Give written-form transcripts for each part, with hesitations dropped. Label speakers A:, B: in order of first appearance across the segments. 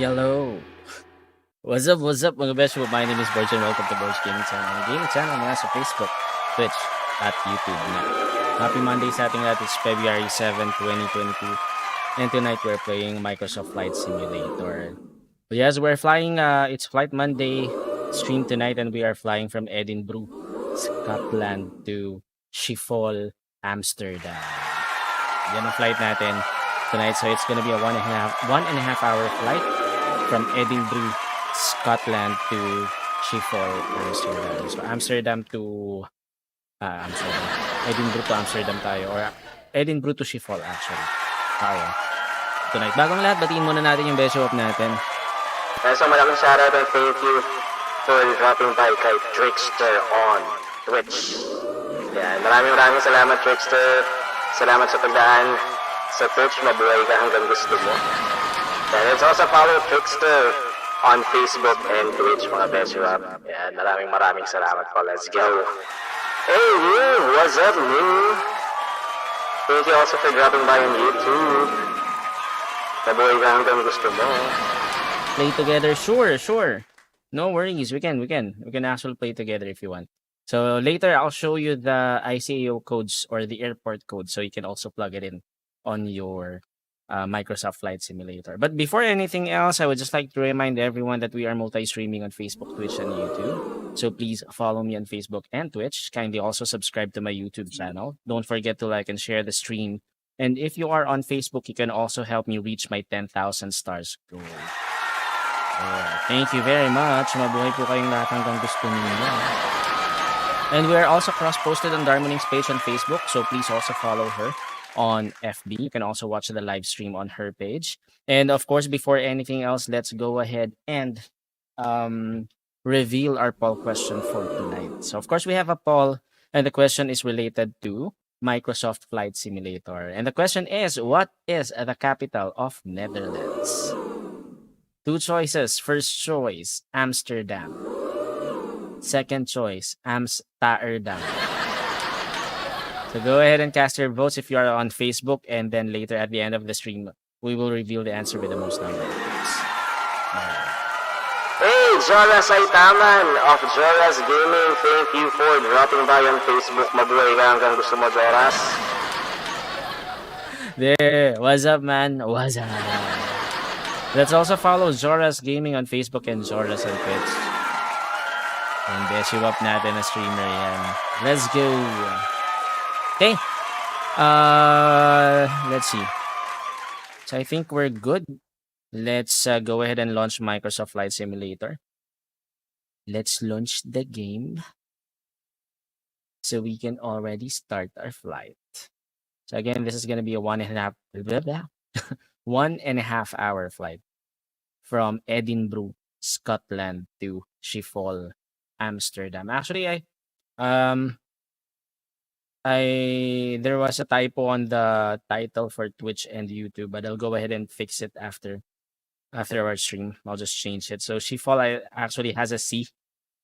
A: Yellow. What's up mga Beshiewap? My name is Borg and welcome to Borg's Gaming Channel. Ang gaming channel mula sa Facebook, Twitch, at YouTube na. Happy Monday sa ating lahat. It's February 7, 2022. And tonight we're playing Microsoft Flight Simulator. So yes, we're flying, it's Flight Monday stream tonight and we are flying from Edinburgh, Scotland to Schiphol, Amsterdam. Yan ang flight natin tonight. So it's gonna be a one and a half hour flight from Edinburgh, Scotland to Schiphol, Amsterdam. So Amsterdam to Edinburgh to Amsterdam tayo, or Edinburgh to Schiphol actually. Tonight. Bagong lahat, batiin muna natin yung Beshiewap natin.
B: So malaking shoutout and thank you for dropping by kay Trickster on Twitch. Yan, maraming salamat Trickster. Salamat sa pagdaan sa Twitch, mabuhay ka hanggang gusto mo. And let's also follow Trickster on Facebook and Twitch, mga Beshiewap. Yan, maraming salamat po. Let's go. Hey, Lou! What's up, Lou? Thank you also for dropping by on YouTube. Mabuhay ka hanggang gusto mo.
A: Play together? Sure. No worries. We can actually play together if you want. So later, I'll show you the ICAO codes or the airport code so you can also plug it in on your Microsoft Flight Simulator. But before anything else, I would just like to remind everyone that we are multi-streaming on Facebook, Twitch, and YouTube. So please follow me on Facebook and Twitch. Kindly also subscribe to my YouTube channel. Don't forget to like and share the stream. And if you are on Facebook, you can also help me reach my 10,000 stars goal. Thank you very much. Mabuhay po kayong lahat hanggang gusto niyo. And we are also cross-posted on Darmoning's page on Facebook. So please also follow her on FB. You can also watch the live stream on her page. And of course, before anything else, let's go ahead and reveal our poll question for tonight. So of course, we have a poll, and the question is related to Microsoft Flight Simulator. And the question is, what is the capital of Netherlands? Two choices. First choice, Amsterdam. Second choice, Amsterdam. So go ahead and cast your votes if you are on Facebook, and then later at the end of the stream, we will reveal the answer with the most number of votes.
B: Hey, Joras Aitaman of Joras Gaming, thank you for dropping by on Facebook. Mabuhay ka hanggang gusto mo, Joras.
A: There, what's up, man? What's up? Let's also follow Joras Gaming on Facebook and Joras on Twitch. And Beshiewap natin na streamer yan. Let's go. Okay. Let's see. So I think we're good. Let's go ahead and launch Microsoft Flight Simulator. Let's launch the game so we can already start our flight. So again, this is going to be a 1.5 hour flight from Edinburgh, Scotland to Schiphol, Amsterdam. Actually, there was a typo on the title for Twitch and YouTube, but I'll go ahead and fix it after our stream. I'll just change it. So Schiphol actually has a C.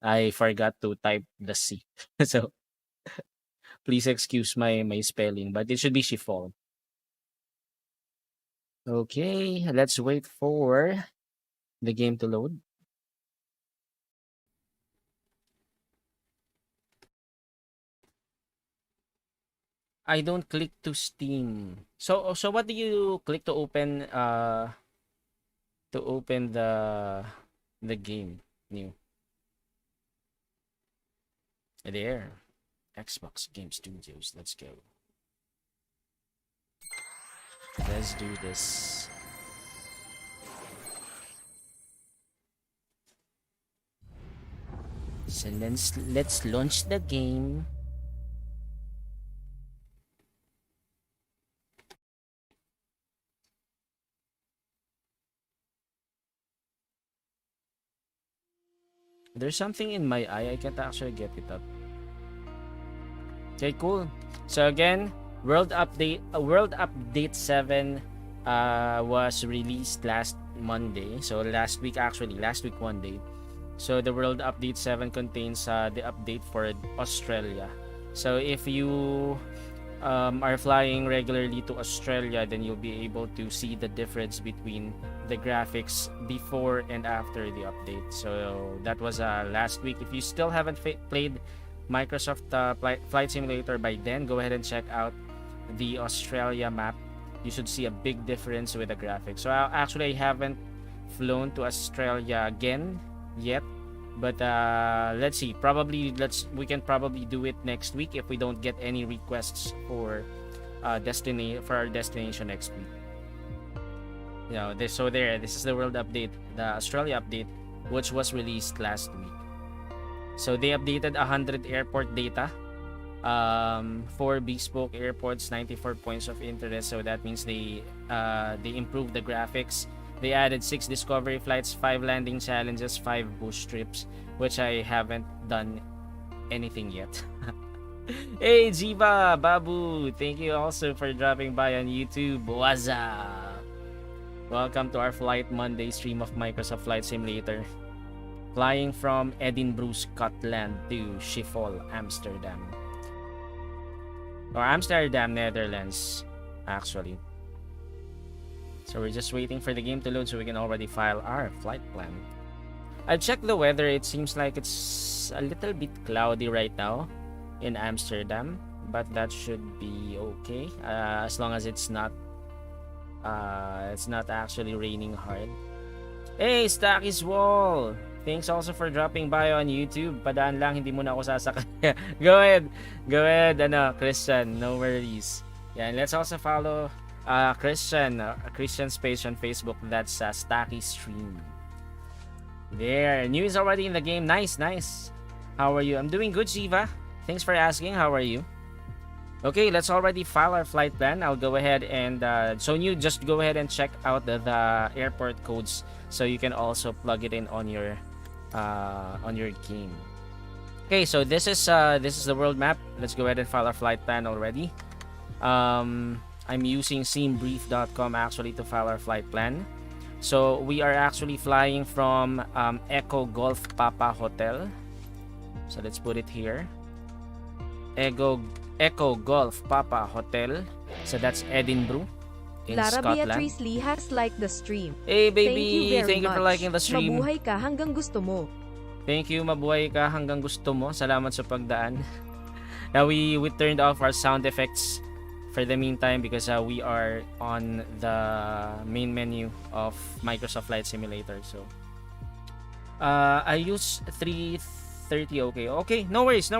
A: I forgot to type the C. So please excuse my spelling, but it should be Schiphol. Okay, let's wait for the game to load. I don't click to Steam. So what do you click to open the game new? There. Xbox Game Studios. Let's go. Let's do this. So let's launch the game. There's something in my eye. I can't actually get it up. Okay, cool. So again, World Update 7 was released last Monday. So last week one day. So the World Update 7 contains the update for Australia. So if you are flying regularly to Australia, then you'll be able to see the difference between the graphics before and after the update. So that was last week. If you still haven't played Microsoft Flight Simulator by then, go ahead and check out the Australia map. You should see a big difference with the graphics. So actually I haven't flown to Australia again yet, but let's see. We can probably do it next week if we don't get any requests for our destination next week. This is the world update, the Australia update, which was released last week. So they updated 100 airport data, 4 bespoke airports, 94 points of interest. So that means they improved the graphics. They added 6 discovery flights, 5 landing challenges, 5 bush trips, which I haven't done anything yet. Hey Jiva, Babu, thank you also for dropping by on YouTube. What's up? Welcome to our Flight Monday stream of Microsoft Flight Simulator. Flying from Edinburgh, Scotland to Schiphol, Amsterdam. Or Amsterdam, Netherlands, actually. So we're just waiting for the game to load so we can already file our flight plan. I checked the weather. It seems like it's a little bit cloudy right now in Amsterdam, but that should be okay as long as it's not actually raining hard. Hey, Stacky's Wall! Thanks also for dropping by on YouTube. Padaan lang, hindi muna ako sasakay. Go ahead, Christian, no worries. Yeah, and let's also follow Christian's page on Facebook. That's Stacky Stream. There, news already in the game. Nice. How are you? I'm doing good, Shiva. Thanks for asking. How are you? Okay, let's already file our flight plan. I'll go ahead and so you just go ahead and check out the airport codes so you can also plug it in on your game. Okay, so this is the world map. Let's go ahead and file our flight plan already. I'm using SeamBrief.com actually to file our flight plan. So we are actually flying from Echo Golf Papa Hotel. So let's put it here. Echo Golf Papa Hotel. So that's Edinburgh in
C: Lara
A: Scotland.
C: Beatrice Lee has liked the stream.
A: Hey baby, thank you for liking the stream.
C: Mabuhay ka hanggang gusto mo.
A: Thank you, mabuhay ka hanggang gusto mo. Salamat sa pagdaan. Now we turned off our sound effects for the meantime because we are on the main menu of Microsoft Flight Simulator. So I use 330. Okay, no worries,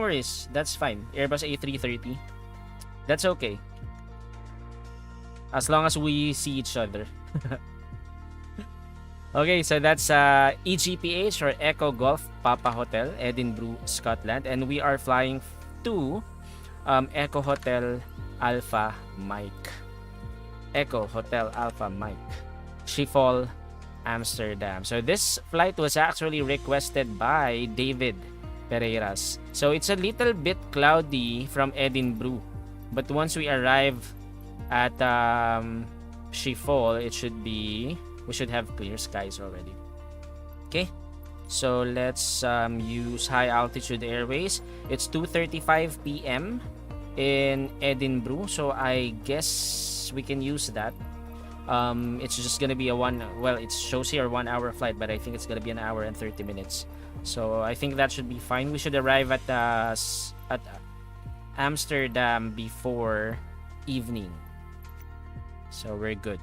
A: that's fine. Airbus A330, that's okay as long as we see each other. Okay, so that's EGPH or Echo Golf Papa Hotel, Edinburgh, Scotland, and we are flying to Echo Hotel Alpha Mike. Echo Hotel Alpha Mike, Schiphol, Amsterdam. So this flight was actually requested by David Pereiras. So it's a little bit cloudy from Edinburgh, but once we arrive at Schiphol, we should have clear skies already. Okay, so let's use high altitude airways. It's 2:35 p.m. in Edinburgh, so I guess we can use that. It's just gonna be it shows here 1 hour flight, but I think it's gonna be 1 hour and 30 minutes. So I think that should be fine. We should arrive at Amsterdam before evening, so we're good.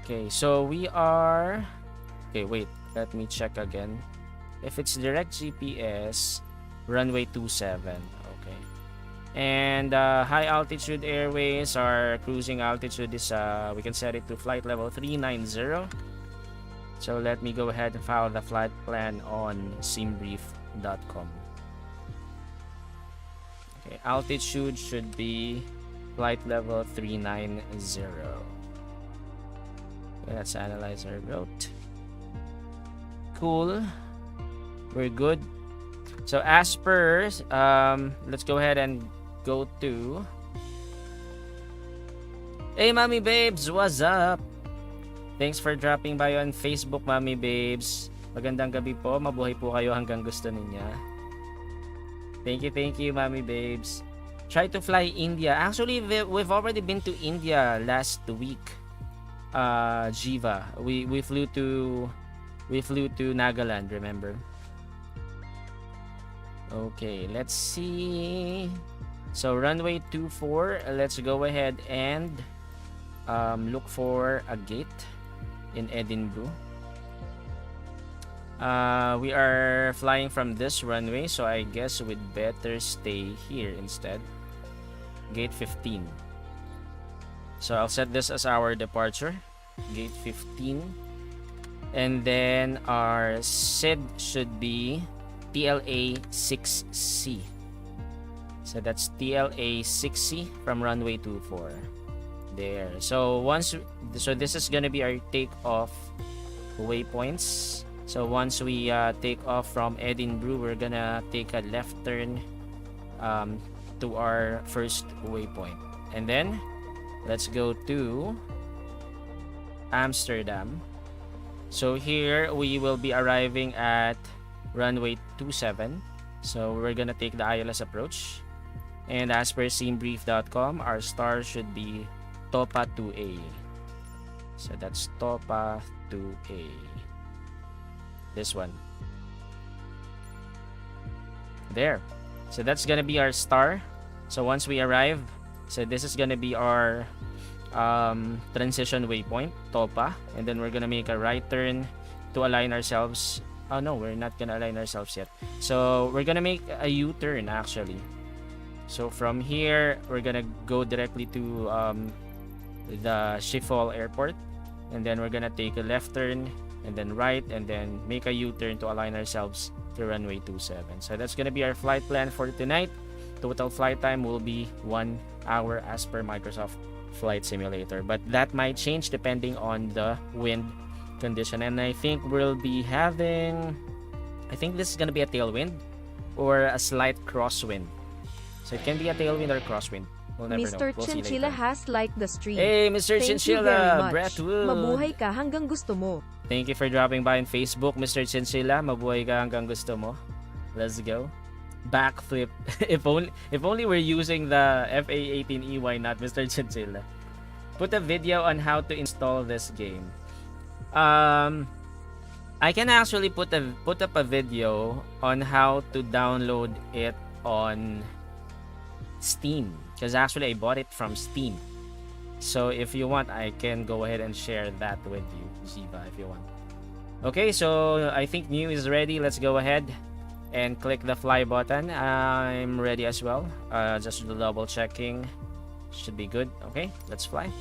A: Okay, so we are... Okay, wait. Let me check again. If it's direct GPS, runway 27. Okay. And high altitude airways, our cruising altitude is... we can set it to flight level 390. So let me go ahead and file the flight plan on SeamBrief.com. Okay, altitude should be flight level 390. Let's analyze our route. Cool. We're good. So as per, let's go ahead and go to... Hey Mommy Babes, what's up? Thanks for dropping by on Facebook, Mommy Babes. Magandang gabi po. Mabuhay po kayo hanggang gusto niya. Thank you, Mommy Babes. Try to fly India. Actually, we've already been to India last week. Jiva. We flew to Nagaland, remember? Okay, let's see. So runway 24, let's go ahead and look for a gate in Edinburgh. We are flying from this runway, so I guess we'd better stay here instead. Gate 15. So I'll set this as our departure, gate 15. And then our SID should be TLA 6C. So that's TLA 6C from runway 24. There. So this is gonna be our takeoff waypoints. So once we take off from Edinburgh, we're gonna take a left turn to our first waypoint, and then let's go to Amsterdam. So here we will be arriving at runway 27. So we're gonna take the ILS approach, and as per scene-brief.com, our star should be TOPA 2A. So that's TOPA 2A. This one. There. So that's gonna be our star. So once we arrive, so this is gonna be our transition waypoint, TOPA, and then we're gonna make a right turn to align ourselves. Oh no, we're not gonna align ourselves yet. So we're gonna make a U-turn actually. So from here, we're gonna go directly to the Schiphol airport, and then we're gonna take a left turn and then right, and then make a U-turn to align ourselves to runway 27. So that's gonna be our flight plan for tonight. Total flight time will be 1 hour as per Microsoft Flight Simulator, but that might change depending on the wind condition. And I think we'll be having, I think this is gonna be a tailwind or a slight crosswind. So it can be a tailwind or crosswind. We'll never know.
C: Mr.
A: We'll see
C: Chinchilla
A: later.
C: has liked the stream.
A: Hey, Mr.
C: Thank you very
A: Chinchilla,
C: much.
A: Brett
C: Mabuhay ka hanggang gusto mo.
A: Thank you for dropping by on Facebook, Mr. Chinchilla. Mabuhay ka hanggang gusto mo. Let's go. Backflip. if only we're using the FA18E, why not, Mr. Chinchilla? Put a video on how to install this game. I can actually put up a video on how to download it on Steam, because actually I bought it from Steam. So if you want, I can go ahead and share that with you, Ziva, if you want. Okay, so I think Mew is ready. Let's go ahead and click the fly button. I'm ready as well. Just double checking. Should be good. Okay, let's fly.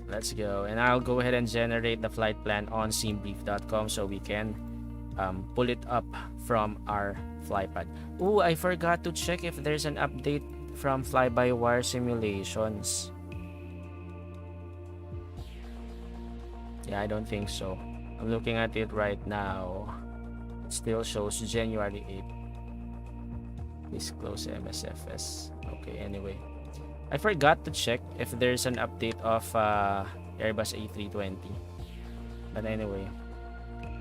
A: Let's go. And I'll go ahead and generate the flight plan on scenebrief.com so we can pull it up from our flypad. Oh, I forgot to check if there's an update from fly-by-wire simulations. Yeah, I don't think so. I'm looking at it right now. It still shows January 8th. Please close MSFS. Okay, anyway. I forgot to check if there's an update of Airbus A320. But anyway,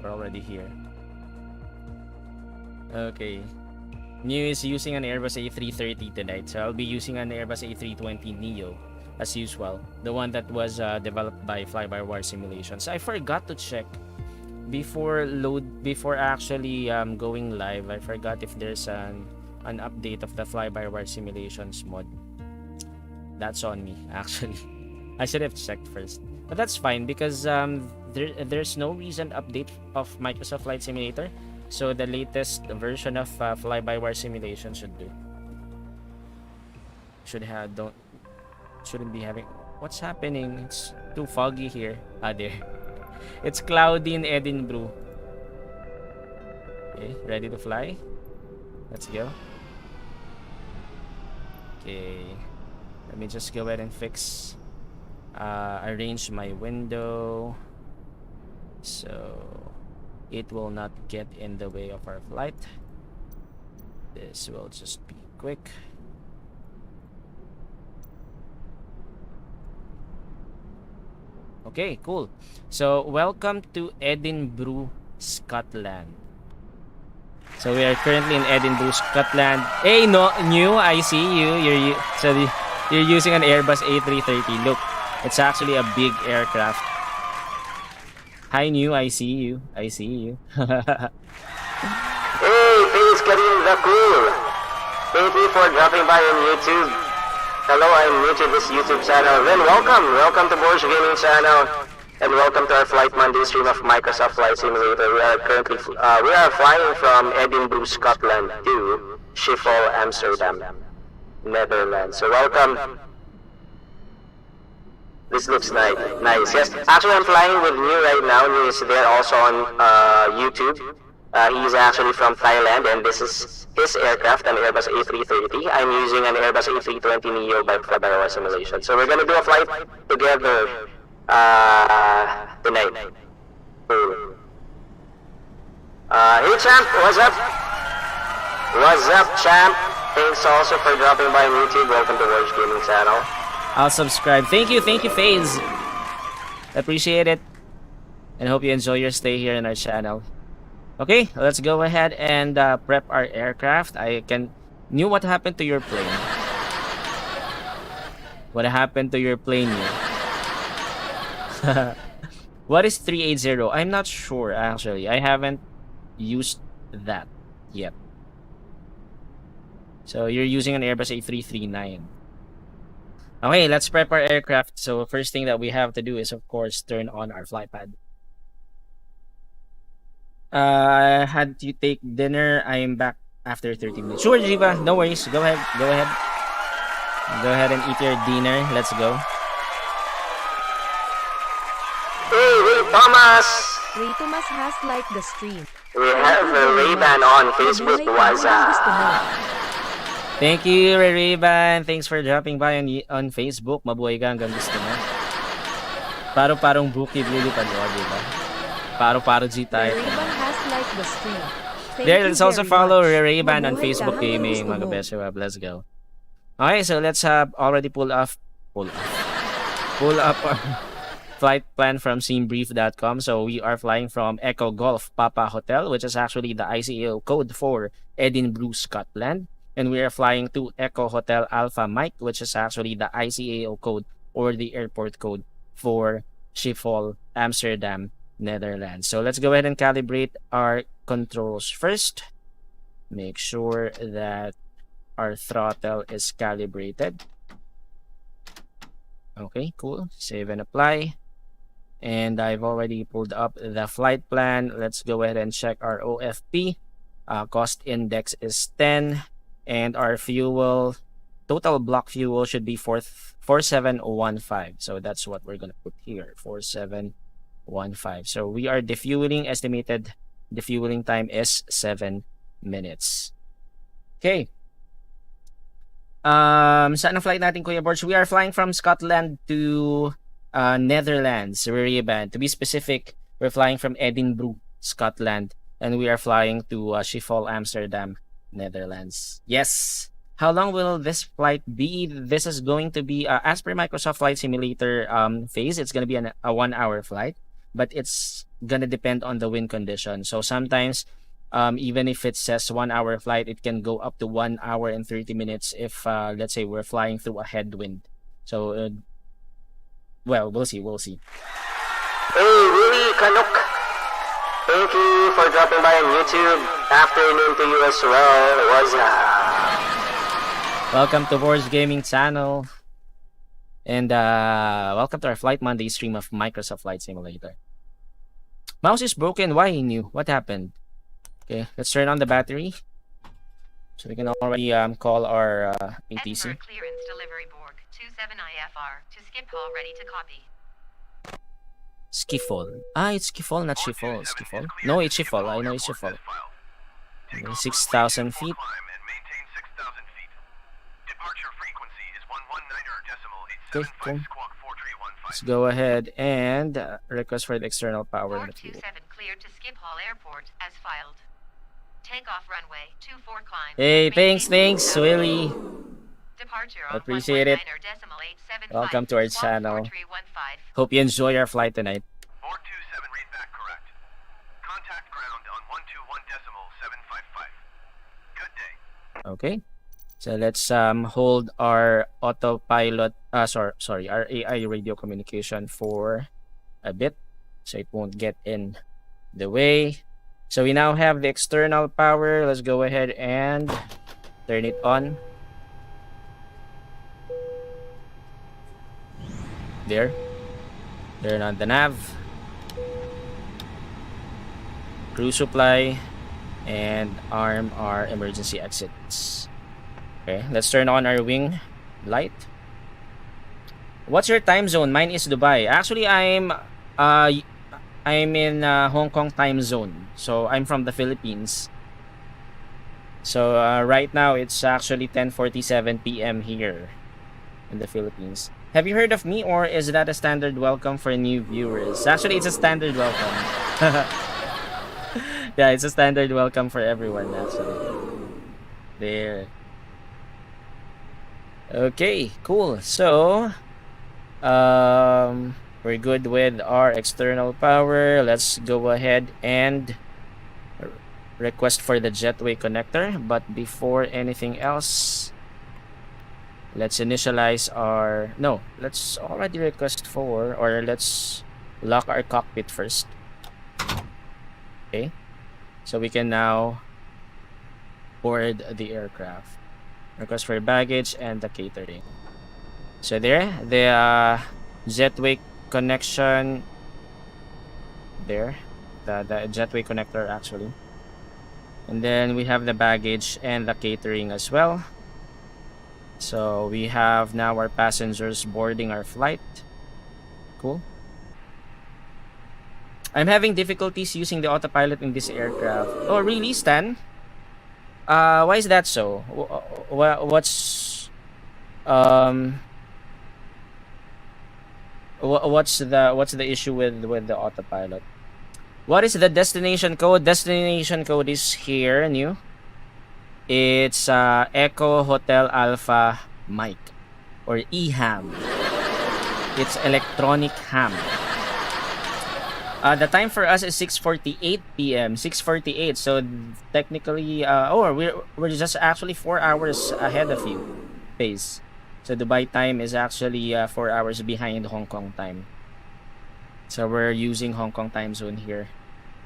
A: we're already here. Okay. Mew is using an Airbus A330 tonight, so I'll be using an Airbus A320 Neo as usual, the one that was developed by Fly-by-Wire Simulations. I forgot to check before actually going live. I forgot if there's an update of the Fly-by-Wire Simulations mod. That's on me, actually. I should have checked first, but that's fine because there's no recent update of Microsoft Flight Simulator. So the latest version of fly-by-wire simulation should do. Shouldn't be having. What's happening? It's too foggy here. There. It's cloudy in Edinburgh. Okay, ready to fly? Let's go. Okay. Let me just go ahead and arrange my window so it will not get in the way of our flight. This will just be quick. Okay, cool. So welcome to Edinburgh, Scotland. So we are currently in Edinburgh, Scotland. Hey, no, New, I see you. You're using an Airbus A330. Look, it's actually a big aircraft. Hi, New. I see you. I see you.
B: Hey, thanks, Karim the Cool. Thank you for dropping by on YouTube. Hello, I'm new to this YouTube channel. Then welcome to Borg Gaming Channel, and welcome to our Flight Monday stream of Microsoft Flight Simulator. We are flying from Edinburgh, Scotland to Schiphol, Amsterdam, Netherlands. So welcome. This looks nice. Yes, actually I'm flying with New right now. New is there also on YouTube. He's actually from Thailand, and this is his aircraft, an Airbus A330. I'm using an Airbus A320neo by Flight Simulation. So we're gonna do a flight together tonight. Cool. Hey champ, what's up? What's up, champ? Thanks also for dropping by on YouTube. Welcome to Borg Gaming Channel.
A: I'll subscribe. Thank you, FaZe. Appreciate it. And hope you enjoy your stay here in our channel. Okay, let's go ahead and prep our aircraft. Knew what happened to your plane. What happened to your plane, New? What is 380? I'm not sure, actually. I haven't used that yet. So you're using an Airbus A339. Okay, let's prep our aircraft. So first thing that we have to do is, of course, turn on our flight pad. Had you take dinner? I am back after 30 minutes. Sure, Jiva. No worries. Go ahead. Go ahead. Go ahead and eat your dinner. Let's go.
B: Hey, Thomas!
C: Ray Thomas has liked the stream.
B: We have Ray-Ban on Facebook. What's up?
A: Thank you, Ray-Ban. Thanks for dropping by on Facebook. Mabuhay ka hanggang gusto mo. Paro-parong bukid lilipad mo, diba? Paro-paro G tayo.
C: Ray-Ban has liked the stream.
A: There, let's also follow Ray-Ban on Facebook Gaming, mga Beshiewap. Let's go. Okay, so let's already pull up our flight plan from scenebrief.com. So we are flying from Echo Golf Papa Hotel, which is actually the ICAO code for Edinburgh, Scotland. And we are flying to Echo Hotel Alpha Mike, which is actually the ICAO code or the airport code for Schiphol, Amsterdam, Netherlands. So let's go ahead and calibrate our controls first. Make sure that our throttle is calibrated. Okay, cool. Save and apply. And I've already pulled up the flight plan. Let's go ahead and check our OFP. Cost index is 10. And our fuel, total block fuel should be 4715. So that's what we're going to put here, 4715. So we are defueling. Estimated defueling time is 7 minutes. Okay. Saan ang flight natin, Kuya Borg? We are flying from Scotland to Netherlands, Ray-Ban. To be specific, we're flying from Edinburgh, Scotland. And we are flying to Schiphol, Amsterdam, Netherlands. Yes. How long will this flight be? This is going to be, as per Microsoft Flight Simulator phase, it's going to be a 1-hour flight, but it's going to depend on the wind condition. So sometimes, even if it says 1-hour flight, it can go up to 1 hour and 30 minutes if, let's say, we're flying through a headwind. So, well, we'll see.
B: Hey, Willie Canuck. Thank you for dropping by on YouTube. Afternoon to you as well. What's up?
A: Welcome to Borg Gaming Channel. And welcome to our Flight Monday stream of Microsoft Flight Simulator. Mouse is broken. Why, New? What happened? Okay, let's turn on the battery. So we can already call our ATC.
D: Edinburgh clearance delivery Borg 27 IFR to Schiphol, ready to copy.
A: Schiphol. It's Schiphol, not Schiphol. Schiphol? No, it's Schiphol. I know it's Schiphol. 6,000 feet. Okay, cool. Let's go ahead and request for the external power in the fuel.
D: 427 cleared to Schiphol Airport as filed. Takeoff runway 24 climb.
A: Hey, thanks, Willie.
D: Departure on
A: Appreciate it.
D: 119.875.
A: Welcome to our channel. Hope you enjoy our flight tonight.
E: 427 read back correct. Contact ground on 121.755. Good day.
A: Okay. So let's hold our autopilot, sorry, our AI radio communication for a bit so it won't get in the way. So we now have the external power. Let's go ahead and turn it on. There. Turn on the nav. Crew supply. And arm our emergency exits. Okay, let's turn on our wing light. What's your time zone? Mine is Dubai. Actually, I'm in Hong Kong time zone. So I'm from the Philippines. So right now it's actually 10:47 p.m. here in the Philippines. Have you heard of me, or is that a standard welcome for new viewers? Actually, it's a standard welcome. Yeah, it's a standard welcome for everyone, actually. There. Okay, cool. So, we're good with our external power. Let's go ahead and request for the jetway connector. But before anything else, let's initialize our... No, let's already request for, or let's lock our cockpit first. Okay. So we can now board the aircraft. Request for baggage and the catering. So there, the jetway connection. There, the jetway connector actually. And then we have the baggage and the catering as well. So we have now our passengers boarding our flight. Cool. I'm having difficulties using the autopilot in this aircraft. Oh, really, Stan? Why is that so? What's the issue with the autopilot? What is the destination code? Destination code is here, new. It's Echo Hotel Alpha Mike, or EHAM. It's electronic ham. The time for us is 6:48 p.m. 6:48. So technically, we're just actually 4 hours ahead of you, pace. So Dubai time is actually 4 hours behind Hong Kong time. So we're using Hong Kong time zone here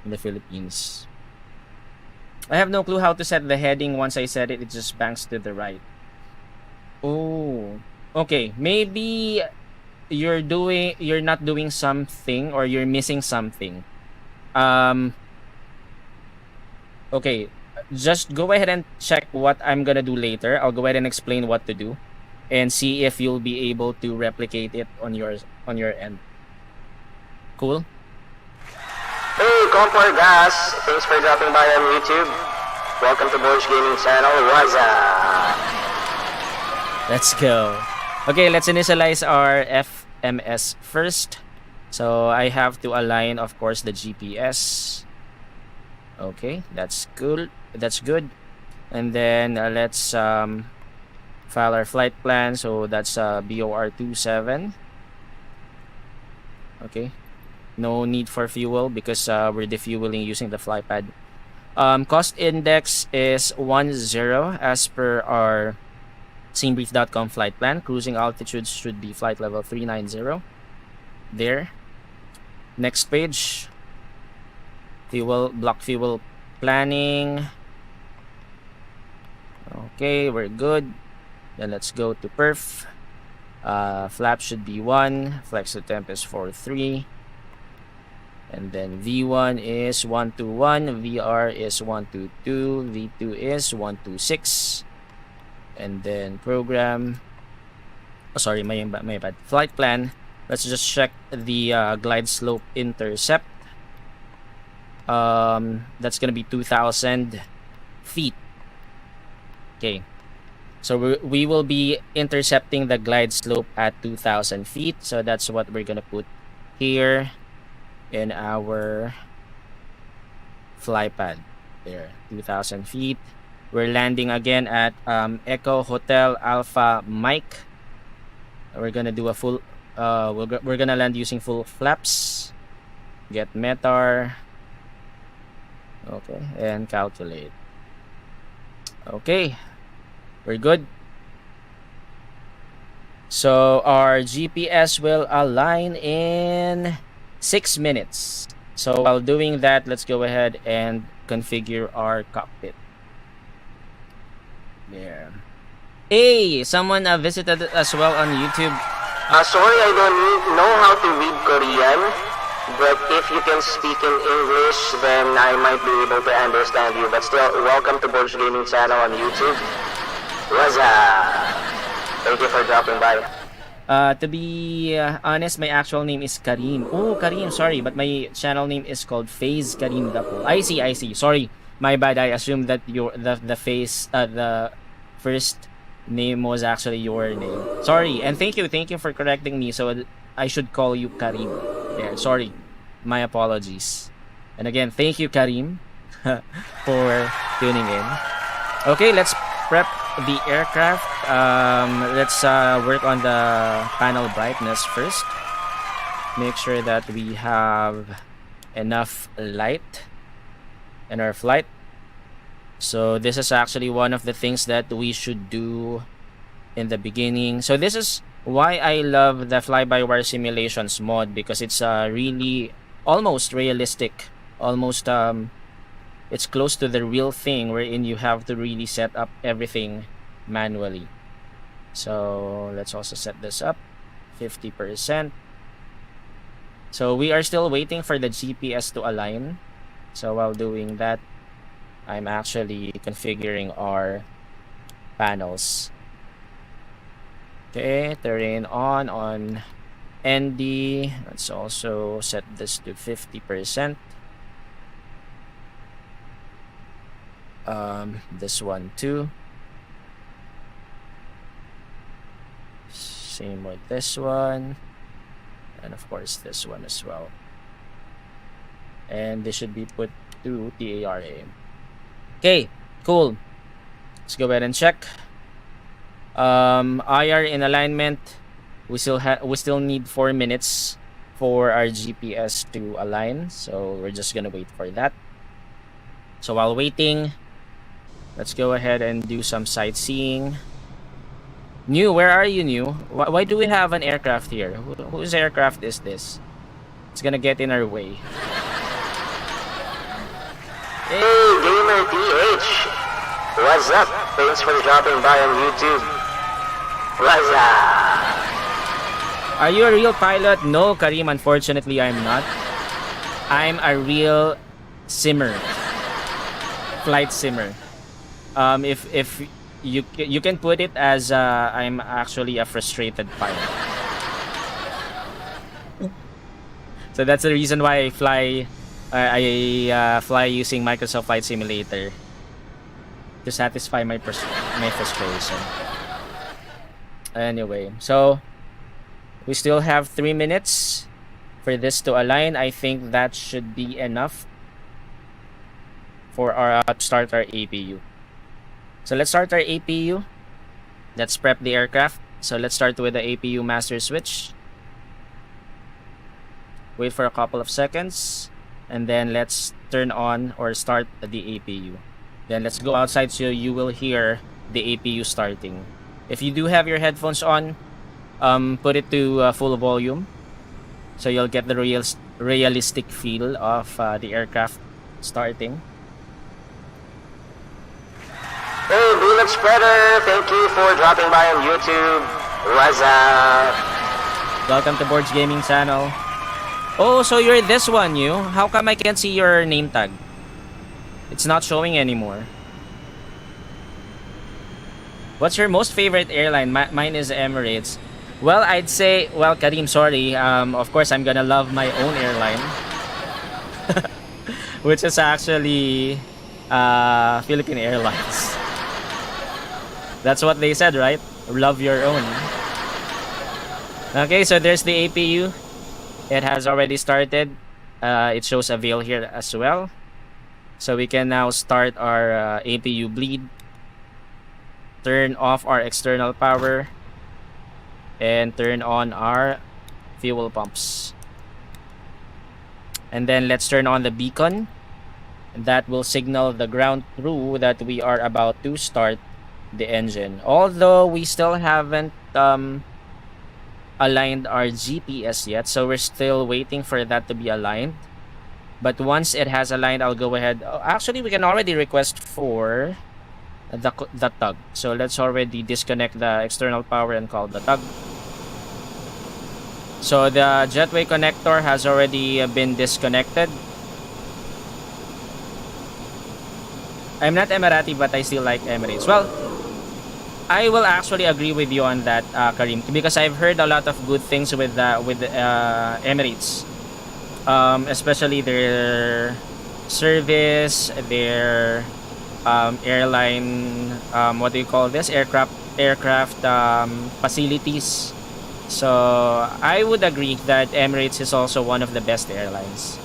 A: in the Philippines. I have no clue how to set the heading. Once I set it, it just banks to the right. Oh, okay. Maybe you're not doing something, or you're missing something. Okay, just go ahead and check what I'm gonna do later. I'll go ahead and explain what to do and see if you'll be able to replicate it on your end. Cool.
B: Hey, Compor Gas! Thanks for dropping by on YouTube. Welcome to Borg Gaming Channel. What's up?
A: Let's go. Okay, let's initialize our FMS first. So I have to align, of course, the GPS. Okay, that's cool. That's good. And then let's file our flight plan. So that's BOR27. Okay. No need for fuel because we're defueling using the fly pad. Cost index is 10 as per our scenebrief.com flight plan. Cruising altitude should be flight level 390. There. Next page. Block fuel planning. Okay, we're good. Then let's go to perf. Flap should be 1. Flex to temp is 43. And then V1 is 121. VR is 122. V2 is 126. And then program. Oh, sorry, my bad. Flight plan. Let's just check the glide slope intercept. That's gonna be 2,000 feet. Okay. So we will be intercepting the glide slope at 2,000 feet. So that's what we're gonna put here in our fly pad. There, 2,000 feet. We're landing again at Echo Hotel Alpha Mike. We're gonna do a full we're gonna land using full flaps. Get METAR. Okay, and calculate. Okay, We're good. So our GPS will align in 6 minutes. So while doing that, let's go ahead and configure our cockpit. There. Hey, someone visited as well on YouTube.
B: Sorry, I don't know how to read Korean, but if you can speak in English, then I might be able to understand you. But still, welcome to Borg Gaming channel on YouTube. What's up? Thank you for dropping by.
A: To be honest, my actual name is Karim. Oh, Karim, sorry, but my channel name is called FaZe Karim Dapo. I see. Sorry, my bad. I assumed that the first name was actually your name. Sorry, and thank you for correcting me. So I should call you Karim. Yeah, sorry, my apologies. And again, thank you, Karim, for tuning in. Okay, let's prep the aircraft. Let's work on the panel brightness first. Make sure that we have enough light in our flight. So this is actually one of the things that we should do in the beginning. So this is why I love the fly-by-wire simulations mod, because it's really almost realistic, almost it's close to the real thing, wherein you have to really set up everything manually. So let's also set this up 50%. So we are still waiting for the GPS to align. So while doing that, I'm actually configuring our panels. Okay, terrain on ND. Let's also set this to 50%. This one too. Same with this one, and of course this one as well. And this should be put to TARA. Okay, cool. Let's go ahead and check. IR in alignment. We still need 4 minutes for our GPS to align, so we're just gonna wait for that. So while waiting, let's go ahead and do some sightseeing. New, where are you, New? Why do we have an aircraft here? Whose aircraft is this? It's gonna get in our way.
B: Hey, Gamer TH! What's up? Thanks for dropping by on YouTube. What's up?
A: Are you a real pilot? No, Karim, unfortunately I'm not. I'm a real simmer. Flight simmer. If you can put it as I'm actually a frustrated pilot. So that's the reason why I fly using Microsoft Flight Simulator to satisfy my frustration. Anyway, so we still have 3 minutes for this to align. I think that should be enough for our start our APU. So let's start our APU. Let's prep the aircraft. So let's start with the APU master switch. Wait for a couple of seconds, and then let's turn on or start the APU. Then let's go outside so you will hear the APU starting. If you do have your headphones on, put it to full volume so you'll get the realistic feel of the aircraft starting.
B: Hey, Bullet Spreader! Thank you for dropping by on YouTube. What's up?
A: Welcome to Borg Gaming channel. Oh, so you're this one, you? How come I can't see your name tag? It's not showing anymore. What's your most favorite airline? Mine is Emirates. Well, I'd say, well, Karim, sorry. Of course, I'm gonna love my own airline. Which is actually Philippine Airlines. That's what they said, right? Love your own. Okay, so there's the APU. It has already started. It shows a veil here as well. So we can now start our APU bleed. Turn off our external power. And turn on our fuel pumps. And then let's turn on the beacon. That will signal the ground crew that we are about to start the engine. Although we still haven't aligned our GPS yet, so we're still waiting for that to be aligned. But once it has aligned, I'll go ahead. Actually, we can already request for the tug. So let's already disconnect the external power and call the tug. So the jetway connector has already been disconnected. I'm not Emirati, but I still like Emirates. Well, I will actually agree with you on that, Karim, because I've heard a lot of good things with Emirates, especially their service, their airline, what do you call this? Aircraft facilities. So I would agree that Emirates is also one of the best airlines.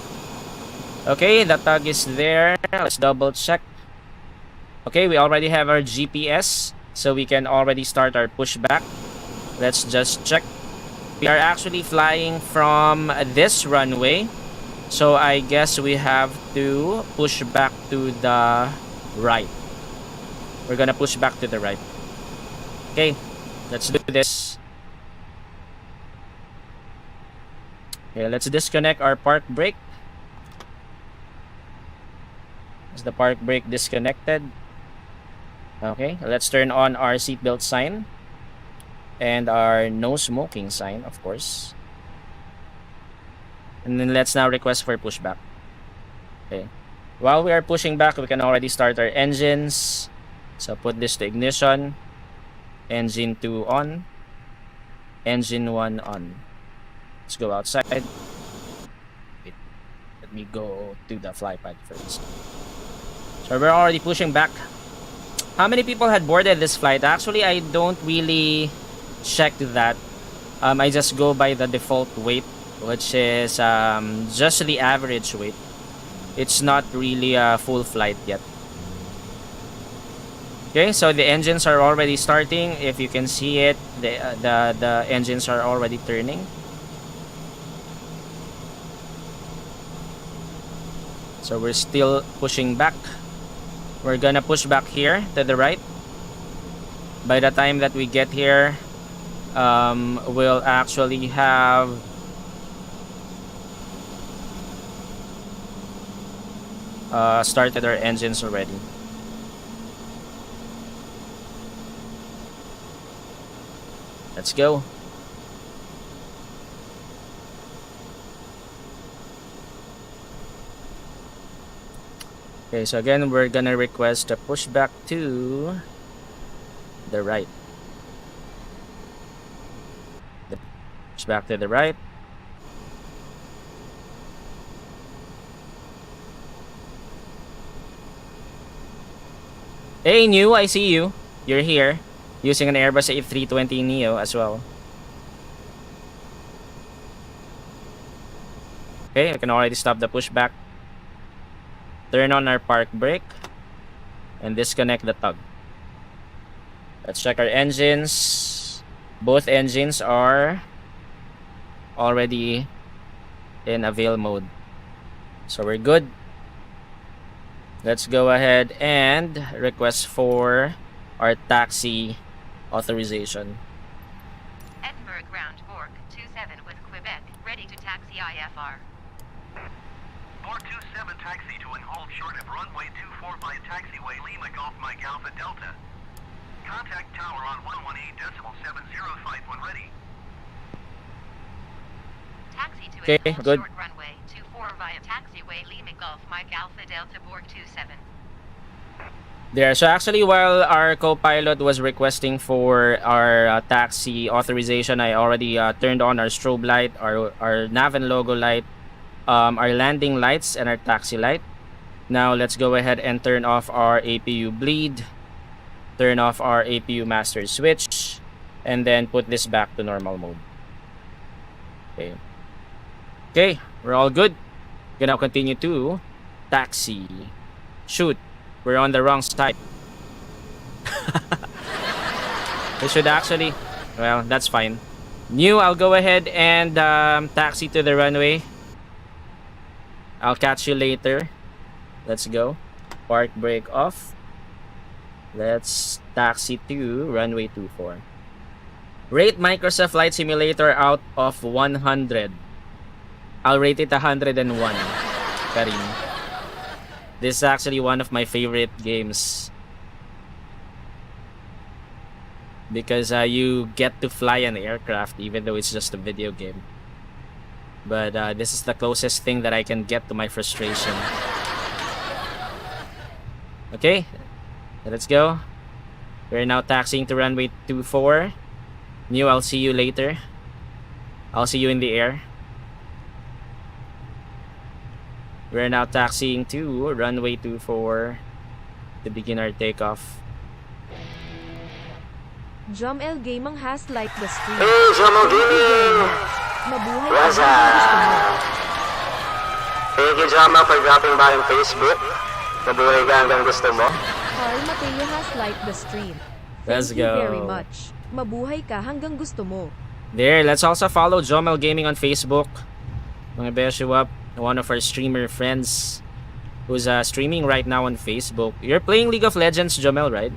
A: Okay, the tug is there. Let's double check. Okay, we already have our GPS, so we can already start our pushback. Let's just check. We are actually flying from this runway, so I guess we have to push back to the right. We're gonna push back to the right. Okay, let's do this. Okay, let's disconnect our park brake. Is the park brake disconnected? Okay, let's turn on our seatbelt sign and our no smoking sign, of course. And then let's now request for pushback. Okay, while we are pushing back, we can already start our engines. So put this to ignition. Engine 2 on. Engine 1 on. Let's go outside. Wait, let me go to the flypad first. So we're already pushing back. How many people had boarded this flight? Actually, I don't really check that. I just go by the default weight, which is just the average weight. It's not really a full flight yet. Okay, so the engines are already starting. If you can see it, the engines are already turning. So we're still pushing back. We're gonna push back here to the right. By the time that we get here, we'll actually have started our engines already. Let's go. Okay, so again, we're gonna request a pushback to the right. Push back to the right. Hey, New, I see you. You're here. Using an Airbus A320neo as well. Okay, I can already stop the pushback. Turn on our park brake and disconnect the tug. Let's check our engines. Both engines are already in avail mode, so we're good. Let's go ahead and request for our taxi authorization.
D: Edinburgh ground Borg 27 with Quebec, ready to taxi IFR.
E: Borg 27 taxi to and hold short of runway 245 taxiway Lima Golf Mike Alpha Delta. Contact tower on 118.705 when ready.
D: Taxi to
A: Okay,
D: and hold
A: good.
D: short runway 24 via taxiway Lima Golf Mike Alpha Delta Borg 27.
A: There. So actually, while our co-pilot was requesting for our taxi authorization, I already turned on our strobe light, our nav and logo light, our landing lights, and our taxi light. Now let's go ahead and turn off our APU bleed, turn off our APU master switch, and then put this back to normal mode. Okay. Okay, we're all good. We can now continue to taxi. Shoot. We're on the wrong side. We should actually... Well, that's fine. New, I'll go ahead and taxi to the runway. I'll catch you later. Let's go. Park brake off. Let's taxi to runway 24. Rate Microsoft Flight Simulator out of 100. I'll rate it 101. Karim. This is actually one of my favorite games. Because you get to fly an aircraft even though it's just a video game. But this is the closest thing that I can get to my frustration. Okay, let's go. We're now taxiing to runway 24. Mew, I'll see you later. I'll see you in the air. We're now taxiing to runway 24 to begin our takeoff.
C: Jomel Gaming has liked the stream.
B: Hey, Jomel Gaming!
C: Mabuhay
B: What's
C: ka hanggang gusto mo.
B: up? Thank you, Jomel, for dropping by on Facebook. Mabuhay ka hanggang gusto mo.
C: Carl Mateo has liked the stream.
A: Let's
C: Thank you
A: go.
C: very much. Mabuhay ka hanggang gusto mo.
A: There, let's also follow Jomel Gaming on Facebook. Mga Beshiewap, one of our streamer friends who's streaming right now on Facebook. You're playing League of Legends, Jomel, right?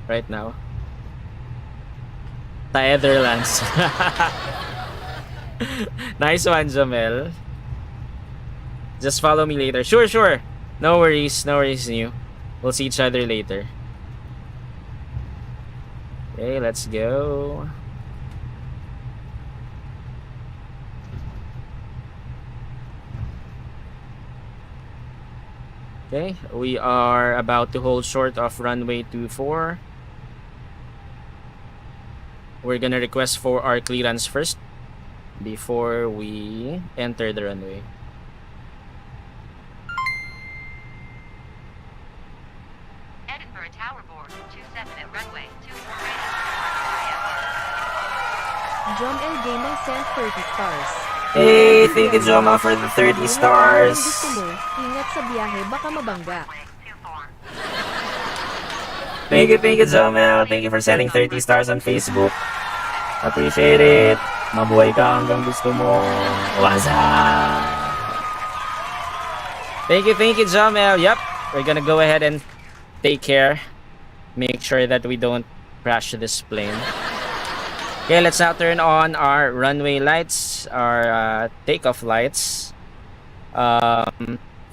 A: Right now. Netherlands. Nice one, Jomel. Just follow me later. Sure, sure. No worries, New. We'll see each other later. Okay, let's go. Okay, we are about to hold short of runway 24. We're gonna request for our clearance first before we enter the runway.
D: Edinburgh Tower Borg 27 at runway 24 ready.
C: Jomel Gaming sent 30 stars.
A: Hey, thank you, Joma, for the 30
C: Mabuhay ka
A: stars.
C: hanggang gusto mo. Ingat sa biyahe, baka mabangga.
A: Thank you, Jomel. Thank you for sending 30 stars on Facebook. Appreciate it. Mabuhay ka hanggang gusto mo. What's up? Thank you, Jomel. Yep, we're gonna go ahead and take care. Make sure that we don't crash this plane. Okay, let's now turn on our runway lights, our takeoff lights.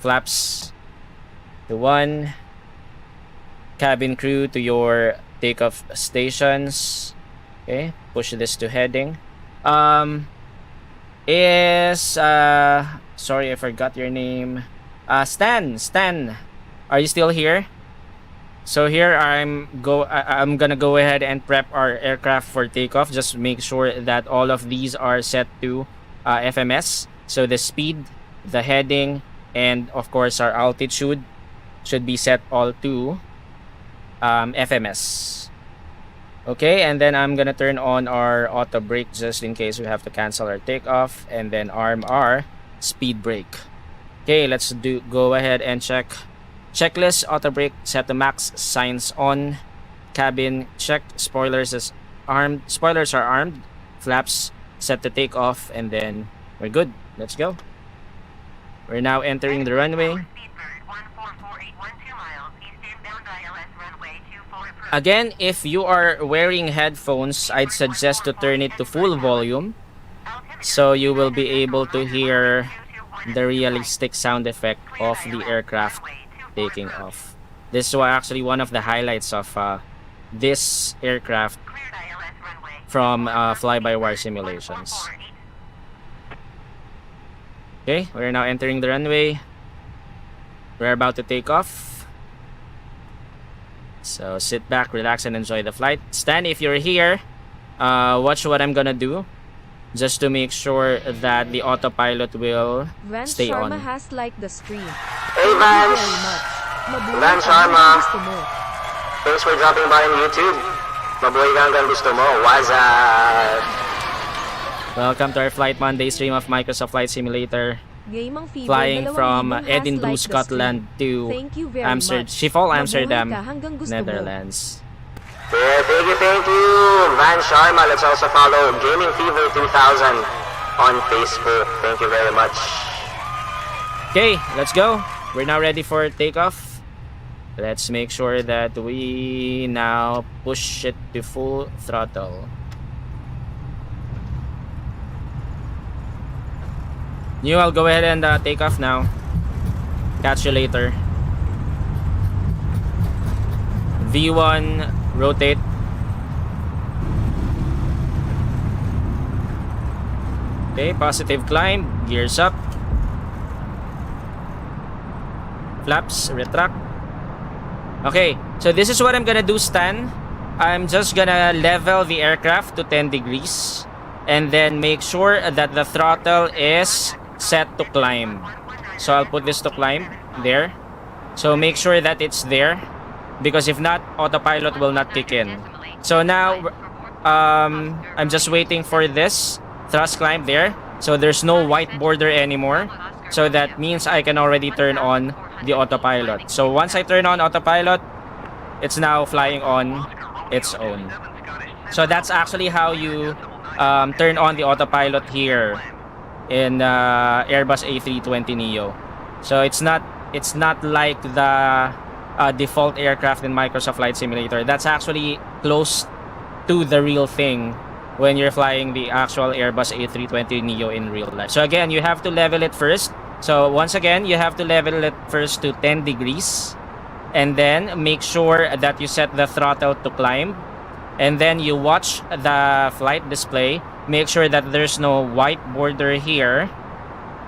A: Flaps to 1. Cabin crew to your takeoff stations. Okay, push this to heading. Sorry, I forgot your name. Stan, are you still here? So here I'm gonna go ahead and prep our aircraft for takeoff. Just make sure that all of these are set to FMS. So the speed, the heading, and of course our altitude should be set all to FMS. Okay, and then I'm gonna turn on our auto brake just in case we have to cancel our takeoff, and then arm our speed brake. Okay, let's go ahead and check. Checklist: auto brake set to max, signs on, cabin check, spoilers are armed, flaps set to take off, and then we're good. Let's go. We're now entering the runway. Again, if you are wearing headphones, I'd suggest to turn it to full volume so you will be able to hear the realistic sound effect of the aircraft taking off. This is actually one of the highlights of this aircraft from fly-by-wire simulations. Okay, we're now entering the runway. We're about to take off. So sit back, relax, and enjoy the flight. Stan, if you're here, watch what I'm gonna do, just to make sure that the autopilot will
C: Vance
A: stay
C: Sharma
A: on.
C: has liked the stream.
B: Hey,
C: Thank you
B: Vance!
C: very much. Mabuhay
B: Vance
C: ka hanggang
B: Sharma.
C: gusto mo.
B: Thanks for dropping by on YouTube. Mabuhay ka hanggang gusto mo. What's up?
A: Welcome to our Flight Monday stream of Microsoft Flight Simulator.
C: Gaming Fever
A: Flying
C: 2,000
A: from
C: has
A: Edinburgh,
C: liked the
A: Scotland
C: stream.
A: to
C: Thank you very
A: Amsterdam,
C: much.
A: Schiphol,
C: Mabuhay
A: Amsterdam,
C: ka hanggang gusto mo.
A: Netherlands.
B: Yeah, thank you, Van Sharma. Let's also follow Gaming Fever 2000 on Facebook. Thank you very much.
A: Okay, let's go. We're now ready for takeoff. Let's make sure that we now push it to full throttle. I'll go ahead and take off now. Catch you later. V1, rotate. Okay, positive climb, gears up. Flaps, retract. Okay, so this is what I'm gonna do, Stan. I'm just gonna level the aircraft to 10 degrees. And then make sure that the throttle is set to climb. So I'll put this to climb there. So make sure that it's there, because if not, autopilot will not kick in. So now I'm just waiting for this thrust climb there. So there's no white border anymore. So that means I can already turn on the autopilot. So once I turn on autopilot, it's now flying on its own. So that's actually how you turn on the autopilot here in Airbus A320neo. So it's not like the default aircraft in Microsoft Flight Simulator. That's actually close to the real thing when you're flying the actual Airbus A320neo in real life. So again, you have to level it first. So once again, you have to level it first to 10 degrees. And then make sure that you set the throttle to climb. And then you watch the flight display. Make sure that there's no white border here.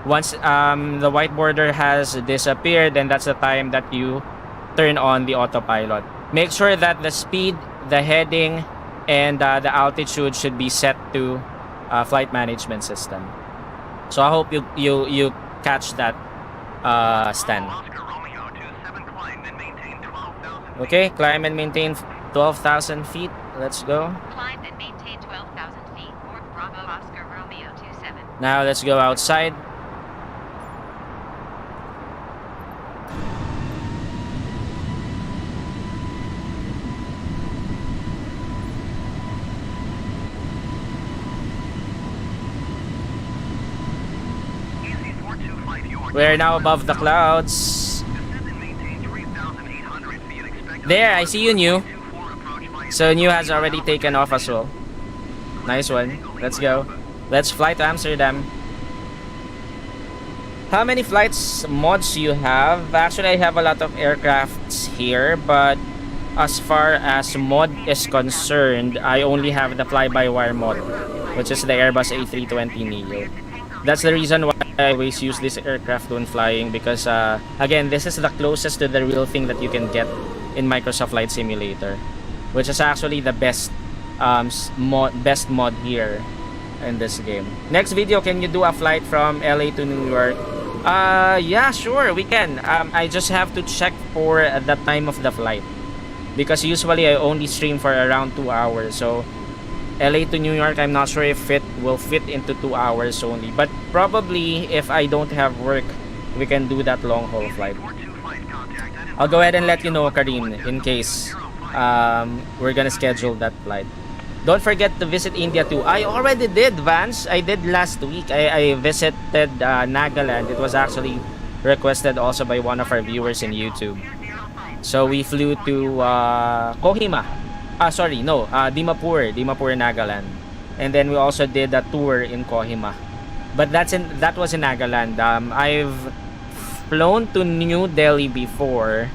A: Once the white border has disappeared, then that's the time that you turn on the autopilot. Make sure that the speed, the heading, and the altitude should be set to flight management system. So I hope you catch that, Stan. Okay, climb and maintain 12,000 feet. Let's go.
D: Climb and maintain 12,000 feet. Borg Bravo Oscar Romeo 27.
A: Now let's go outside. We're now above the clouds. There, I see you, New. So New has already taken off as well. Nice one. Let's go. Let's fly to Amsterdam. How many flights mods you have? Actually, I have a lot of aircrafts here, but as far as mod is concerned, I only have the fly-by-wire mod, which is the Airbus A320neo. That's the reason why I always use this aircraft when flying, because again, this is the closest to the real thing that you can get in Microsoft Flight Simulator, which is actually the best mod here in this game. Next video, can you do a flight from LA to New York? Yeah, sure, we can. I just have to check for the time of the flight, because usually I only stream for around 2 hours. So LA to New York, I'm not sure if it will fit into 2 hours only, but probably if I don't have work, we can do that long haul flight. I'll go ahead and let you know, Karim, in case we're gonna schedule that flight. Don't forget to visit India too. I already did, Vance. I did last week. I visited Nagaland. It was actually requested also by one of our viewers in YouTube. So we flew to Kohima. Dimapur, Nagaland. And then we also did a tour in Kohima. But that was in Nagaland. I've flown to New Delhi before,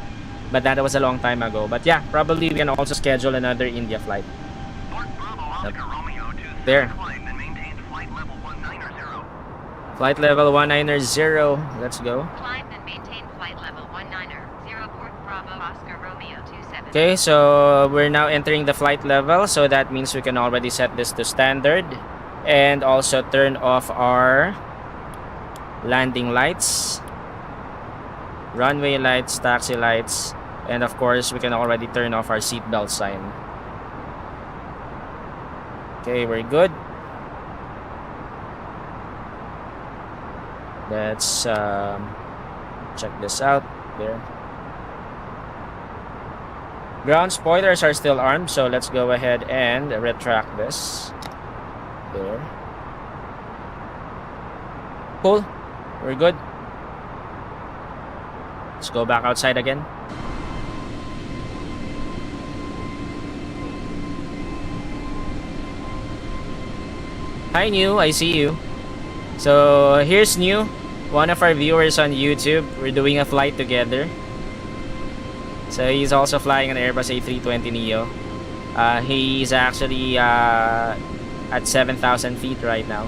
A: but that was a long time ago. But yeah, probably we can also schedule another India flight. There. Flight level 190. Let's go.
D: Climb and maintain flight level 190. Borg Bravo Oscar Romeo 27.
A: Okay, so we're now entering the flight level, so that means we can already set this to standard and also turn off our landing lights, runway lights, taxi lights, and of course we can already turn off our seatbelt sign. Okay, we're good. Let's check this out. There. Ground spoilers are still armed, so let's go ahead and retract this. There. Cool. We're good. Let's go back outside again. Hi, New. I see you. So here's New, one of our viewers on YouTube. We're doing a flight together. So he's also flying an Airbus A320neo. He's actually at 7,000 feet right now.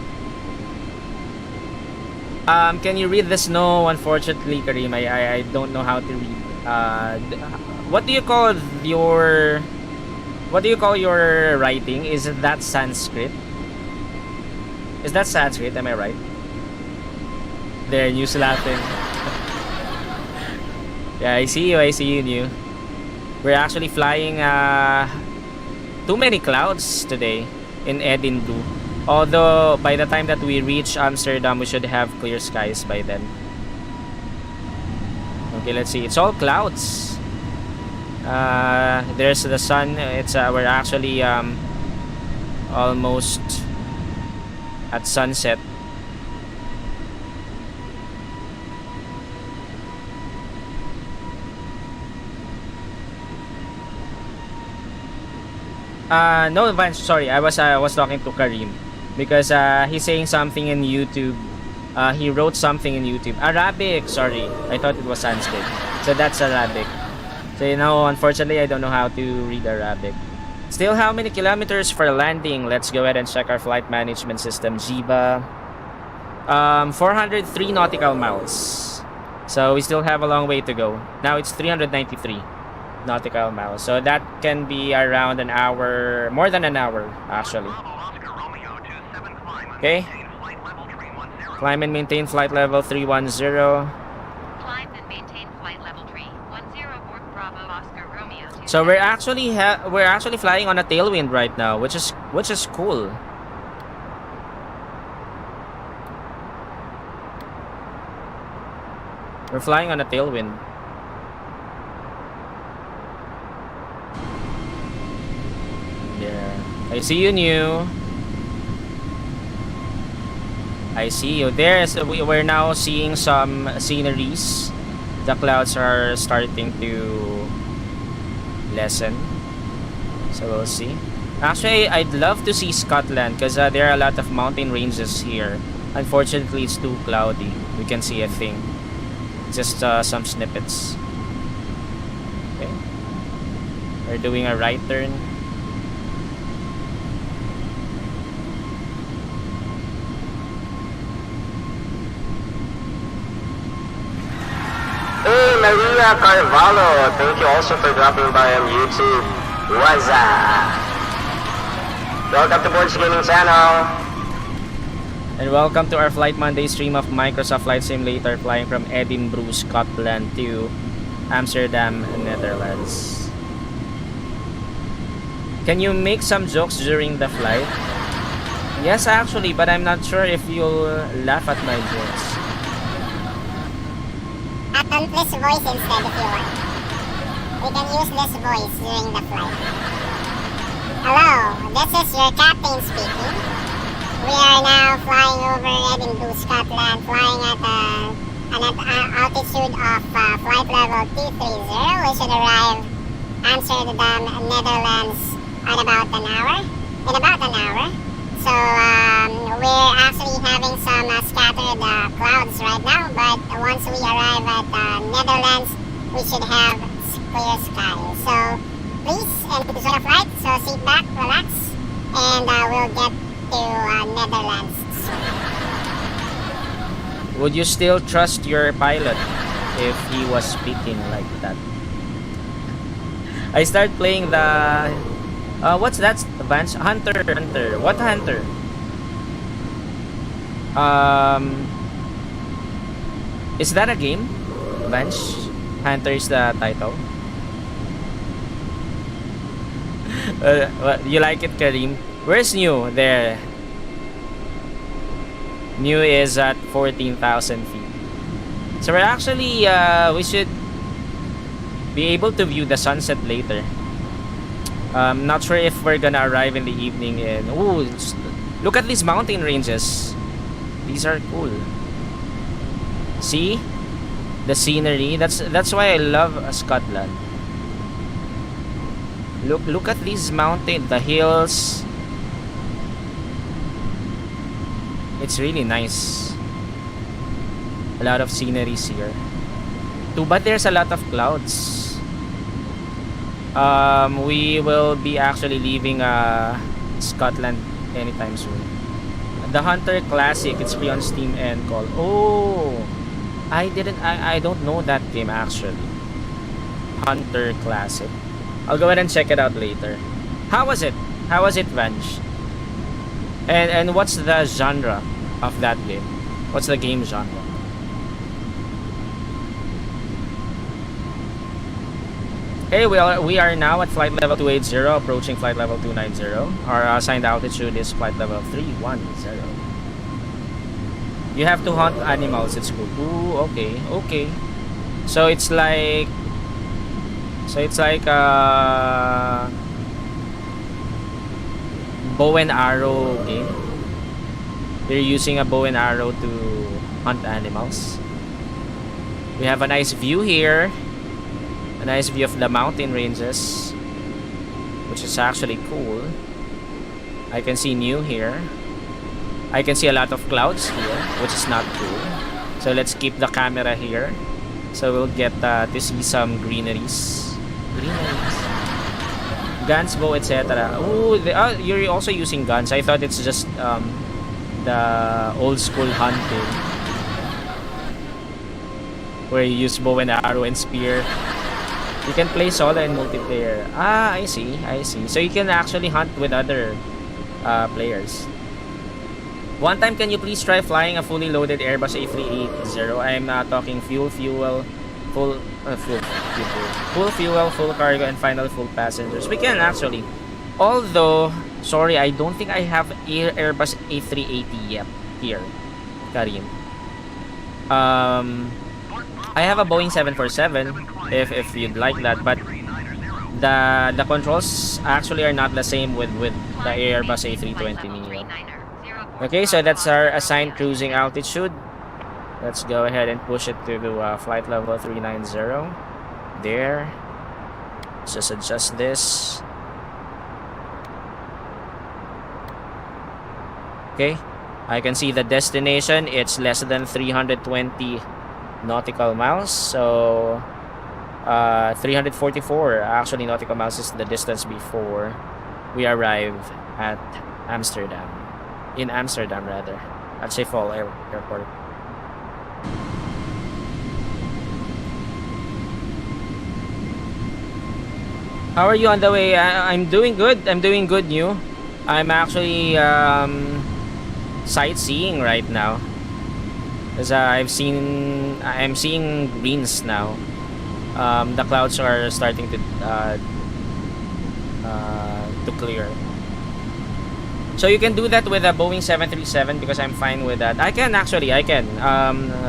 A: Can you read this? No, unfortunately, Kareem. I don't know how to read. What do you call your writing? Is that Sanskrit? Is that Sanskrit? Am I right? There, New's laughing. Yeah, I see you, New. We're actually flying too many clouds today in Edinburgh. Although by the time that we reach Amsterdam, we should have clear skies by then. Okay, let's see. It's all clouds. There's the sun. We're actually almost at sunset. No, Vance, sorry. I was talking to Kareem because he's saying something in YouTube. He wrote something in YouTube. Arabic, sorry. I thought it was Sanskrit. So that's Arabic. So unfortunately, I don't know how to read Arabic. Still, how many kilometers for landing? Let's go ahead and check our flight management system. Jiba. 403 nautical miles. So we still have a long way to go. Now it's 393 nautical miles. So that can be around an hour, more than an hour, actually. Okay. Climb and maintain flight level 310.
D: Climb and maintain flight level 310 Borg Bravo Oscar Romeo 27.
A: So we're actually flying on a tailwind right now, which is cool. We're flying on a tailwind. Yeah, I see you, New. I see you. We're now seeing some sceneries. The clouds are starting to lessen. So we'll see. Actually, I'd love to see Scotland because there are a lot of mountain ranges here. Unfortunately, it's too cloudy. We can see a thing. Just some snippets. Okay. We're doing a right turn.
B: Hey, Maria Carvalho, thank you also for dropping by on YouTube. What's up? Welcome to Borg Gaming Channel.
A: And welcome to our Flight Monday stream of Microsoft Flight Simulator, flying from Edinburgh, Scotland to Amsterdam, Netherlands. Can you make some jokes during the flight? Yes, actually, but I'm not sure if you'll laugh at my jokes.
F: This voice instead if you want. We can use this voice during the flight. Hello, this is your captain speaking. We are now flying over Edinburgh, Scotland, flying at an altitude of flight level 230. We should arrive Amsterdam, Netherlands in about an hour. So we're actually having some scattered clouds right now, but once we arrive at Netherlands, we should have clear skies. So please enjoy the flight. So sit back, relax, and we'll get to Netherlands soon.
A: Would you still trust your pilot if he was speaking like that? I start playing the what's that, Vance? Hunter. What Hunter? Is that a game, Vance? Hunter is the title. You like it, Kareem? Where's New? There. New is at 14,000 feet. So we're actually we should be able to view the sunset later. Not sure if we're gonna arrive in the evening. And look at these mountain ranges. These are cool. See the scenery. That's why I love Scotland. Look at these mountains, the hills. It's really nice. A lot of sceneries here. Too bad there's a lot of clouds. We will be actually leaving Scotland anytime soon. The Hunter Classic, it's free on Steam and Call. Oh, I don't know that game actually. Hunter Classic. I'll go ahead and check it out later. How was it? How was it, Vange? And what's the genre of that game? What's the game genre? Okay, we are now at flight level 280, approaching flight level 290. Our assigned altitude is flight level 310. You have to hunt animals. It's cool. Ooh, okay, okay. So it's like bow and arrow game. You're using a bow and arrow to hunt animals. We have a nice view here. A nice view of the mountain ranges, which is actually cool. I can see new here. I can see a lot of clouds here, which is not cool. So let's keep the camera here, so we'll get to see some greeneries. Guns, bow, etc. Oh, you're also using guns. I thought it's just the old school hunting, where you use bow and arrow and spear. You can play solo and multiplayer. Ah, I see. So you can actually hunt with other players. One time, can you please try flying a fully loaded Airbus A380? I'm talking full fuel, full fuel, full cargo, and final full passengers. We can actually. Although, sorry, I don't think I have Airbus A380 yet here, Karim. I have a Boeing 747 if you'd like that, but the controls actually are not the same with the Airbus A320 Neo. Okay, so that's our assigned cruising altitude. Let's go ahead and push it to the flight level 390. There. Let's just adjust this. Okay, I can see the destination. It's less than 320 nautical miles, so 344 actually nautical miles is the distance before we arrive at Amsterdam. In Amsterdam, rather, at Schiphol Airport. How are you on the way? I'm doing good. I'm doing good, new. I'm actually sightseeing right now. Because I'm seeing greens now. The clouds are starting to clear. So you can do that with a Boeing 737 because I'm fine with that. I can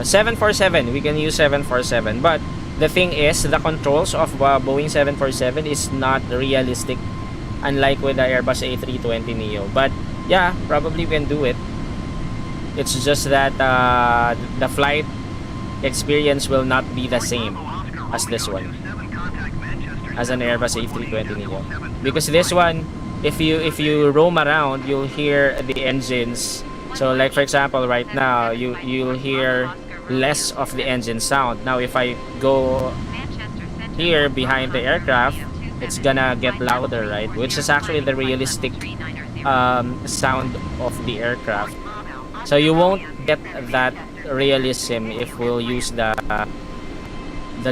A: 747. We can use 747, but the thing is, the controls of Boeing 747 is not realistic, unlike with the Airbus A320 Neo. But yeah, probably we can do it. It's just that the flight experience will not be the same as this one, as an Airbus A320 Neo, because this one, if you roam around, you'll hear the engines. So like for example, right now you'll hear less of the engine sound. Now if I go here behind the aircraft, it's gonna get louder, right? Which is actually the realistic sound of the aircraft. So you won't get that realism if we'll use the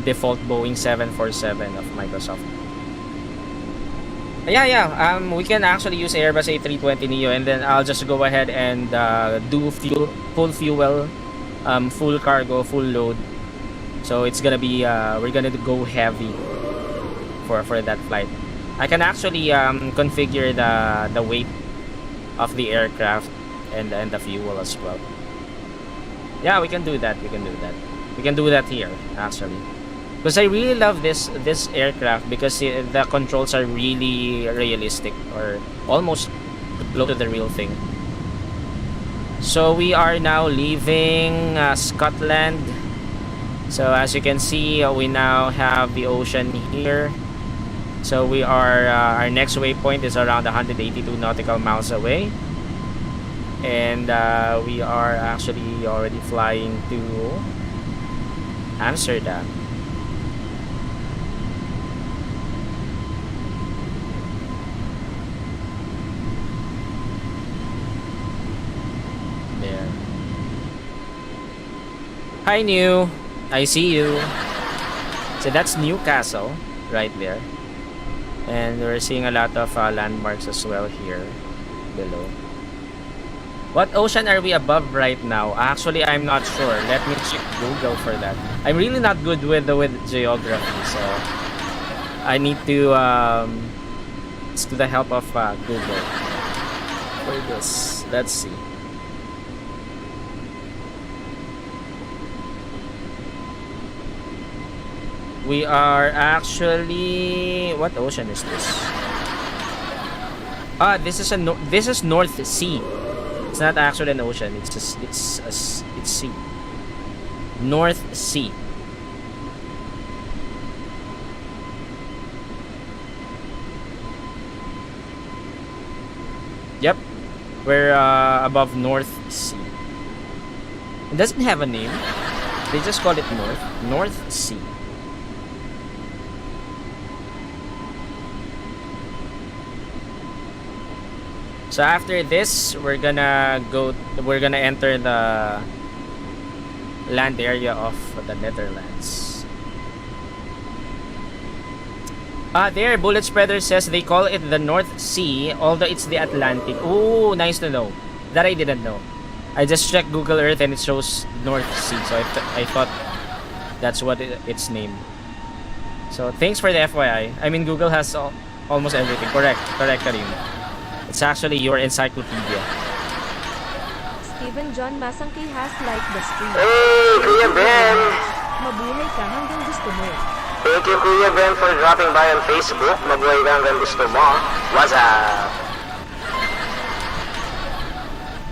A: default Boeing 747 of Microsoft. Yeah, we can actually use Airbus A320 Neo, and then I'll just go ahead and do full fuel, full cargo, full load. So it's gonna be we're gonna go heavy for that flight. I can actually configure the weight of the aircraft and the fuel as well. Yeah, we can do that. We can do that here actually. Because I really love this aircraft because the controls are really realistic, or almost close to the real thing. So we are now leaving Scotland. So as you can see, we now have the ocean here. So we are our next waypoint is around 182 nautical miles away. And we are actually already flying to Amsterdam. There. Hi, New. I see you. So that's Newcastle right there. And we're seeing a lot of landmarks as well here below. What ocean are we above right now? Actually, I'm not sure. Let me check Google for that. I'm really not good with geography, so I need to ask the help of Google for this. Let's see. We are actually, what ocean is this? This is North Sea. It's not actually an ocean. It's just it's sea. North Sea. Yep, we're above North Sea. It doesn't have a name. They just call it North Sea. So after this, we're gonna enter the land area of the Netherlands. There, Bullet Spreader says they call it the North Sea, although it's the Atlantic. Ooh, nice to know. That I didn't know. I just checked Google Earth and it shows North Sea, so I thought that's what it's named. So thanks for the FYI. I mean, Google has almost everything. Correct, Karim. It's actually your encyclopedia.
C: Steven John Masangki has liked the stream.
B: Hey, Kuya Ben!
C: Mabuhay ka hanggang gusto mo.
B: Thank you, Kuya Ben, for dropping by on Facebook. Mabuhay ka hanggang gusto mo. What's up?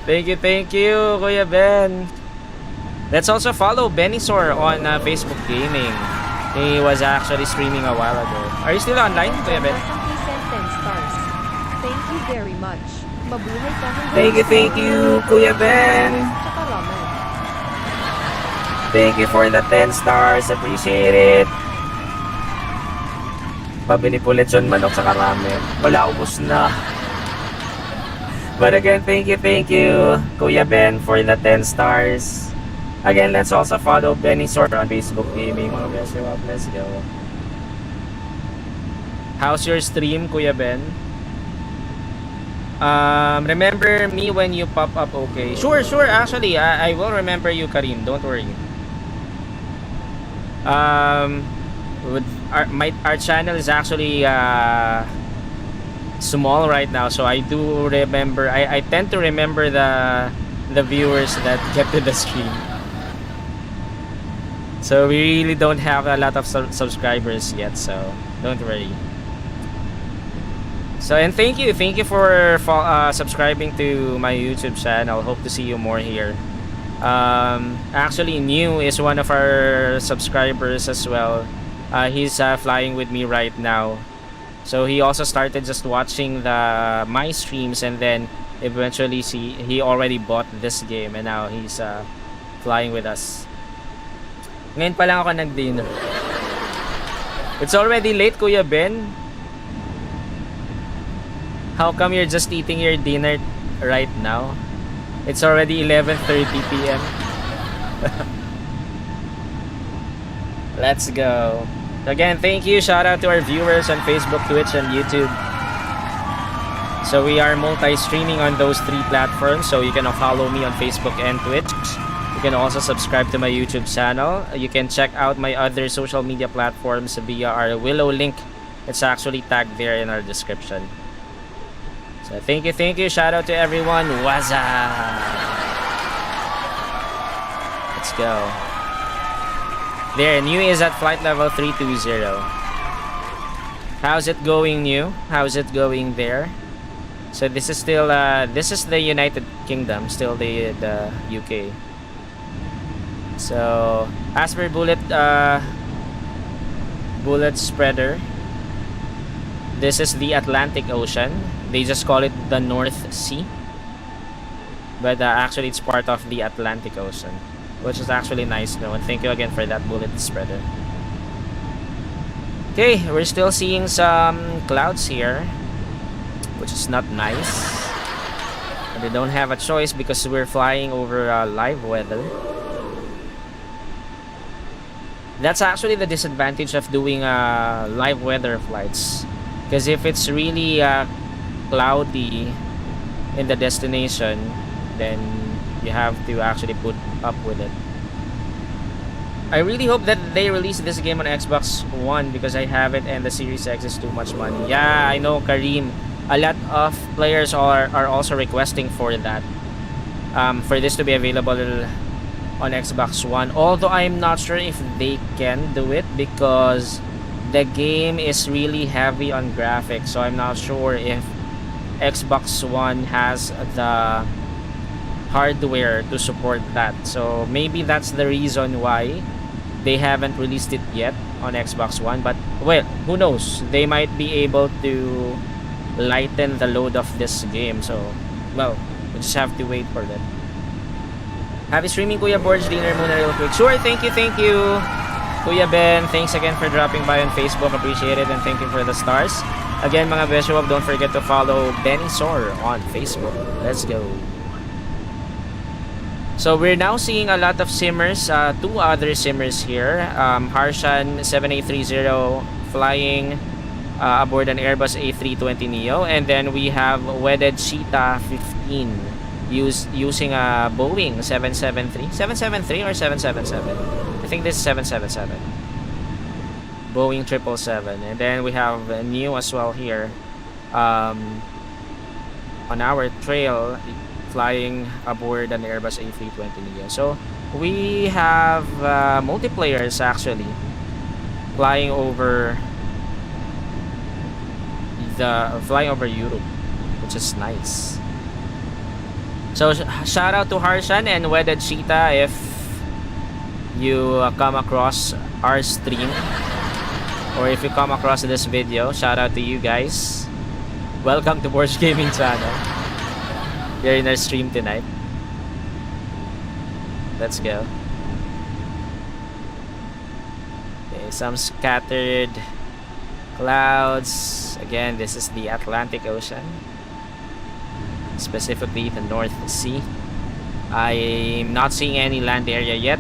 A: Thank you, Kuya Ben. Let's also follow Benisor on Facebook Gaming. He was actually streaming a while ago. Are you still online, Kuya Ben?
C: Masangki sent 10 stars. Thank you very much. Mabuhay ka hanggang
A: Thank you, Kuya Ben.
C: Tsaka ramen.
A: Thank you for the 10 stars. Appreciate it. Pabili po lechon manok sa ramen. Wala, ubos na. But again, thank you, Kuya Ben, for the 10 stars. Again, let's also follow Benisor on Facebook Gaming, mga Beshiewap. Let's go. How's your stream, Kuya Ben? Remember me when you pop up, okay? Sure, actually, I will remember you, Karim. Don't worry. With our channel is actually small right now, so I do remember. I tend to remember the viewers that get to the stream. So we really don't have a lot of subscribers yet, so don't worry. So, and thank you for subscribing to my YouTube channel. Hope to see you more here. Actually, New is one of our subscribers as well. He's flying with me right now. So he also started just watching my streams, and then eventually he already bought this game, and now he's flying with us. Ngayon pa lang ako nag-dinner. It's already late, Kuya Ben. How come you're just eating your dinner right now? It's already 11:30 p.m. Let's go. Again, thank you. Shout out to our viewers on Facebook, Twitch, and YouTube. So we are multi-streaming on those 3 platforms. So you can follow me on Facebook and Twitch. You can also subscribe to my YouTube channel. You can check out my other social media platforms via our Willow link. It's actually tagged there in our description. So thank you. Shout out to everyone. What's up? Let's go. There, New is at flight level 320. How's it going, New? How's it going there? So this is still this is the United Kingdom, still the UK. So as per Bullet Spreader, this is the Atlantic Ocean. They just call it the North Sea. but actually it's part of the Atlantic Ocean, which is actually nice to know. And thank you again for that bullet spreader. Okay, we're still seeing some clouds here, which is not nice. But we don't have a choice because we're flying over live weather. That's actually the disadvantage of doing live weather flights, because if it's really cloudy in the destination, then you have to actually put up with it. I really hope that they release this game on Xbox One because I have it and the Series X is too much money. Yeah, I know, Kareem. A lot of players are also requesting for that, for this to be available on Xbox One, although I'm not sure if they can do it because the game is really heavy on graphics, so I'm not sure if Xbox One has the hardware to support that. So maybe that's the reason why they haven't released it yet on Xbox One, but well, who knows, they might be able to lighten the load of this game. So well, we just have to wait for that. Happy streaming, Kuya Borg. Dinner muna real quick. Sure, thank you, Kuya Ben. Thanks again for dropping by on Facebook. Appreciate it, and thank you for the stars. Again, mga Beshiewap, don't forget to follow Benny Sor on Facebook. Let's go. So we're now seeing a lot of simmers, two other simmers here. Harshan 7830 flying aboard an Airbus A320neo, and then we have Wedded Cheetah 15 using a Boeing 773 or 777. I think this is 777. Boeing 777, and then we have new as well here on our trail, flying aboard an Airbus A320neo. So we have multiplayers actually flying over Europe, which is nice. So shout out to Harshan and Wedded Cheetah if you come across our stream, or if you come across this video. Shout out to you guys. Welcome to Borg Gaming channel. You're in our stream tonight. Let's go. Okay, some scattered clouds. Again, this is the Atlantic Ocean, specifically the North Sea. I'm not seeing any land area yet,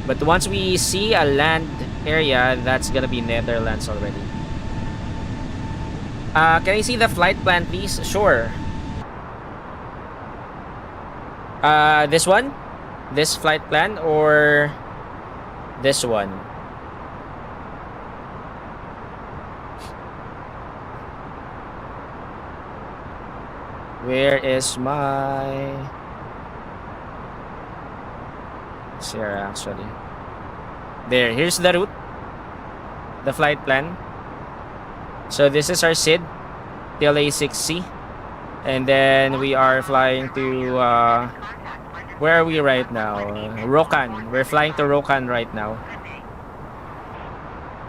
A: but once we see a land area, that's gonna be Netherlands already. Can I see the flight plan, please? Sure. This one? This flight plan or this one? Where is my... It's here actually. There, here's the route. The flight plan. So this is our SID till A6C. And then we are flying to... where are we right now? Rokan. We're flying to Rokan right now.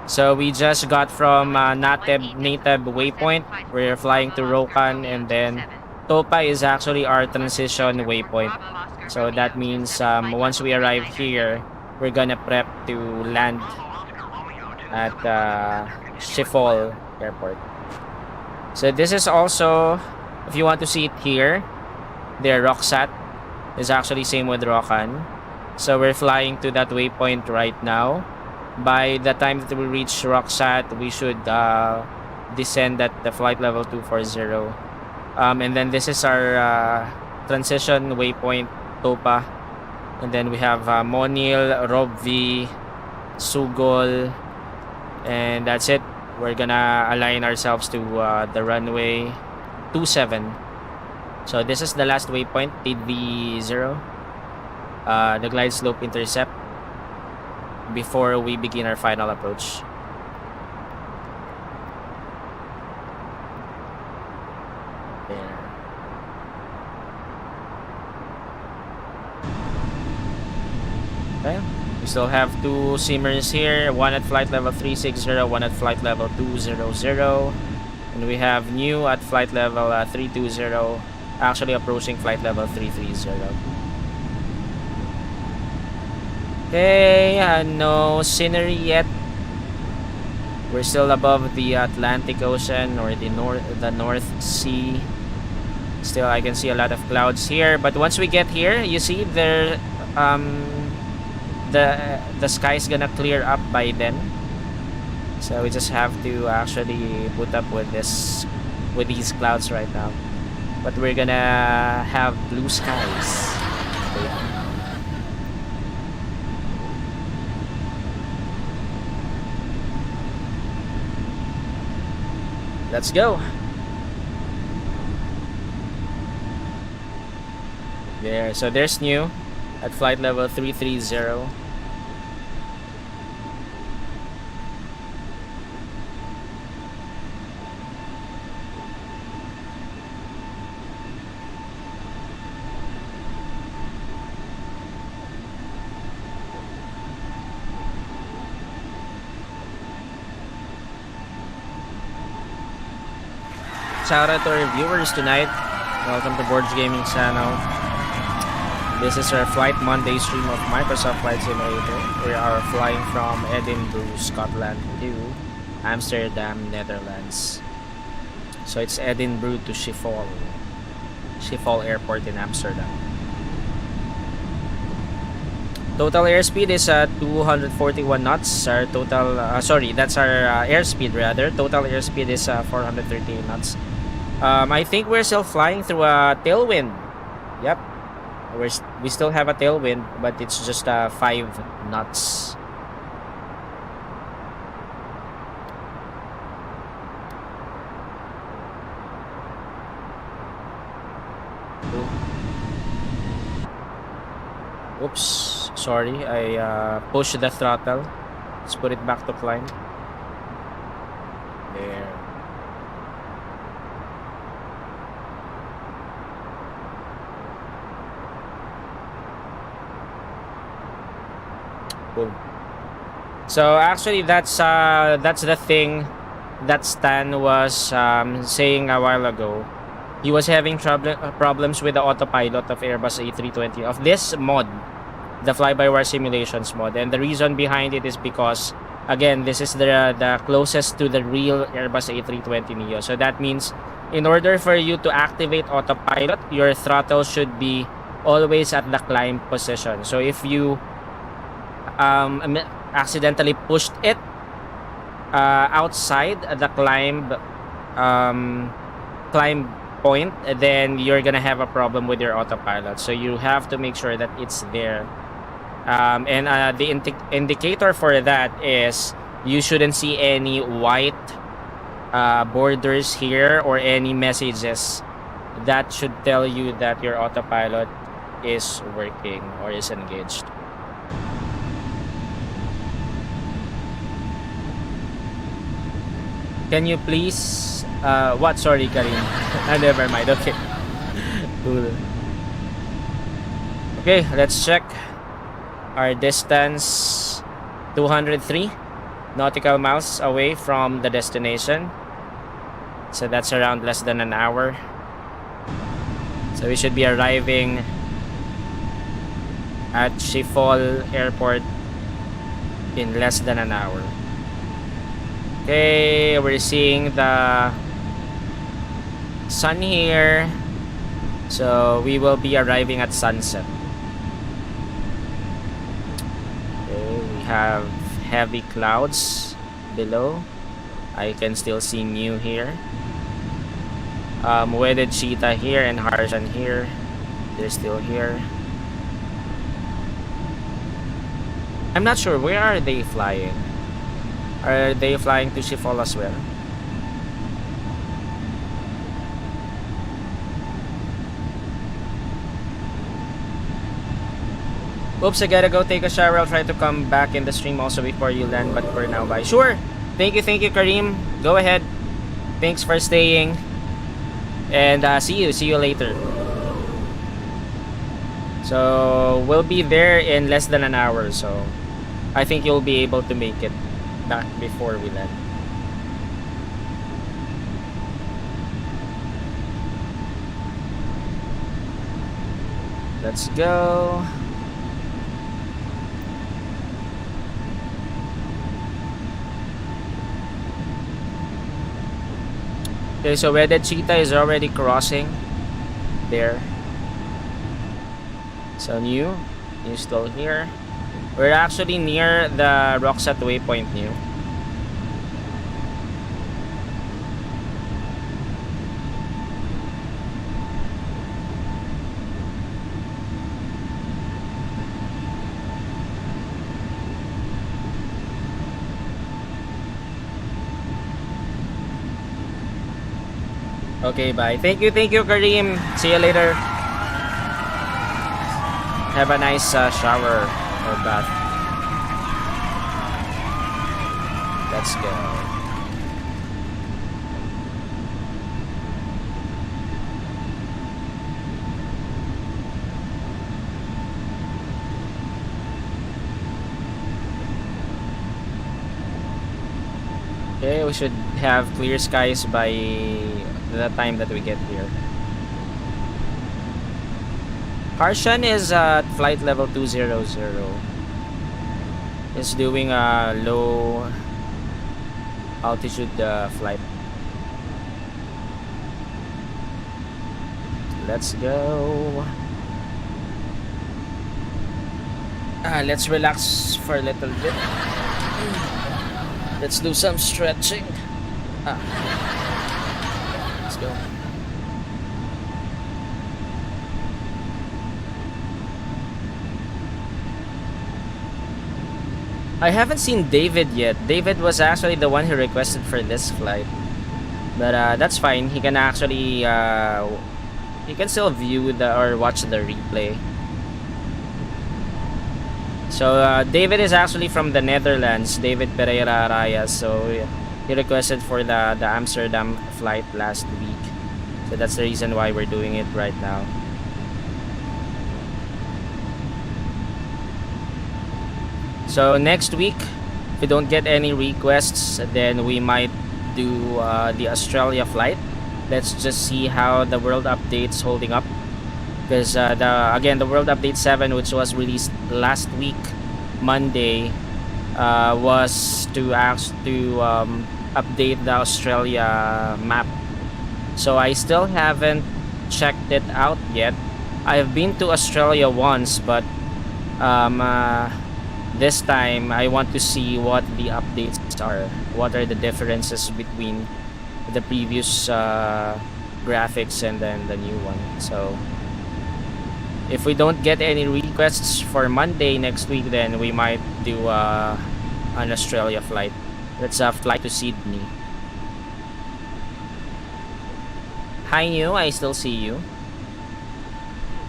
A: So we just got from native Waypoint. We're flying to Rokan, and then Topa is actually our transition waypoint. So that means once we arrive here, we're gonna prep to land at Schiphol Airport. So this is also, if you want to see it here, their Roksat is actually same with Rokan. So we're flying to that waypoint right now. By the time that we reach Roksat, we should descend at the flight level 240. And then this is our transition waypoint, Topa. And then we have Monil, Robvi, Sugol, and that's it. We're gonna align ourselves to the runway 27. So this is the last waypoint, TDV0, the glide slope intercept, before we begin our final approach. There. Okay. We still have two simmers here, one at flight level 360, one at flight level 200, and we have new at flight level 320, actually approaching flight level 330. Okay, no scenery yet. We're still above the Atlantic Ocean or the North Sea. Still, I can see a lot of clouds here. But once we get here, you see there, the sky's gonna clear up by then. So we just have to actually put up with these clouds right now. But we're gonna have blue skies. Let's go. There, so there's new at flight level 330. Shout out to our viewers tonight. Welcome to Borg Gaming channel. This is our Flight Monday stream of Microsoft Flight Simulator. We are flying from Edinburgh, Scotland to Amsterdam, Netherlands. So it's Edinburgh to Schiphol. Schiphol Airport in Amsterdam. Total airspeed is 241 knots. Our total, that's our airspeed rather. Total airspeed is 438 knots. I think we're still flying through a tailwind. Yep. We still have a tailwind, but it's just 5 knots. Oops, sorry, I pushed the throttle. Let's put it back to climb. There. Boom. So actually that's the thing that Stan was saying a while ago. He was having problems with the autopilot of Airbus A320 of this mod, the fly-by-wire simulations mod, and the reason behind it is because, again, this is the closest to the real Airbus A320 Neo. So that means in order for you to activate autopilot, your throttle should be always at the climb position. So if you accidentally pushed it outside the climb point, then you're gonna have a problem with your autopilot. So you have to make sure that it's there. And the indicator for that is you shouldn't see any white borders here or any messages. That should tell you that your autopilot is working or is engaged. Can you please what? Sorry, Karim. Never mind. Okay. Cool. Okay, let's check our distance. 203 nautical miles away from the destination. So that's around less than an hour. So we should be arriving at Schiphol Airport in less than an hour. Okay, we're seeing the sun here. So we will be arriving at sunset. Okay, we have heavy clouds below. I can still see New here. Wedded cheetah here and Harshan here. They're still here. I'm not sure, where are they flying? Are they flying to Schiphol as well? Oops, I gotta go take a shower. I'll try to come back in the stream also before you land, but for now, bye. Sure! Thank you, Karim. Go ahead. Thanks for staying. And see you later. So we'll be there in less than an hour, so I think you'll be able to make it back before we land. Let's go. Okay, so Wedded Cheetah is already crossing there. So new still here. We're actually near the Roxat Waypoint new. Okay, bye. Thank you, Kareem. See you later. Have a nice shower or bath. Let's go. Okay, we should have clear skies by the time that we get here. Harshan is at flight level 200. Is doing a low altitude flight. Let's go. Let's relax for a little bit. Let's do some stretching. Let's go. I haven't seen David yet. David was actually the one who requested for this flight. But that's fine. He can actually he can still view or watch the replay. So David is actually from the Netherlands, David Pereira Araya. So he requested for the Amsterdam flight last week. So that's the reason why we're doing it right now. So next week, if we don't get any requests, then we might do the Australia flight. Let's just see how the world update's holding up. Because the World Update 7, which was released last week, Monday, was to update the Australia map. So I still haven't checked it out yet. I've been to Australia once, but this time I want to see what the updates are. What are the differences between the previous graphics and then the new one. So if we don't get any requests for Monday next week, then we might do an Australia flight. Let's fly to Sydney. Hi, New. I still see you.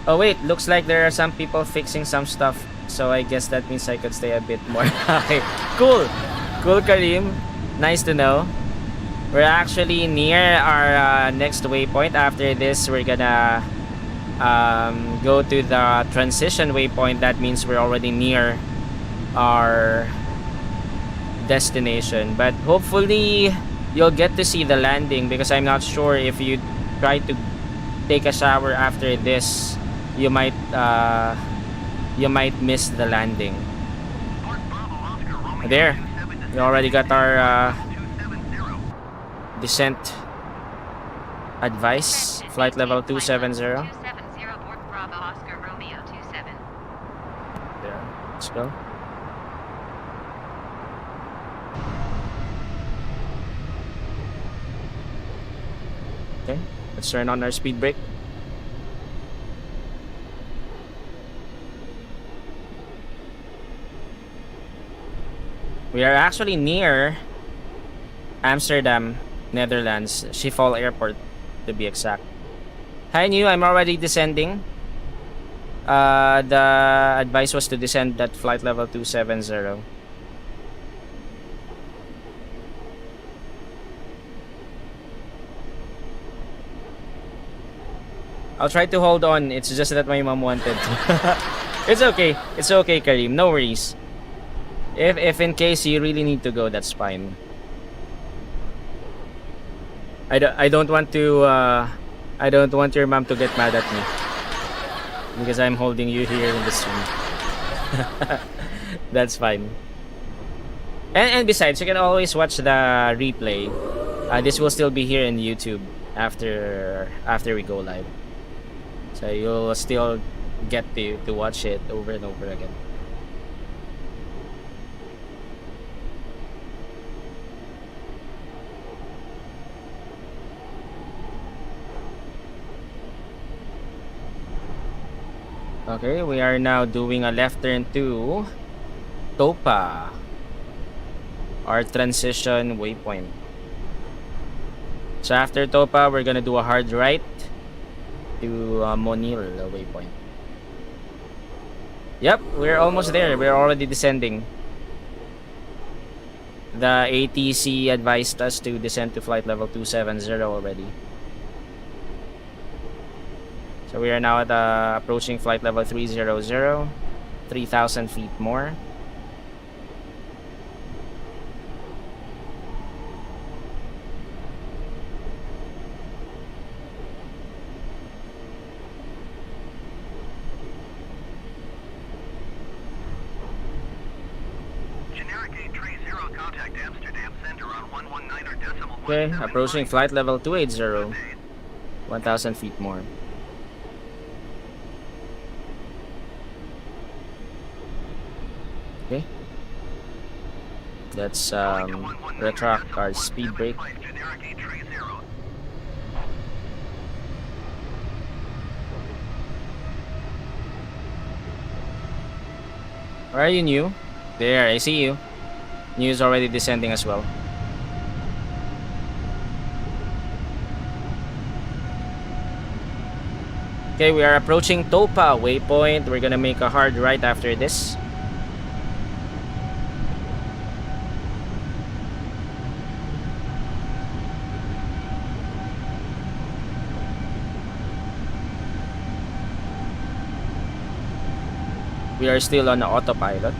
A: Oh wait, looks like there are some people fixing some stuff. So I guess that means I could stay a bit more. Okay, cool, Kareem. Nice to know. We're actually near our next waypoint. After this, we're gonna go to the transition waypoint. That means we're already near our destination, but hopefully you'll get to see the landing, because I'm not sure if you try to take a shower after this, you might miss the landing. There, we already got our descent advice. Flight level 270. There, let's go. Okay, let's turn on our speed brake. We are actually near Amsterdam, Netherlands, Schiphol Airport to be exact. Hi, New. I'm already descending. The advice was to descend at flight level 270. I'll try to hold on. It's just that my mom wanted to. It's okay. It's okay, Kareem. No worries. If in case you really need to go, that's fine. I don't want to I don't want your mom to get mad at me. because I'm holding you here in the stream. That's fine. And besides, you can always watch the replay. This will still be here in YouTube after we go live. So you'll still get to watch it over and over again. Okay, we are now doing a left turn to Topa, our transition waypoint. So after Topa, we're gonna do a hard right to Monil waypoint. Yep, we're almost there. We're already descending. The ATC advised us to descend to flight level 270 already. So we are now at approaching flight level 300, 3,000 feet more.
E: Generic 830, contact Amsterdam Center on 119 decimal.
A: Okay, approaching flight level 280, 1,000 feet more. Okay, let's retract our speed brake. Where are you, New? There, I see you. New is already descending as well. Okay, we are approaching Topa waypoint. We're gonna make a hard right after this. We are still on autopilot.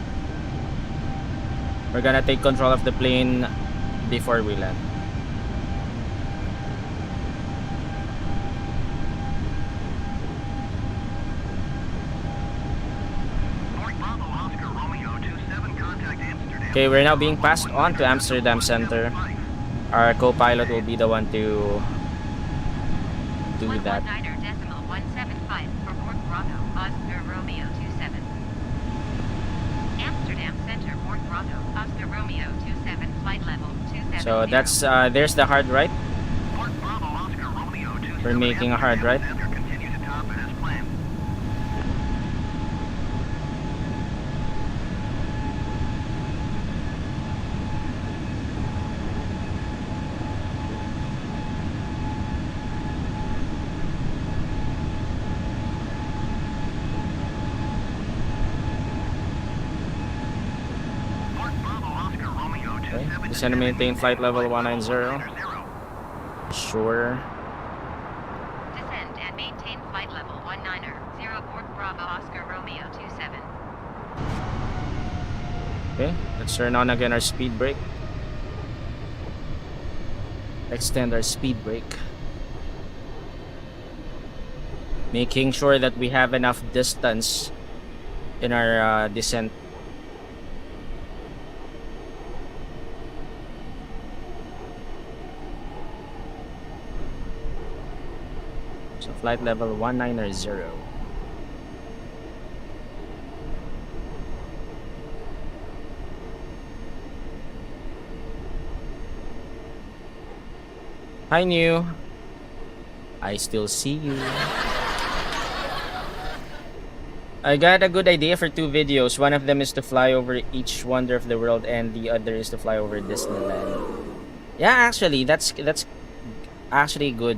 A: We're gonna take control of the plane before we land. Okay, we're now being passed on to Amsterdam Center. Our co-pilot will be the one to do that.
D: 119.175 for Borg Bravo, Oscar Romeo 27. Amsterdam Center, Borg Bravo, Oscar Romeo 27, flight level 270.
A: So that's there's the hard right. We're making a hard right. Descend and maintain flight level 190. Sure.
D: Descend and maintain flight level 190, Borg Bravo, Oscar Romeo 27.
A: Okay, let's turn on again our speed brake. Extend our speed brake. Making sure that we have enough distance in our descent. So flight level 190. Hi, New. I still see you. I got a good idea for 2 videos. One of them is to fly over each wonder of the world, and the other is to fly over Disneyland. Yeah, actually, that's actually good.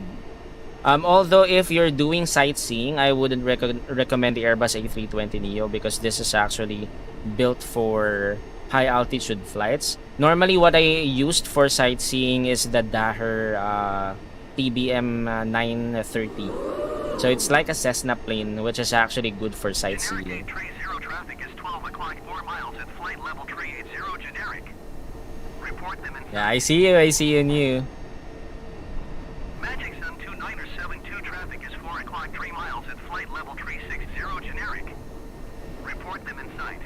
A: Although if you're doing sightseeing, I wouldn't recommend the Airbus A320neo because this is actually built for high altitude flights. Normally, what I used for sightseeing is the Daher TBM 930. So it's like a Cessna plane, which is actually good for sightseeing.
E: Traffic is 12 o'clock, 4 miles at flight level 380 generic. Report them in.
A: Yeah, I see you, New.
E: Magic Sun 29 2972 traffic is 4 o'clock 3 miles at flight level 360 generic. Report them in sight.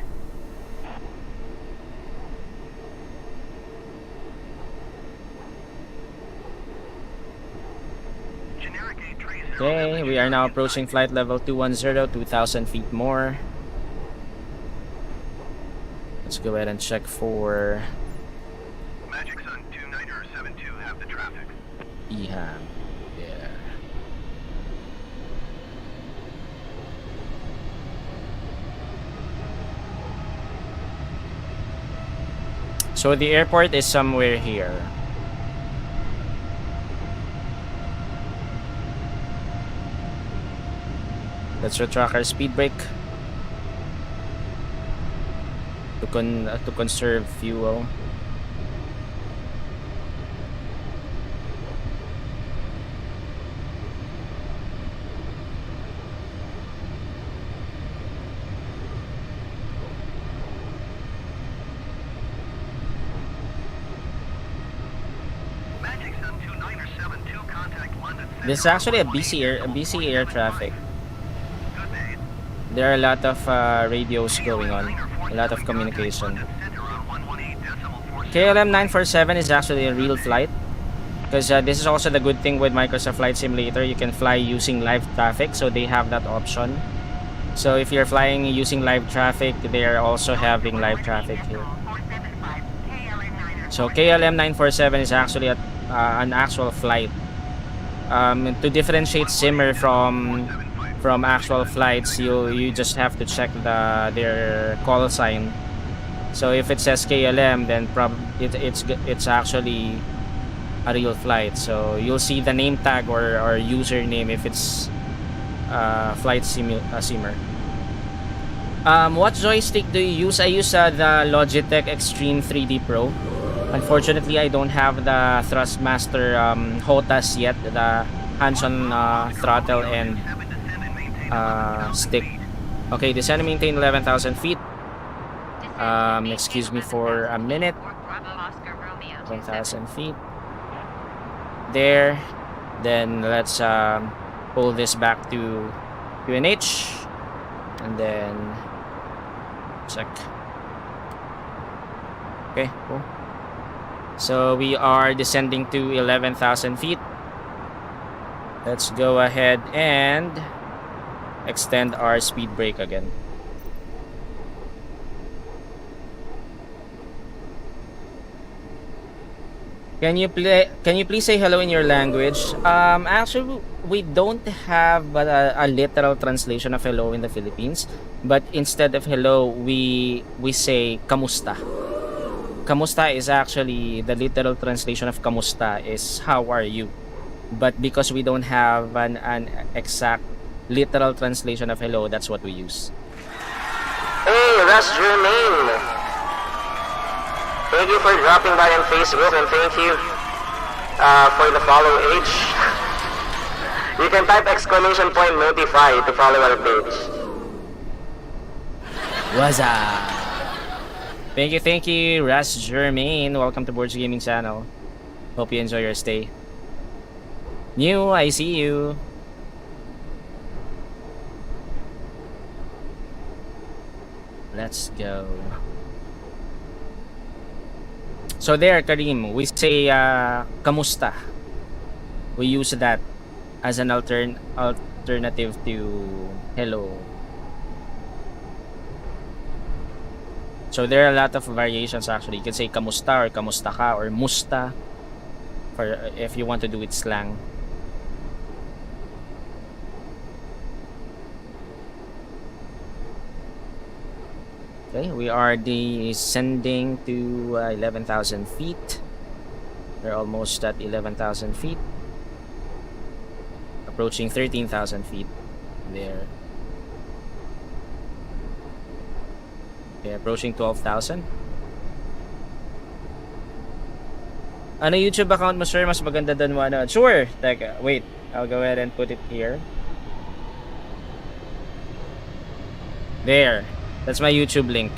E: Generic 830.
A: Okay, we are now approaching flight level 210, 2,000 feet more. Let's go ahead and check for
E: Magic Sun 2972 have the traffic.
A: EHAM. Yeah. So the airport is somewhere here. Let's retract our speed brake to conserve fuel.
E: Magic Sun 2972 contact London.
A: This is actually a busy air traffic.
E: Good day.
A: There are a lot of radios going on, a lot of communication. KLM 947 is actually a real flight, because this is also the good thing with Microsoft Flight Simulator. You can fly using live traffic, so they have that option. So if you're flying using live traffic, they are also having live traffic here. So KLM 947 is actually an actual flight. To differentiate Simmer from actual flights, you just have to check their call sign. So if it says KLM, then it's actually a real flight. So you'll see the name tag or username if it's flight simmer. What joystick do you use? I use the Logitech Extreme 3D Pro. Unfortunately, I don't have the Thrustmaster HOTAS yet, the hands-on throttle and stick. Okay, descend and maintain 11,000 feet. Excuse me for a minute. 1,000 feet. There. Then let's pull this back to UNH. And then check. Okay, cool. So we are descending to 11,000 feet. Let's go ahead and extend our speed brake again. Can you please say hello in your language? Actually, we don't have a literal translation of hello in the Philippines, but instead of hello, we say kamusta. Kamusta is actually the literal translation of kamusta is how are you, but because we don't have an exact literal translation of hello, that's what we use.
B: Hey, that's Jermaine. Thank you for dropping by on Facebook, and thank you for the follow age. You can type ! notify to follow our page.
A: What's up? Thank you, Ras Jermaine. Welcome to Borg Gaming Channel. Hope you enjoy your stay. New, I see you. Let's go. So there, Karim, we say kamusta. We use that as an alternative to hello. So there are a lot of variations actually. You can say kamusta or kamusta ka or musta for if you want to do it slang. Okay, we are descending to 11,000 feet. We're almost at 11,000 feet. Approaching 13,000 feet. There. Okay, approaching 12,000. Ano YouTube account mo, sir? Mas maganda doon mo ano? Sure! Teka, wait. I'll go ahead and put it here. There. That's my YouTube link.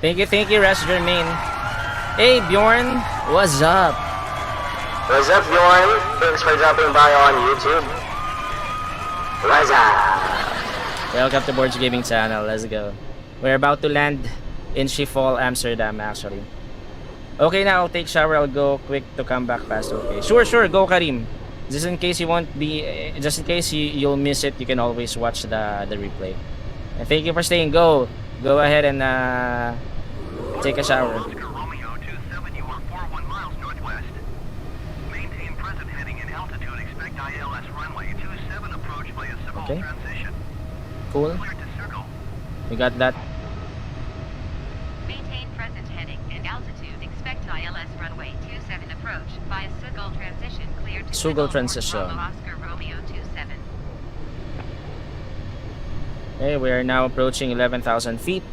A: Thank you, Ras Jermaine. Hey, Bjorn. What's up?
B: What's up, Bjorn? Thanks for dropping by on YouTube. What's up?
A: Welcome to Borg Gaming Channel. Let's go. We're about to land in Schiphol, Amsterdam, actually. Okay, now I'll take shower. I'll go quick to come back fast. Okay. Sure. Go, Karim. Just in case you won't be, just in case you'll miss it, you can always watch the replay. And thank you for staying. Go ahead and take a shower.
E: Oscar Romeo 27, you are 41 miles northwest. Maintain present heading and altitude. Expect ILS runway 27 approach by a Schiphol
A: Okay.
E: transition.
A: Cool.
E: Clear to circle.
A: We got that.
D: Maintain present heading and altitude. Expect ILS runway 27 approach via Schiphol transition. Clear to
A: Schiphol
D: Schiphol,
A: transition.
D: Bravo Oscar Romeo 27.
A: Okay, we are now approaching 11,000 feet.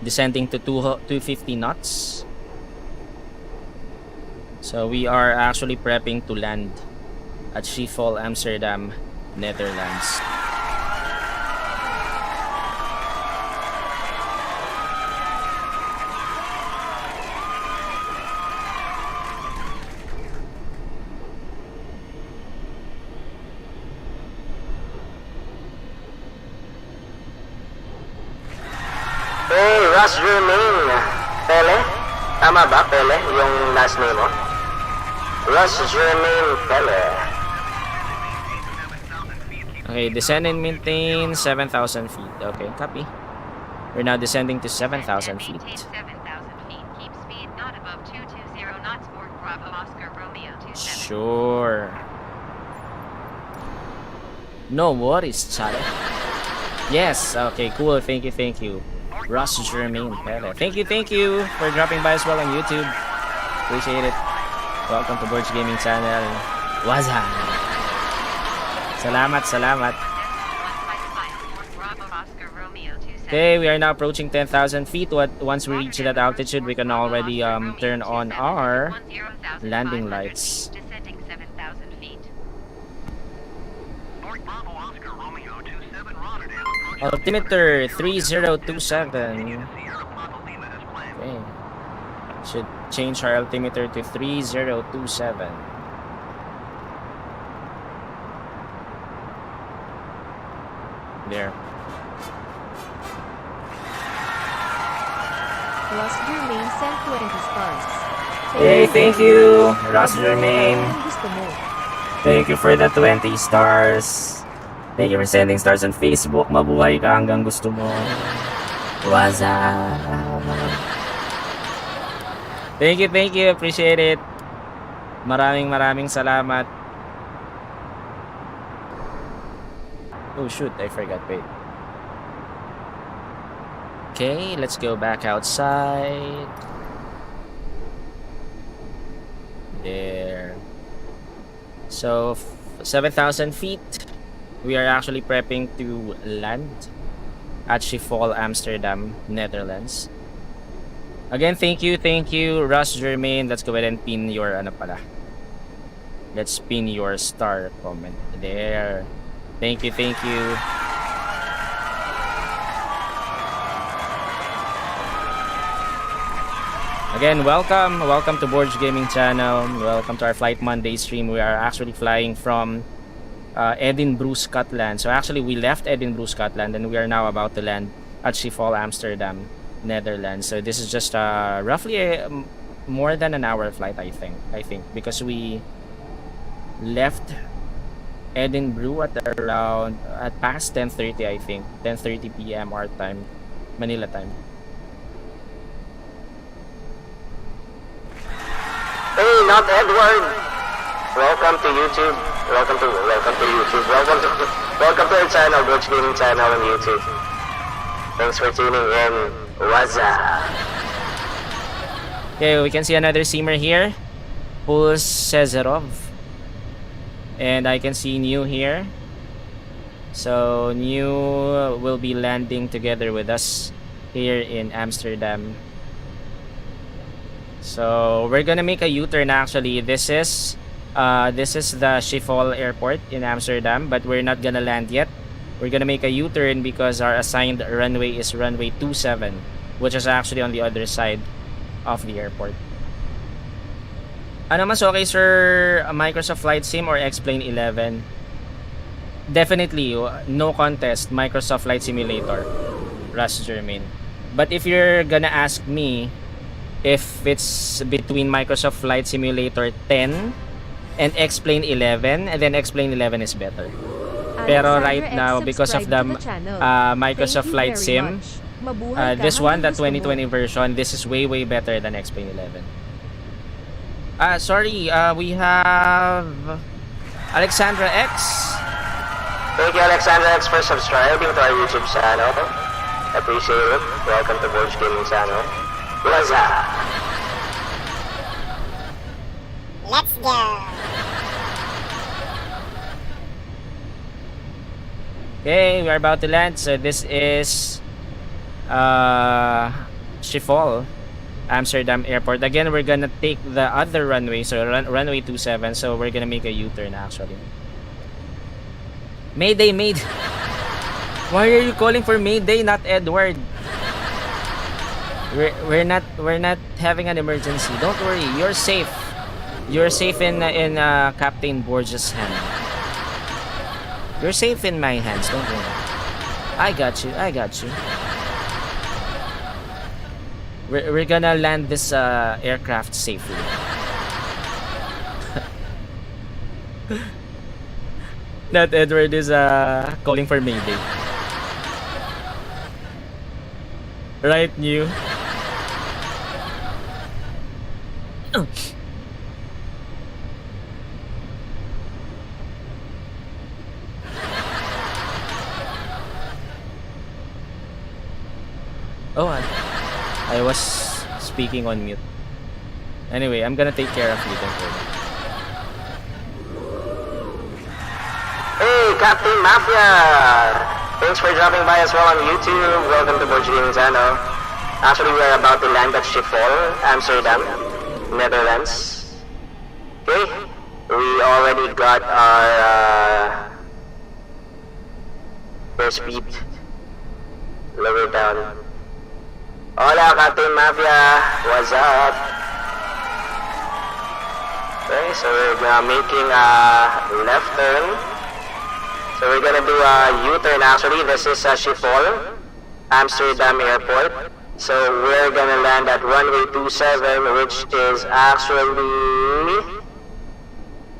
A: Descending to 250 knots. So we are actually prepping to land at Schiphol, Amsterdam, Netherlands.
B: Hey, Ross Jermaine. Pele? Tama ba, Pele? Yung last name mo? Ross Jermaine Pele.
A: Okay, descend and maintain 7,000 feet. Okay, copy. We're now descending to 7,000 feet.
D: Maintain 7,000 feet. Keep speed not above 220 knots. Borg Bravo Oscar Romeo 27.
A: Sure. No worries, Charlie. Yes, okay, cool. Thank you. Ross Jermaine Pele. Thank you for dropping by as well on YouTube. Appreciate it. Welcome to Borg Gaming Channel. What's up? Salamat.
D: 155 Borg Bravo Oscar Romeo 27.
A: Okay, we are now approaching 10,000 feet. Once we reach that altitude, we can already turn on our landing lights.
D: Descending 7,000 feet.
E: Borg Bravo Oscar Romeo 27 Rotterdam approach.
A: Altimeter 3027.
E: Sierra Papa Lima as planned.
A: Okay. Should change our altimeter to 3027. There.
C: Ross Jermaine sent 20 stars.
A: Hey, thank you, Ross Jermaine.
C: Anong gusto mo?
A: Thank you for the 20 stars. Thank you for sending stars on Facebook. Mabuhay ka hanggang gusto mo. What's up? Thank you. Appreciate it. Maraming salamat. Oh shoot, I forgot. Wait. Okay, let's go back outside. There. So, 7,000 feet. We are actually prepping to land at Schiphol, Amsterdam, Netherlands. Again, thank you, Ross Jermaine. Let's go ahead and pin your Let's pin your star comment there. Thank you. Again, welcome to Borg Gaming Channel. Welcome to our Flight Monday stream. We are actually flying from Edinburgh, Scotland. So actually, we left Edinburgh, Scotland, and we are now about to land at Schiphol, Amsterdam, Netherlands. So this is just roughly more than an hour flight, I think, because we left Edinburgh at past 10:30, I think, 10:30 p.m. our time, Manila time.
B: Hey, not Edward. Welcome to YouTube. Welcome to YouTube. Welcome to our channel, Borg Gaming Channel on YouTube. Thanks for tuning in. What's up?
A: Okay, we can see another seamer here, Puls Cezarov, and I can see New here. So New will be landing together with us here in Amsterdam. So we're gonna make a U-turn. Actually, this is the Schiphol airport in Amsterdam, but we're not gonna land yet. We're gonna make a U-turn because our assigned runway is runway 27, which is actually on the other side of the airport. Ano mas okay, sir? Microsoft Flight Sim or X-Plane 11? Definitely, no contest, Microsoft Flight Simulator, Russ Germain. But if you're gonna ask me if it's between Microsoft Flight Simulator 10 and X-Plane 11, and then X-Plane 11 is better. Pero right now, because of the Microsoft Flight Sim, this one, the 2020 version, this is way better than X-Plane 11. Sorry, we have Alexandra X.
B: Thank you, Alexandra X, for subscribing to our YouTube channel. Appreciate it. Welcome to Borg Gaming channel. What's up?
F: Let's go.
A: Okay, we're about to land. So this is Schiphol, Amsterdam Airport. Again, we're gonna take the other runway, so runway 27. So we're gonna make a U-turn actually. Mayday, Mayday. Why are you calling for Mayday, not Edward? We're not having an emergency. Don't worry, you're safe. You're safe in Captain Borg's hand. You're safe in my hands. Don't worry. I got you. We're gonna land this aircraft safely. Not Edward is calling for Mayday. Right, new. Oh, I was speaking on mute. Anyway, I'm gonna take care of you. Don't worry.
B: Hey, Captain Mafia! Thanks for dropping by as well on YouTube. Welcome to Borg Gaming channel. Actually, we're about to land at Schiphol, Amsterdam, Netherlands. Okay, we already got our airspeed lowered down. Hola, Captain Mafia! What's up? Okay, so we're making a left turn. So we're gonna do a U-turn actually. This is Schiphol, Amsterdam Airport. So we're gonna land at runway 27, which is actually...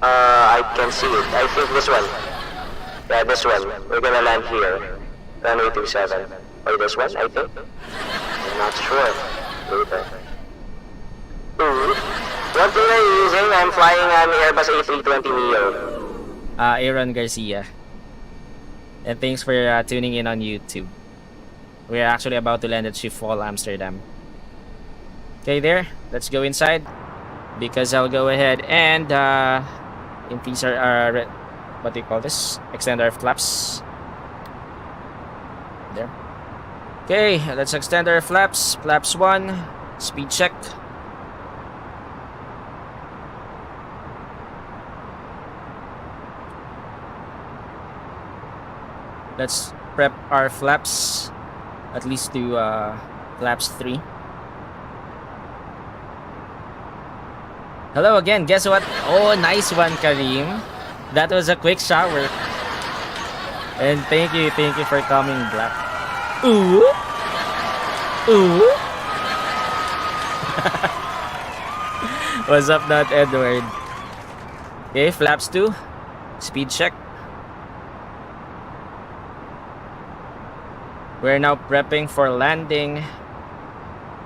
B: I can see it. I think this one. Yeah, this one. We're gonna land here. Runway 27. Or this one, I think. I'm not sure. Later. What plane are you using? I'm flying an Airbus A320neo.
A: Aaron Garcia. And thanks for tuning in on YouTube. We're actually about to land at Schiphol, Amsterdam. Okay, there. Let's go inside. Because I'll go ahead and increase our what do you call this? Extend our flaps. There. Okay, let's extend our flaps. Flaps 1. Speed check. Let's prep our flaps at least to flaps 3. Hello again. Guess what? Oh, nice one, Kareem. That was a quick shower. And thank you for coming black. Ooh. Ooh. What's up, not Edward? Okay, flaps 2. Speed check. We're now prepping for landing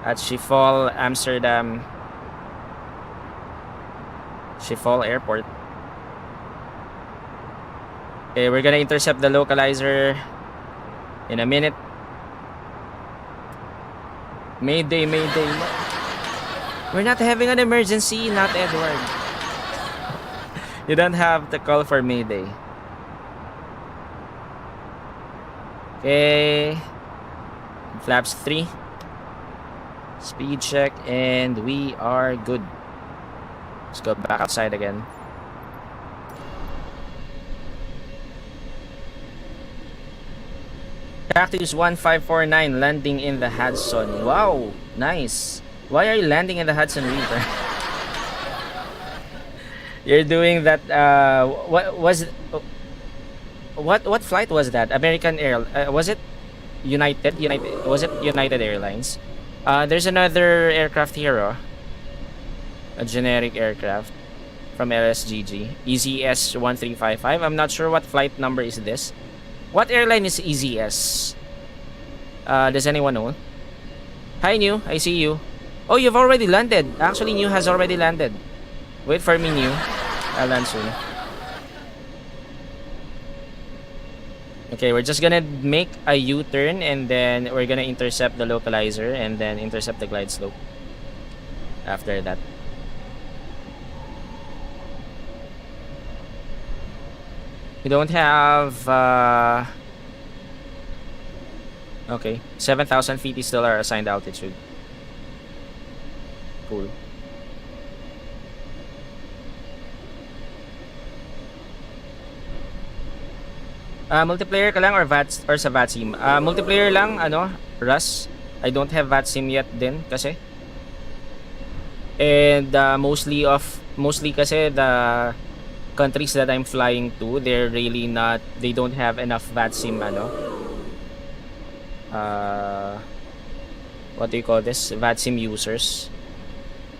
A: at Schiphol, Amsterdam. Schiphol Airport. Okay, we're gonna intercept the localizer in a minute. Mayday, Mayday. We're not having an emergency, not Edward. You don't have to call for Mayday. Okay. Flaps 3. Speed check, and we are good. Let's go back outside again. Cactus 1549 landing in the Hudson. Wow, nice. Why are you landing in the Hudson River? You're doing that. What was? What flight was that? American Air? Was it United? United? Was it United Airlines? There's another aircraft here. Oh. A generic aircraft from LSGG. EZS 1355. I'm not sure what flight number is this. What airline is EZS? Does anyone know? Hi, New. I see you. Oh, you've already landed. Actually, New has already landed. Wait for me, New. I'll land soon. Okay, we're just gonna make a U-turn and then we're gonna intercept the localizer and then intercept the glide slope after that. We don't have okay, 7,000 feet is still our assigned altitude. Cool. Multiplayer ka lang or VATS or sa VATSIM? Multiplayer lang, ano, Russ. I don't have VATSIM yet din kasi. And mostly kasi the countries that I'm flying to, they're really not, they don't have enough VATSIM, ano. What do you call this? VATSIM users.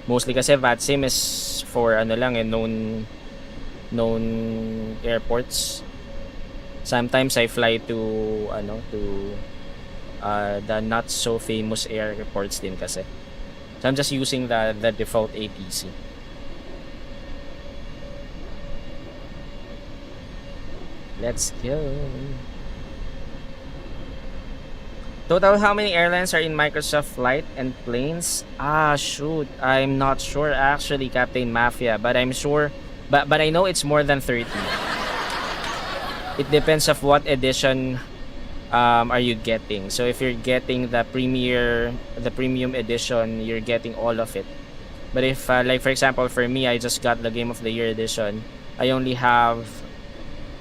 A: Mostly kasi VATSIM is for ano lang, known airports. Sometimes I fly to the not so famous airports din kasi. So I'm just using the default ATC. Let's go. Total, how many airlines are in Microsoft Flight and Planes? Shoot, I'm not sure actually, Captain Mafia, but I'm sure, but I know it's more than 30. It depends of what edition are you getting. So if you're getting the premium edition, you're getting all of it. But if like for example for me, I just got the Game of the Year edition, I only have,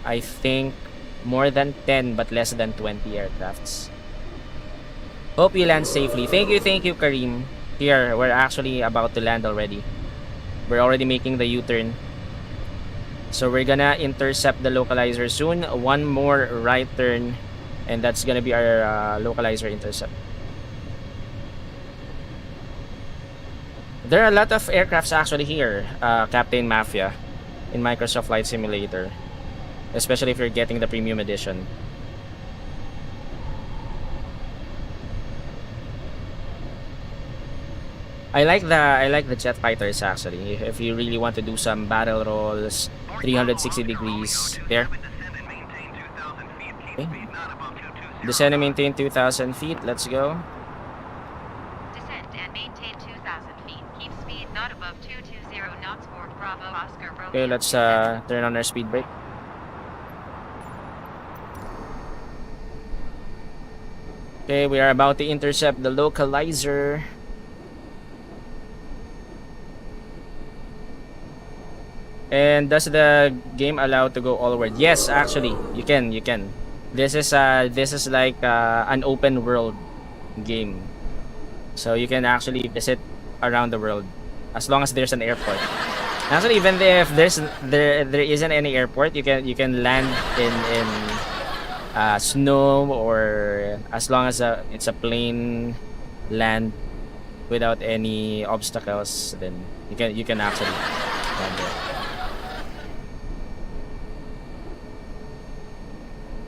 A: I think, more than 10 but less than 20 aircrafts. Hope you land safely. Thank you, Kareem. Here, we're actually about to land already. We're already making the U-turn. So we're gonna intercept the localizer soon. One more right turn, and that's gonna be our localizer intercept. There are a lot of aircrafts actually here, Captain Mafia, in Microsoft Flight Simulator, especially if you're getting the premium edition. I like the jet fighters actually. If you really want to do some battle rolls, 360 degrees there. Okay. Descend and maintain 2,000 feet. Let's go.
D: Descend and maintain 2,000 feet. Keep speed not above 220 knots. Borg Bravo Oscar Romeo.
A: Okay, let's turn on our speed brake. Okay, we are about to intercept the localizer. And does the game allow to go allward? Yes, actually, you can. This is like an open world game, so you can actually visit around the world as long as there's an airport. Actually, even if there isn't any airport, you can land in snow, or as long as it's a plain land without any obstacles, then you can actually land there.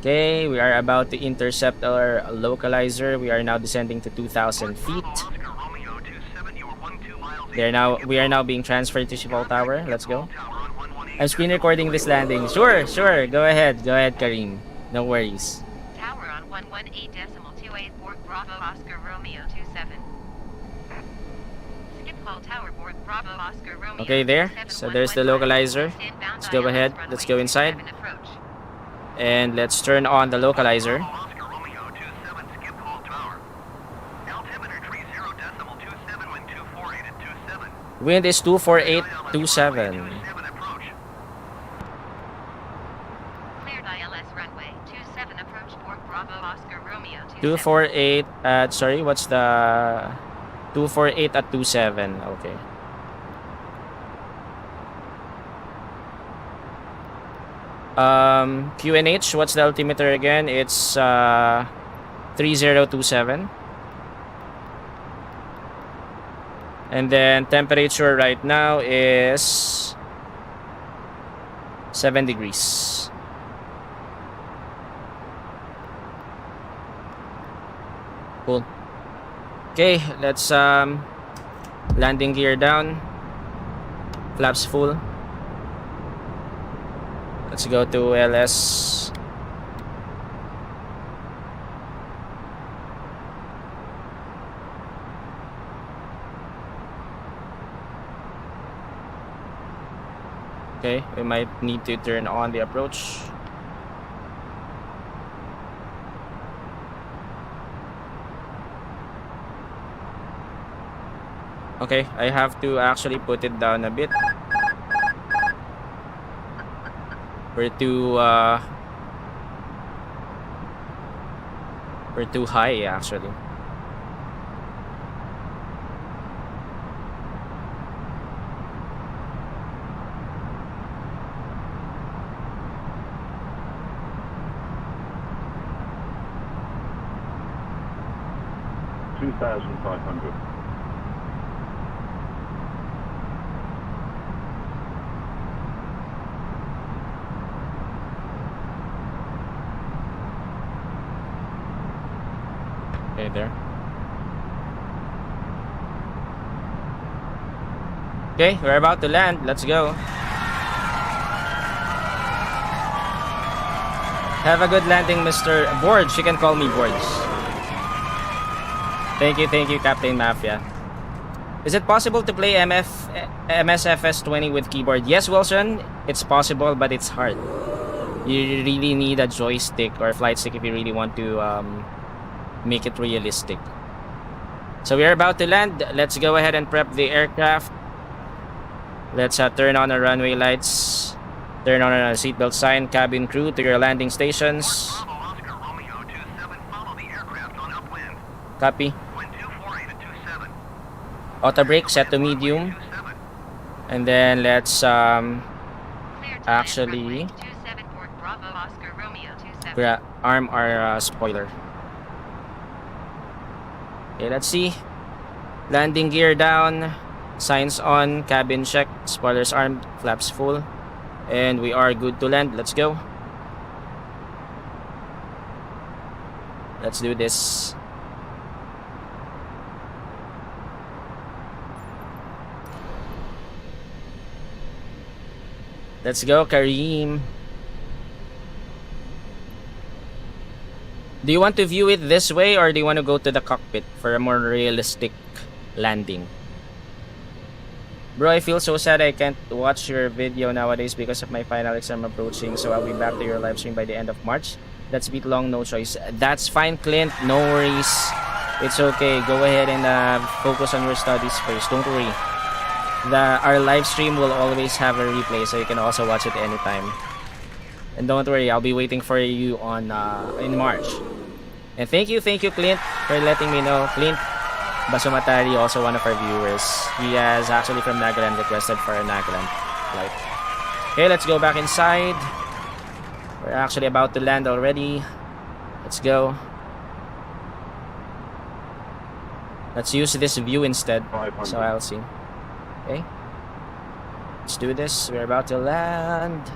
A: Okay, we are about to intercept our localizer. We are now descending to 2,000 feet. We are now being transferred to Schiphol Tower. Let's go. I'm screen recording this landing. Sure. Go ahead, Kareem. No worries.
D: Tower on 118.28 Borg Bravo Oscar Romeo 27. Schiphol Tower Borg Bravo Oscar Romeo.
A: Okay, there. So there's the localizer. Let's go ahead. Let's go inside. And let's turn on the localizer. Wind is 24827.
D: Cleared ILS runway 27 approach Borg Bravo Oscar Romeo 27.
A: 248 at, sorry, what's the 248 at 27. Okay. QNH, what's the altimeter again? It's 3027. And then temperature right now is 7 degrees. Cool. Okay, let's landing gear down. Flaps full. Let's go to LS. Okay, we might need to turn on the approach. Okay, I have to actually put it down a bit. We're too high actually.
G: $2,500.
A: Okay, there. Okay, we're about to land. Let's go. Have a good landing, Mr. Borg. You can call me Borg. Thank you, Captain Mafia. Is it possible to play MSFS20 with keyboard? Yes, Wilson, it's possible, but it's hard. You really need a joystick or flight stick if you really want to make it realistic. So we are about to land. Let's go ahead and prep the aircraft. Let's turn on our runway lights. Turn on our seatbelt sign. Cabin crew to your landing stations.
E: Bravo Oscar Romeo 27, follow the aircraft on upwind.
A: Copy.
E: Wind 248 at 27.
A: Auto brake set to medium.
E: 27.
A: And then let's
D: Clear to land
A: actually
D: runway 27 Port Bravo Oscar Romeo 27.
A: arm our spoiler. Okay, let's see. Landing gear down. Signs on. Cabin check. Spoilers armed. Flaps full. And we are good to land. Let's go. Let's do this. Let's go, Kareem. Do you want to view it this way or do you want to go to the cockpit for a more realistic landing? Bro, I feel so sad I can't watch your video nowadays because of my final exam approaching, so I'll be back to your live stream by the end of March. That's a bit long, no choice. That's fine, Clint. No worries. It's okay. Go ahead and focus on your studies first. Don't worry. Our live stream will always have a replay, so you can also watch it anytime. And don't worry, I'll be waiting for you on in March. And thank you, Clint, for letting me know. Clint Basumatari, also one of our viewers. He has actually from Nagaland requested for a Nagaland flight. Okay, let's go back inside. We're actually about to land already. Let's go. Let's use this view instead, so I'll see. Okay. Let's do this. We're about to land.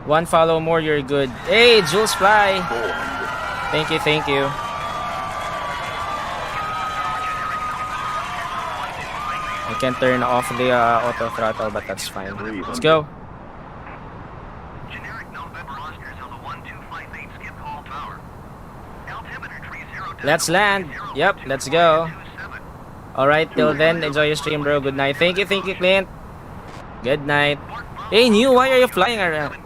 A: One follow more, you're good. Hey, Jules Fly. Thank you. I can turn off the auto throttle, but that's fine. Let's go.
E: Generic November Oscars on the 1258 Schiphol Tower. Altimeter 30.
A: Let's land. Yep, let's go. Alright, till then, enjoy your stream, bro. Good night. Thank you, Clint. Good night. Hey, New, why are you flying around?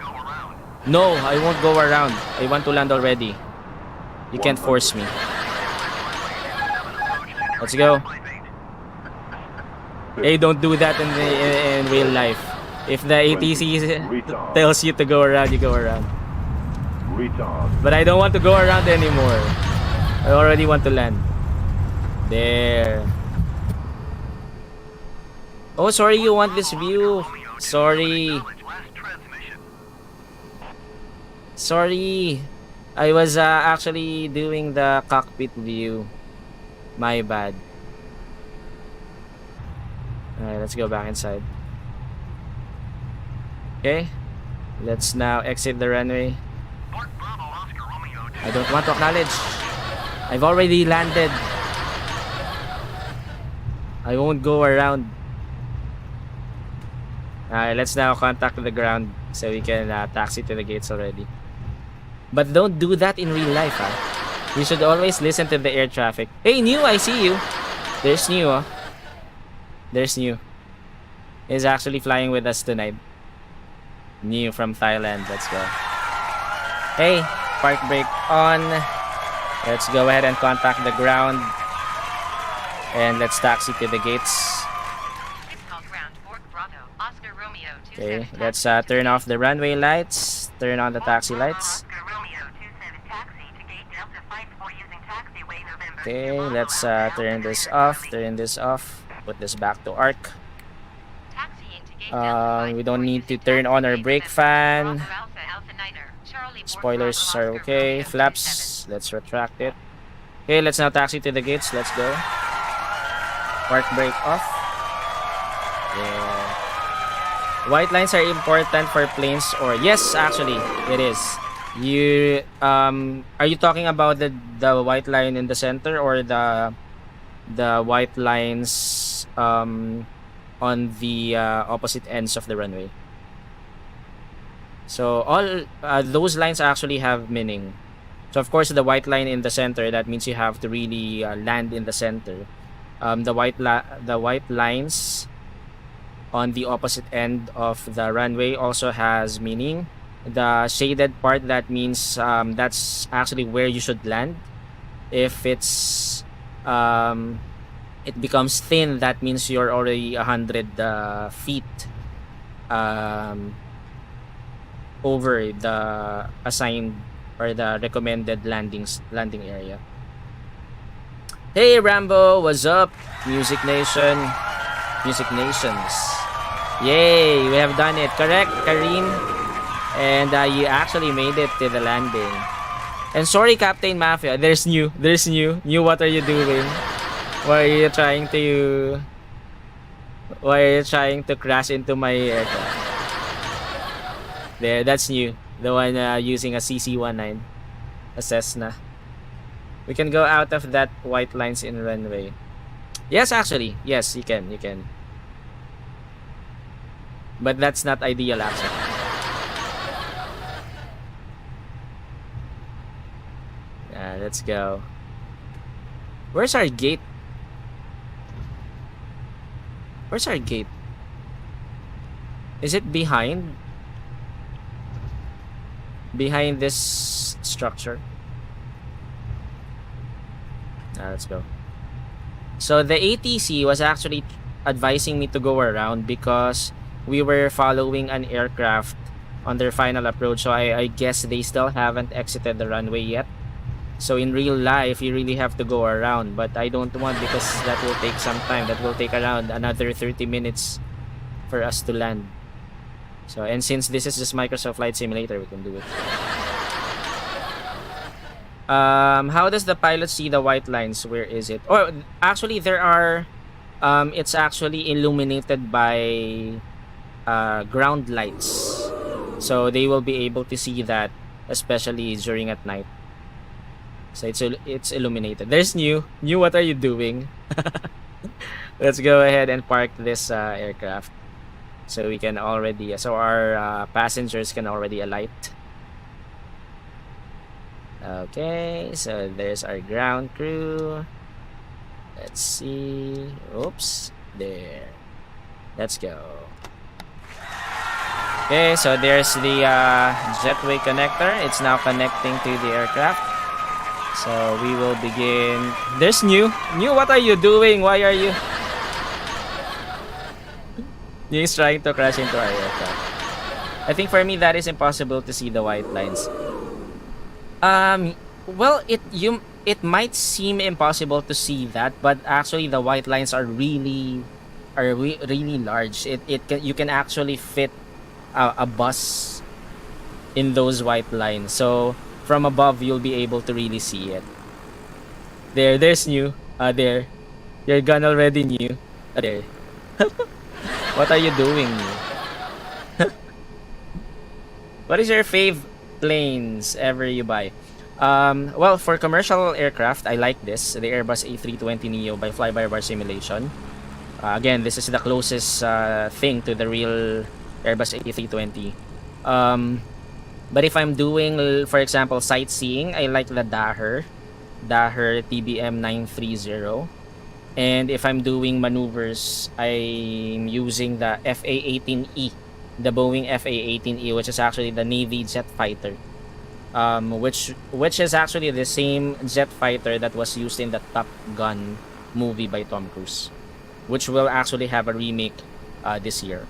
A: No, I won't go around. I want to land already. You can't force me. Let's go. Hey, don't do that in real life. If the ATC tells you to go around, you go around. But I don't want to go around anymore. I already want to land. There. Oh, sorry you want this view. Sorry. Sorry. I was actually doing the cockpit view. My bad. Alright, let's go back inside. Okay. Let's now exit the runway. I don't want to acknowledge. I've already landed. I won't go around. Alright, let's now contact the ground so we can taxi to the gates already. But don't do that in real life, You should always listen to the air traffic. Hey, New, I see you. There's New, oh. There's New. He's actually flying with us tonight. New from Thailand. Let's go. Hey, park brake on. Let's go ahead and contact the ground. And let's taxi to the gates. Okay, let's turn off the runway lights. Turn on the taxi lights. Okay, let's turn this off. Turn this off. Put this back to arc. We don't need to turn on our brake fan. Spoilers are okay. Flaps, let's retract it. Okay, let's now taxi to the gates. Let's go. Park brake off. Yeah. White lines are important for planes, or yes, actually, it is. You are you talking about the white line in the center, or the white lines on the opposite ends of the runway? So all those lines actually have meaning. So of course, the white line in the center, that means you have to really land in the center. The white lines on the opposite end of the runway also has meaning. The shaded part, that means that's actually where you should land. If it's it becomes thin, that means you're already 100 feet over the assigned or the recommended landing area. Hey Rambo, what's up? Music Nation, Music Nations. Yay, we have done it. Correct, Kareem. And you actually made it to the landing. And sorry, Captain Mafia. There's New. New, what are you doing? Why are you trying to crash into my aircraft? There, that's New. The one using a CC-19, a Cessna. We can go out of that white lines in runway. Yes, actually. Yes, you can. But that's not ideal, actually. Let's go. Where's our gate? Is it behind this structure? Let's go. So the ATC was actually advising me to go around because we were following an aircraft on their final approach. So I guess they still haven't exited the runway yet. So in real life, you really have to go around, but I don't want, because that will take some time. That will take around another 30 minutes for us to land. So, and since this is just Microsoft Flight Simulator, we can do it. How does the pilot see the white lines? Where is it? Oh, actually there are, it's actually illuminated by ground lights. So they will be able to see that, especially during at night. So it's illuminated. There's New, what are you doing? Let's go ahead and park this aircraft, so we can already, so our passengers can already alight. Okay, so there's our ground crew. Let's see. Oops, there. Let's go. Okay, so there's the jetway connector. It's now connecting to the aircraft. So we will begin. There's New, what are you doing? Why are you? He's trying to crash into our aircraft. I think for me that is impossible to see the white lines. Well, it might seem impossible to see that, but actually the white lines are really really large. You can actually fit a bus in those white lines. So from above you'll be able to really see it. There's new. There. Your gun already new. There. What are you doing? What is your fave planes ever you buy? Well, for commercial aircraft, I like this, the Airbus A320neo by Fly-by-Wire Simulation. Again, this is the closest thing to the real Airbus A320. But if I'm doing, for example, sightseeing, I like the Daher TBM 930. And if I'm doing maneuvers, I'm using the FA-18E, the Boeing FA-18E, which is actually the Navy jet fighter. Which is actually the same jet fighter that was used in the Top Gun movie by Tom Cruise, which will actually have a remake this year.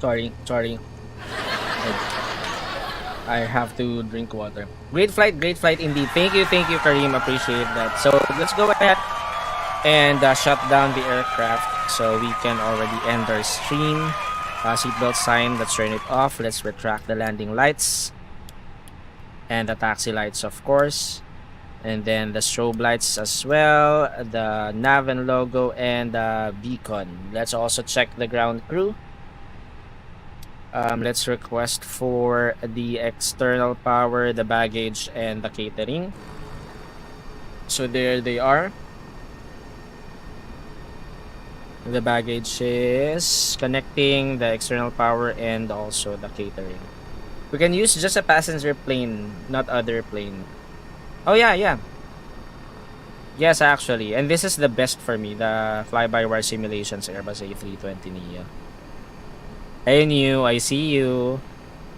A: Sorry. I have to drink water. Great flight indeed. Thank you, Kareem. Appreciate that. So let's go ahead and shut down the aircraft so we can already end our stream. Seatbelt sign, let's turn it off. Let's retract the landing lights and the taxi lights, of course, and then the strobe lights as well, the nav and logo, and the beacon. Let's also check the ground crew. Let's request for the external power, the baggage, and the catering. So there they are. The baggage is connecting, the external power, and also the catering. We can use just a passenger plane, not other plane. Oh yeah. Yes, actually. And this is the best for me, the fly-by-wire simulations Airbus A320neo. Hey New, I see you.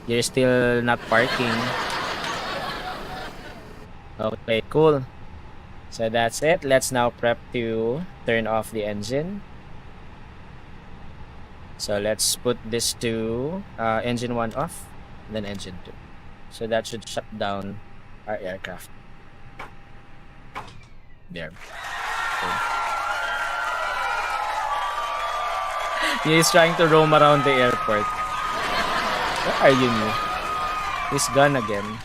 A: You're still not parking. Okay, cool. So that's it. Let's now prep to turn off the engine. So let's put this to engine 1 off, then engine 2. So that should shut down our aircraft. There. Okay. He's trying to roam around the airport. Where are you, New? He's gone again.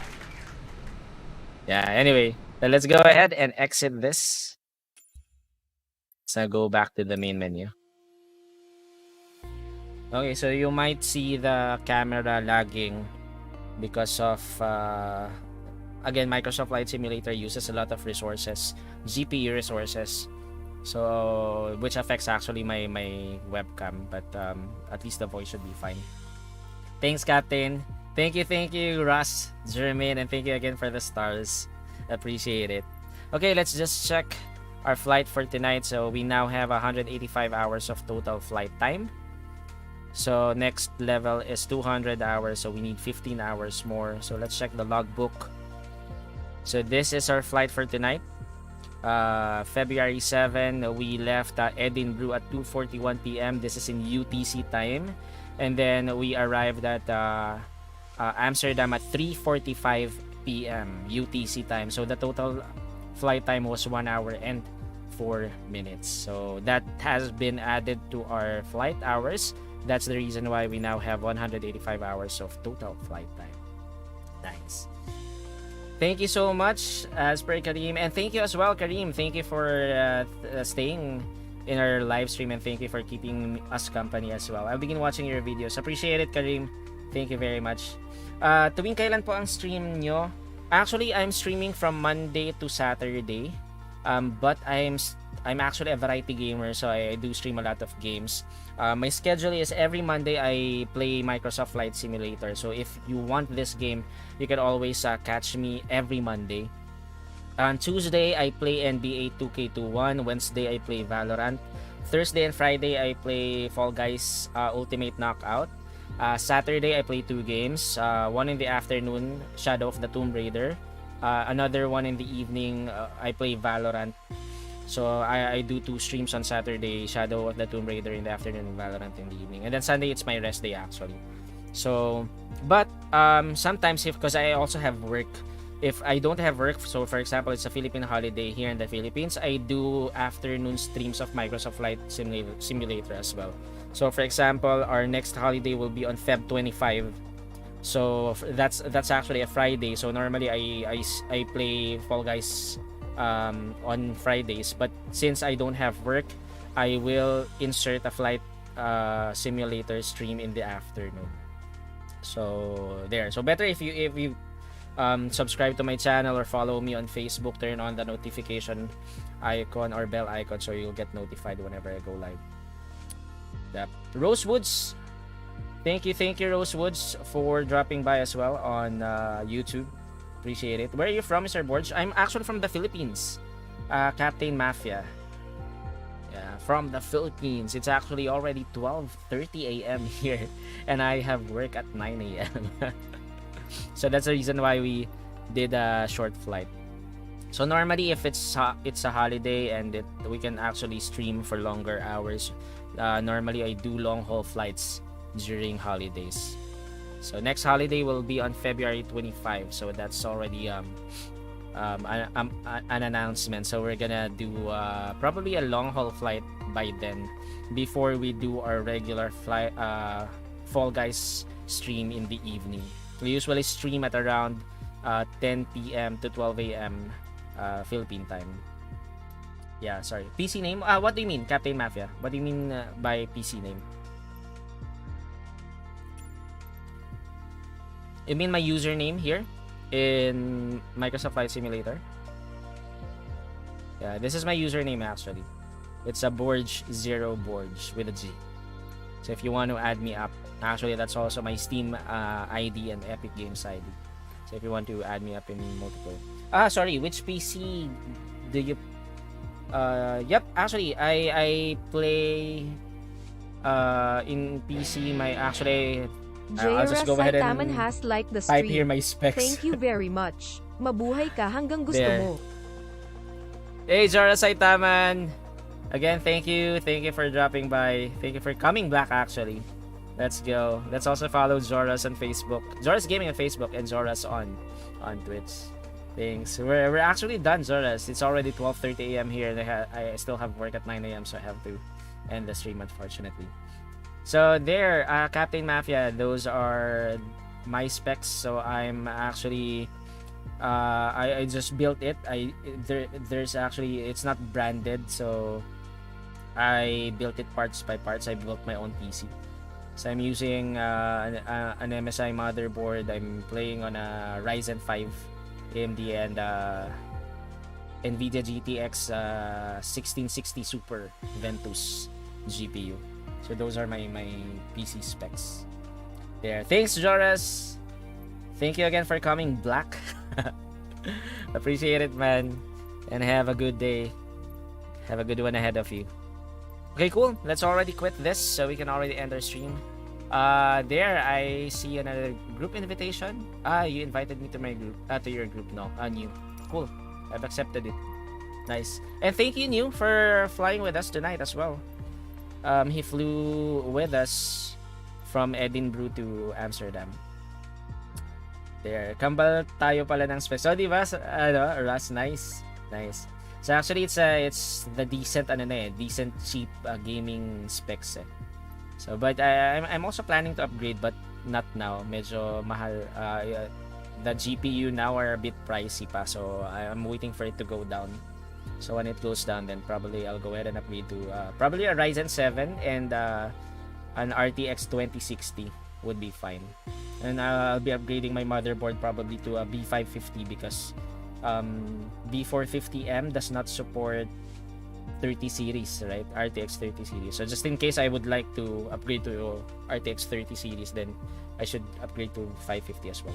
A: Yeah, anyway, so let's go ahead and exit this. So go back to the main menu. Okay, so you might see the camera lagging because of again, Microsoft Flight Simulator uses a lot of resources, GPU resources, so which affects actually my webcam, but at least the voice should be fine. Thanks, Captain. Thank you, Russ, Jermaine, and thank you again for the stars. Appreciate it. Okay, let's just check our flight for tonight. So we now have 185 hours of total flight time. So next level is 200 hours, so we need 15 hours more. So let's check the logbook. So this is our flight for tonight. February 7, we left Edinburgh at 2:41 p.m. This is in UTC time. And then we arrived at Amsterdam at 3:45 p.m. UTC time. So the total flight time was 1 hour and 4 minutes. So that has been added to our flight hours. That's the reason why we now have 185 hours of total flight time. Nice. Thank you so much, as per Kareem. And thank you as well, Kareem. Thank you for staying in our live stream, and thank you for keeping us company as well. I'll begin watching your videos. Appreciate it, Kareem. Thank you very much. Tuwing kailan po ang stream nyo? Actually, I'm streaming from Monday to Saturday. But I'm actually a variety gamer, so I do stream a lot of games. My schedule is every Monday I play Microsoft Flight Simulator. So if you want this game, you can always catch me every Monday. On Tuesday, I play NBA 2K21. Wednesday, I play Valorant. Thursday and Friday, I play Fall Guys Ultimate Knockout. Saturday, I play 2 games. One in the afternoon, Shadow of the Tomb Raider. Another one in the evening, I play Valorant. So I do 2 streams on Saturday, Shadow of the Tomb Raider in the afternoon and Valorant in the evening. And then Sunday it's my rest day actually. So but sometimes if because I also have work, if I don't have work, so for example it's a Philippine holiday here in the Philippines, I do afternoon streams of Microsoft Flight Simulator as well. So for example, our next holiday will be on Feb 25. So that's actually a Friday. So normally I play Fall Guys on Fridays, but since I don't have work, I will insert a flight simulator stream in the afternoon. So there. So better if you subscribe to my channel or follow me on Facebook, turn on the notification icon or bell icon so you'll get notified whenever I go live. Yep. Rosewoods, thank you Rosewoods for dropping by as well on YouTube. Appreciate it. Where are you from, Mr. Borg? I'm actually from the Philippines. Captain Mafia. Yeah, from the Philippines. It's actually already 12:30 a.m. here and I have work at 9 a.m. So that's the reason why we did a short flight. So normally if it's a holiday and we can actually stream for longer hours, normally I do long haul flights during holidays. So next holiday will be on February 25. So that's already an announcement. So we're gonna do probably a long haul flight by then, before we do our regular flight Fall Guys stream in the evening. We usually stream at around 10 p.m. to 12 a.m. Philippine time. Yeah, sorry. PC name? What do you mean, Captain Mafia? What do you mean by PC name? You mean my username here in Microsoft Flight Simulator? Yeah, this is my username actually. It's a Borg0 Borg with a G. So if you want to add me up, actually that's also my Steam ID and Epic Games ID. So if you want to add me up in multiple. Sorry, which PC do you yep, actually I play in PC. My actually I'll just go ahead and
C: has liked the
A: type
C: stream.
A: here my specs.
C: Thank you very much. Mabuhay ka hanggang gusto
A: There.
C: mo.
A: Hey Jora Saitaman, again thank you for dropping by, thank you for coming back actually. Let's go. Let's also follow Zoras on Facebook, Zoras Gaming on Facebook, and Zoras on Twitch. Thanks. We're actually done, Zoras. It's already 12:30 a.m. here and I still have work at 9 a.m. so I have to end the stream unfortunately. So there, Captain Mafia, those are my specs. So I'm actually I just built it. There's actually, it's not branded, so I built it parts by parts. I built my own PC. So I'm using an MSI motherboard. I'm playing on a Ryzen 5 AMD and NVIDIA GTX 1660 Super Ventus GPU. So those are my PC specs. There. Thanks, Joras. Thank you again for coming, Black. Appreciate it, man. And have a good day. Have a good one ahead of you. Okay, cool. Let's already quit this so we can already end our stream. There, I see another group invitation. You invited me to my group. To your group, no. New. Cool. I've accepted it. Nice. And thank you, New, for flying with us tonight as well. He flew with us from Edinburgh to Amsterdam. There. Kambal tayo pala ng specs. So, di ba? Russ, nice. Nice. So, actually, it's the decent, decent cheap gaming specs. So, but I'm also planning to upgrade, but not now. Medyo mahal. The GPU now are a bit pricey pa. So, I'm waiting for it to go down. So when it goes down, then probably I'll go ahead and upgrade to probably a Ryzen 7 and an RTX 2060 would be fine. And I'll be upgrading my motherboard probably to a B550 because B450M does not support 30 series, right? RTX 30 series. So just in case I would like to upgrade to RTX 30 series, then I should upgrade to 550 as well.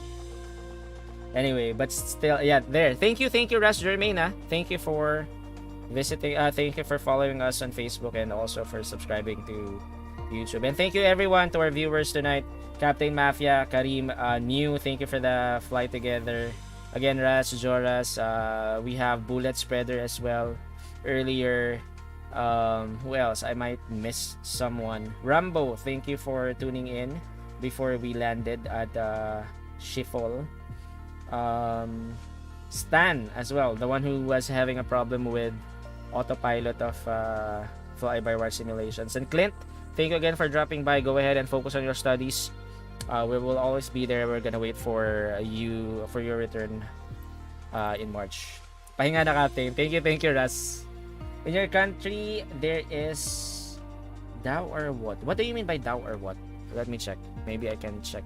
A: Anyway, but still, yeah, there. Thank you, Russ Germain. Thank you for visiting. Thank you for following us on Facebook and also for subscribing to YouTube. And thank you everyone to our viewers tonight. Captain Mafia, Karim, New. Thank you for the flight together. Again, Russ, Joras. We have Bullet Spreader as well. earlier. Who else? I might miss someone. Rambo, thank you for tuning in before we landed at Schiphol. Stan as well, the one who was having a problem with autopilot of fly-by-wire simulations. And Clint, thank you again for dropping by. Go ahead and focus on your studies. We will always be there. We're gonna wait for you for your return in March. Pahinga na, Captain. Thank you, Russ. In your country, there is Dow or what? What do you mean by Dow or what? Let me check. Maybe I can check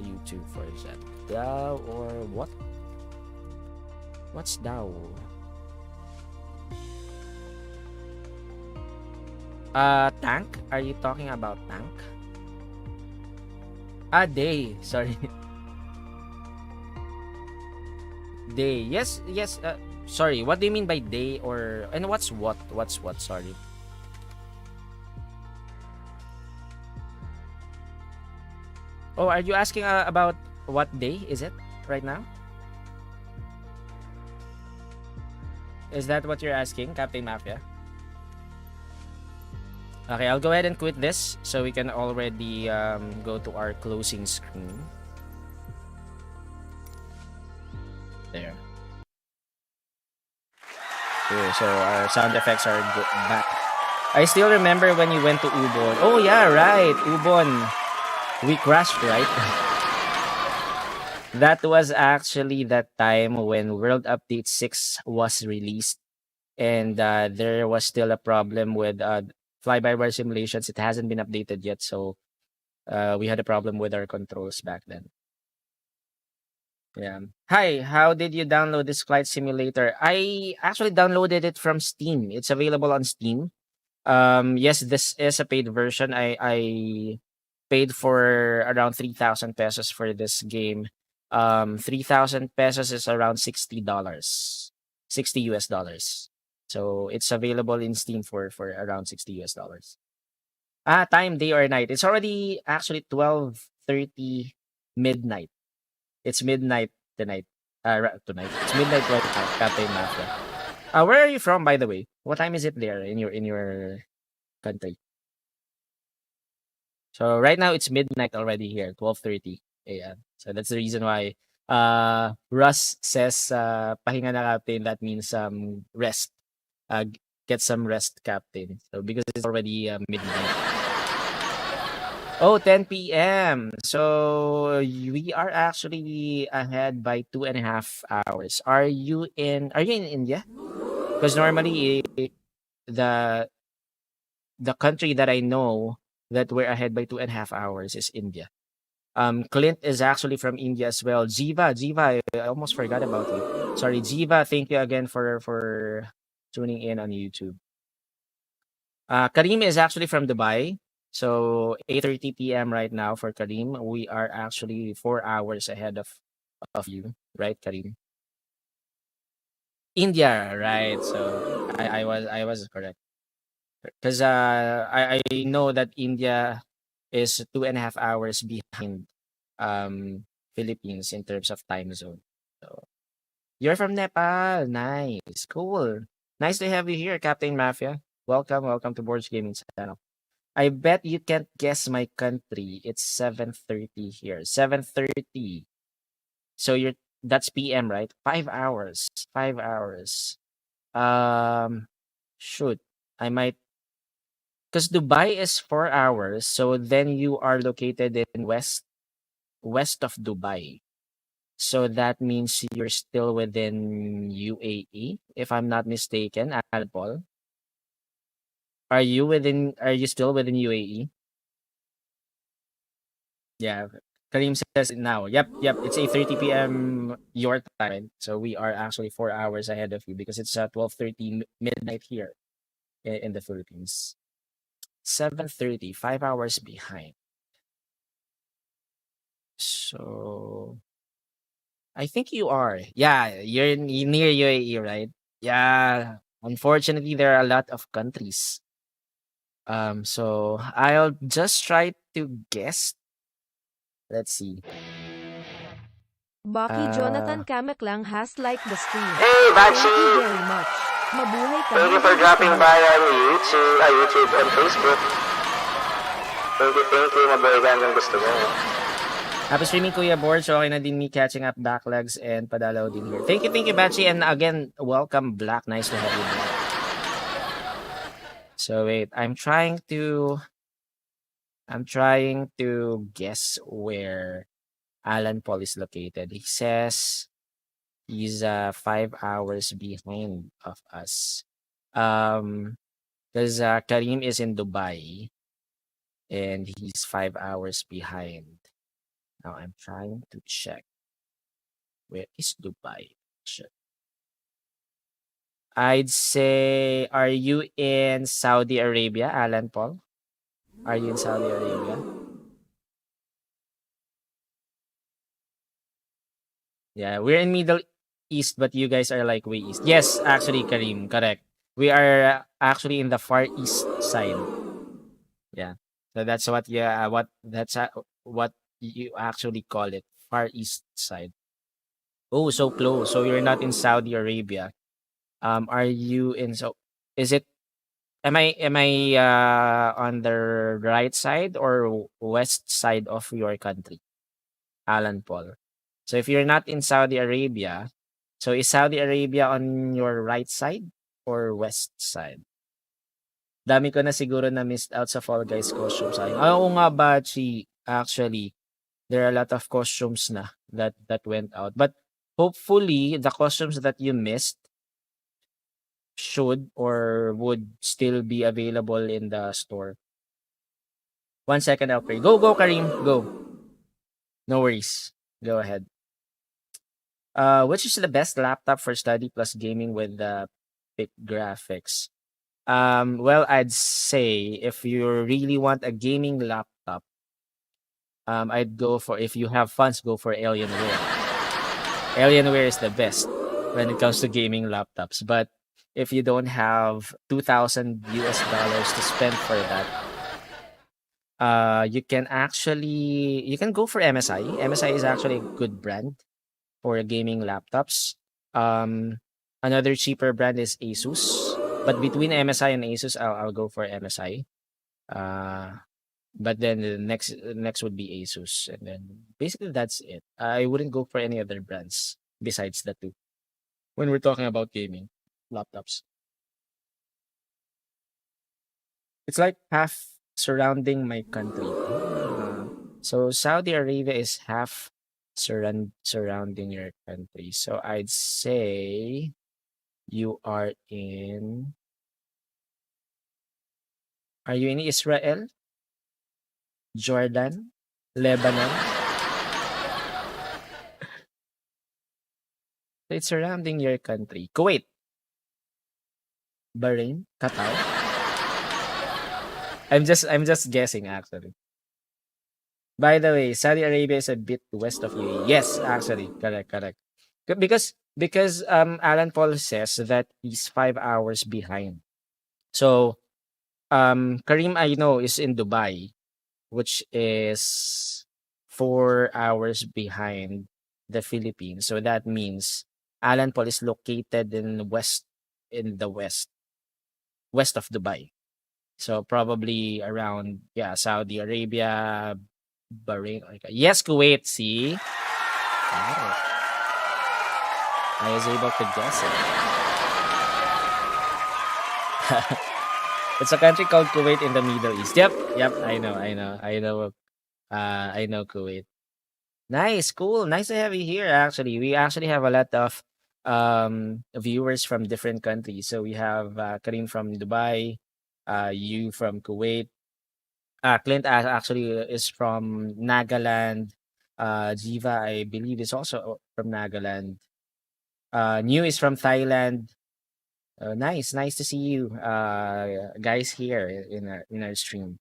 A: YouTube for that. Dow or what? What's Dow? Tank? Are you talking about tank? Day. Sorry. Day. Yes. Sorry. What do you mean by day or... And what's what? What's what? Sorry. Oh, are you asking about what day is it right now? Is that what you're asking, Captain Mafia? Okay, I'll go ahead and quit this so we can already go to our closing screen. There. Okay, so our sound effects are back. I still remember when you went to Ubon. Oh yeah, right, Ubon. We crashed, right? That was actually that time when World Update 6 was released. And there was still a problem with fly-by-wire simulations. It hasn't been updated yet, so we had a problem with our controls back then. Yeah. Hi, how did you download this flight simulator? I actually downloaded it from Steam. It's available on Steam. Yes, this is a paid version. I paid for around 3,000 pesos for this game. 3,000 pesos is around $60. 60 US dollars. So it's available in Steam for around $60 US dollars. Time, day or night. It's already actually 12:30 midnight. It's midnight tonight. Tonight. It's midnight right now, Captain Mafia. Where are you from, by the way? What time is it there in your country? So right now it's midnight already here, 12:30 a.m. So that's the reason why Russ says pahinga na, Captain. That means rest. Get some rest, Captain. So because it's already midnight. Oh, 10 p.m. So we are actually ahead by 2.5 hours. Are you in India? Because normally the country that I know that we're ahead by 2.5 hours is India. Clint is actually from India as well. Jiva, I almost forgot about you. Sorry, Jiva. Thank you again for tuning in on YouTube. Karim is actually from Dubai. So 8:30 p.m. right now for Karim. We are actually 4 hours ahead of you, right, Karim? India, right? So I was correct because I know that India is 2.5 hours behind Philippines in terms of time zone. So you're from Nepal, nice, cool, nice to have you here, Captain Mafia. Welcome to Borg Gaming Channel. I bet you can't guess my country. It's 7:30 here. 7:30. So that's PM, right? 5 hours. 5 hours. Shoot. I might because Dubai is 4 hours. So then you are located in west of Dubai. So that means you're still within UAE, if I'm not mistaken, Paul. Are you still within UAE? Yeah. Karim says it now. Yep. It's 8:30 p.m. your time. So we are actually 4 hours ahead of you because it's 12:30 midnight here in the Philippines. 7:30, 5 hours behind. So I think you are. Yeah, you're near UAE, right? Yeah. Unfortunately, there are a lot of countries. So I'll just try to guess. Let's see.
C: Bucky Jonathan Kamaklang has liked the stream.
B: Hey,
C: Thank you
B: Bachi!
C: very much. Mabuhay ka.
B: Thank you for dropping by on YouTube and Facebook. Thank you. Mabuhay ka hanggang gusto mo.
A: Happy streaming, Kuya Borg. So, okay na din me catching up backlogs and padalaw din here. Thank you, Bachi. And again, welcome, Black. Nice to have you back. So, wait. I'm trying to guess where Alan Paul is located. He says he's 5 hours behind of us. Because Karim is in Dubai and he's 5 hours behind. Now I'm trying to check. Where is Dubai? Check. I'd say, are you in Saudi Arabia, Alan Paul? Are you in Saudi Arabia? Yeah, we're in Middle East, but you guys are like way east. Yes, actually, Karim, correct. We are actually in the far east side. Yeah, so that's what what you actually call it, far east side. Oh, so close. So you're not in Saudi Arabia. Are you in? So is it? Am I on the right side or west side of your country, Alan Paul? So if you're not in Saudi Arabia, so is Saudi Arabia on your right side or west side? Dami ko na siguro na missed out sa Fall Guys costumes. Oo nga, Bachi. Actually, there are a lot of costumes na that went out. But hopefully, the costumes that you missed should or would still be available in the store. 1 second, I'll pray. Go, Karim. Go. No worries. Go ahead. Which is the best laptop for study plus gaming with big graphics? Well, I'd say if you really want a gaming laptop, I'd go for, if you have funds, go for Alienware. Alienware is the best when it comes to gaming laptops. But if you don't have $2,000 to spend for that, you can go for MSI. MSI is actually a good brand for gaming laptops. Another cheaper brand is Asus. But between MSI and Asus, I'll go for MSI. But then the next would be Asus, and then basically that's it. I wouldn't go for any other brands besides the two when we're talking about gaming laptops. It's like half surrounding my country. So Saudi Arabia is half surrounding your country. So I'd say you are in. Are you in Israel? Jordan? Lebanon? It's surrounding your country. Kuwait? Bahrain? Qatar? I'm just guessing actually. By the way, Saudi Arabia is a bit west of UAE. Yes, actually, correct. Because Alan Paul says that he's 5 hours behind. So Karim, I know, is in Dubai, which is 4 hours behind the Philippines. So that means Alan Paul is located in the west of Dubai. So probably around Saudi Arabia, Bahrain. Yes, Kuwait. See, I was able to guess it. It's a country called Kuwait in the Middle East. Yep. I know. I know Kuwait. Nice, cool. Nice to have you here. Actually, we actually have a lot of viewers from different countries. So we have Karim from Dubai, you from Kuwait. Clint actually is from Nagaland. Jiva, I believe, is also from Nagaland. New is from Thailand. Nice to see you, guys, here in our stream.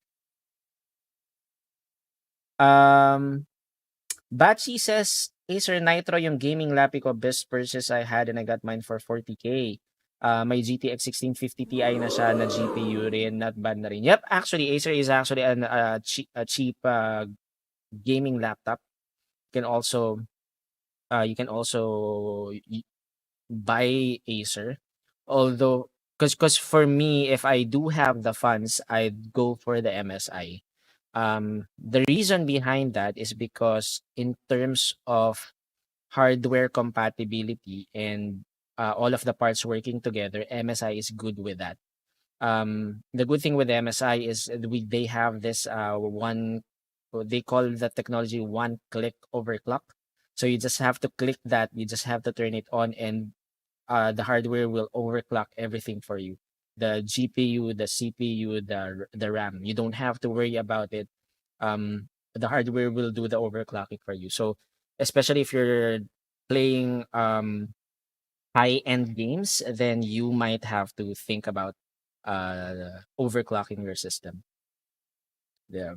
A: Bachi says, Acer Nitro yung gaming lapi ko, best purchase I had and I got mine for 40K. May GTX 1650 Ti na siya na GPU rin, not bad na rin. Yep, actually, Acer is actually a cheap gaming laptop. You can also buy Acer, Although, because for me, if I do have the funds, I'd go for the MSI. The reason behind that is because in terms of hardware compatibility and all of the parts working together, MSI is good with that. The good thing with MSI is they have this they call the technology one click overclock. So you just have to click that, you just have to turn it on, and the hardware will overclock everything for you. The GPU, the CPU, the RAM. You don't have to worry about it. The hardware will do the overclocking for you. So especially if you're playing high end games, then you might have to think about overclocking your system. Yeah.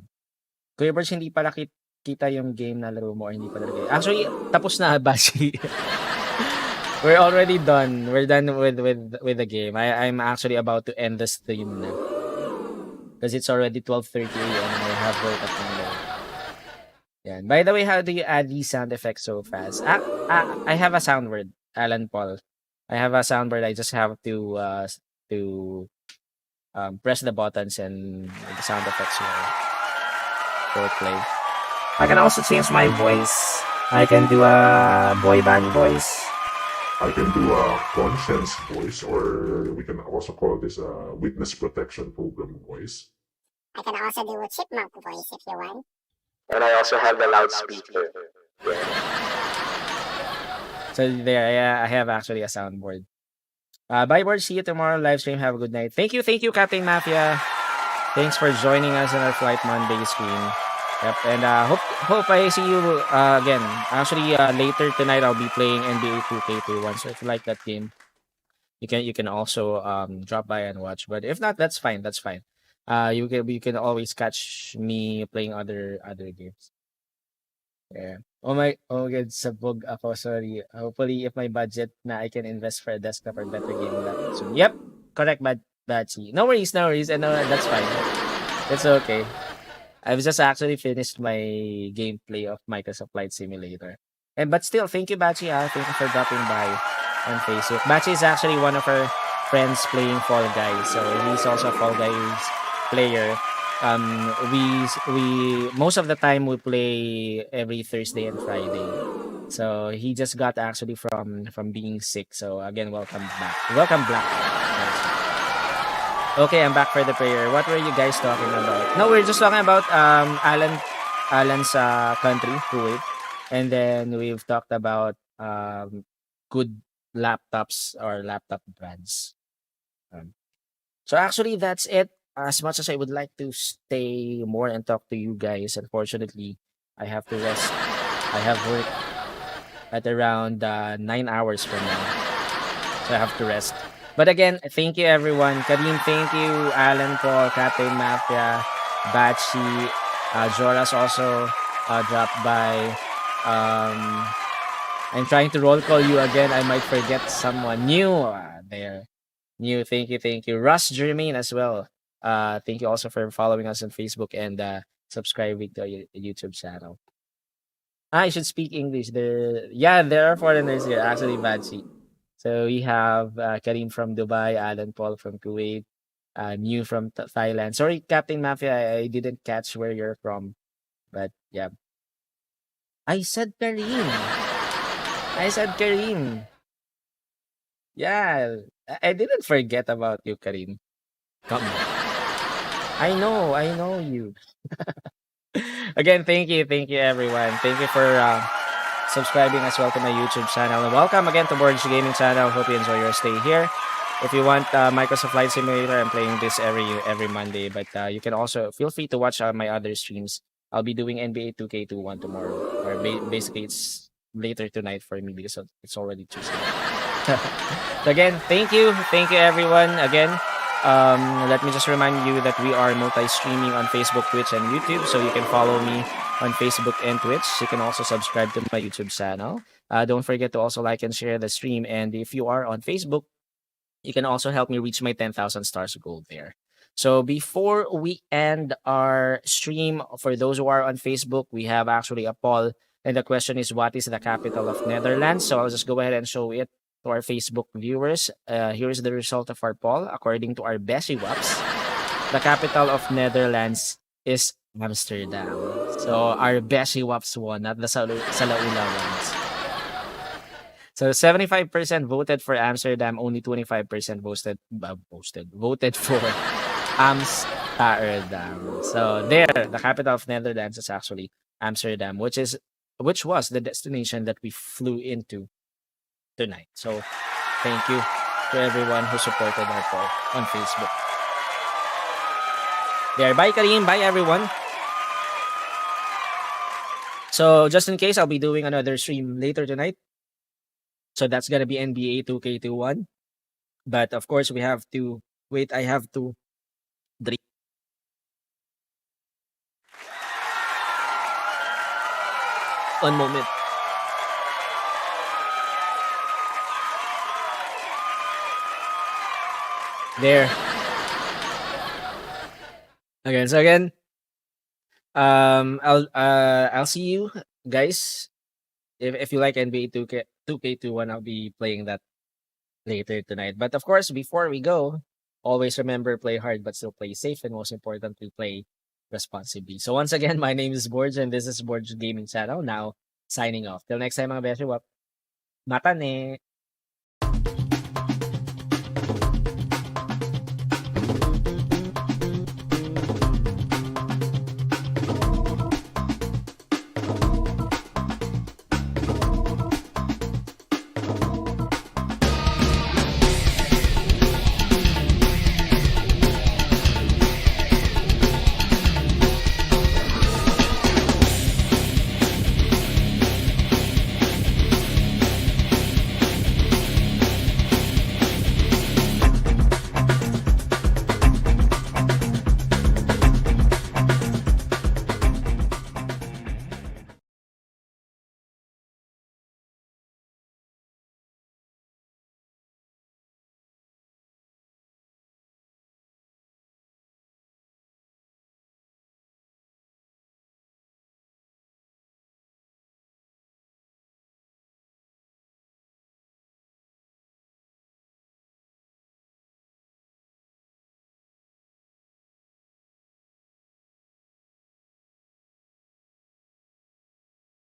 A: Kuya Birch, hindi pala kita yung game na laro mo or hindi pa talaga. Actually, tapos na, Bashi. We're already done. We're done with the game. I'm actually about to end the stream now. Because it's already 12:30 a.m. and I have work at 9 a.m. Yeah. By the way, how do you add these sound effects so fast? I have a sound word, Alan Paul. I have a soundboard. I just have to press the buttons and the sound effects will play. I can also change my voice. I can do a boy band voice.
G: I can do a conscience voice, or we can also call this a witness protection program voice.
F: I can also do a chipmunk voice if you want.
B: And I also have the loudspeaker.
A: So there, I have actually a soundboard. Bye, board. See you tomorrow. Live stream. Have a good night. Thank you, Captain Mafia. Thanks for joining us on our Flight Monday stream. Yep, and hope I see you again. Actually, later tonight I'll be playing NBA 2K21. So if you like that game, you can also drop by and watch. But if not, that's fine. That's fine. You can always catch me playing other games. Yeah. Oh my god, sabog ako, sorry. Hopefully if my budget na I can invest for a desktop or better gaming laptop soon. Yep, correct, Bachi. No worries, and that's fine. It's okay. I've just actually finished my gameplay of Microsoft Flight Simulator. But still, thank you, Bachi. Thank you for dropping by on Facebook. Bachi is actually one of our friends playing Fall Guys, so he's also a Fall Guys player. We most of the time we play every Thursday and Friday. So he just got actually from being sick. So again, welcome back. Welcome back. Okay, I'm back for the prayer. What were you guys talking about? No, we're just talking about Alan's country, Kuwait. And then we've talked about good laptops or laptop brands. So actually that's it. As much as I would like to stay more and talk to you guys, unfortunately, I have to rest. I have work at around 9 hours from now. So I have to rest. But again, thank you everyone. Karim, thank you. Alan, Paul, Captain Mafia, Bachi, Joras also dropped by. I'm trying to roll call you again. I might forget someone new there. New, thank you. Russ Jermaine as well. Thank you also for following us on Facebook and subscribing to our YouTube channel. I should speak English. There are foreigners here. Actually, Bachi. So we have Karim from Dubai, Alan Paul from Kuwait, New from Thailand. Sorry, Captain Mafia, I didn't catch where you're from, but yeah. I said Karim. Yeah, I didn't forget about you, Karim. Come on. I know you. Again, thank you everyone. Thank you for subscribing as well to my YouTube channel. And welcome again to Borg Gaming channel. Hope you enjoy your stay here. If you want Microsoft Flight Simulator, I'm playing this every Monday. But you can also feel free to watch my other streams. I'll be doing NBA 2K21 tomorrow. Or basically, it's later tonight for me because it's already Tuesday. So again, thank you everyone. Again, let me just remind you that we are multi-streaming on Facebook, Twitch, and YouTube. So you can follow me on Facebook and Twitch. You can also subscribe to my YouTube channel. Don't forget to also like and share the stream. And if you are on Facebook, you can also help me reach my 10,000 stars goal there. So before we end our stream, for those who are on Facebook, we have actually a poll. And the question is, what is the capital of Netherlands? So I'll just go ahead and show it to our Facebook viewers. Here is the result of our poll. According to our Beshiewaps, the capital of Netherlands is Amsterdam. So our Beshiewaps won, not the Salaula ones. So 75% voted for Amsterdam, only 25% voted for Amsterdam. So there, the capital of Netherlands is actually Amsterdam, which was the destination that we flew into tonight. So thank you to everyone who supported our poll on Facebook. There, bye Karim, bye everyone. So just in case, I'll be doing another stream later tonight. So that's gonna be NBA 2K21. But of course, we have to wait. I have to drink. One moment. There. Okay, so again, I'll see you guys. If you like NBA 2K21, I'll be playing that later tonight. But of course, before we go, always remember, play hard but still play safe, and most importantly, play responsibly. So once again, my name is Borg, and this is Borg Gaming Channel. Now signing off. Till next time, mga Beshiewap. Mata ne!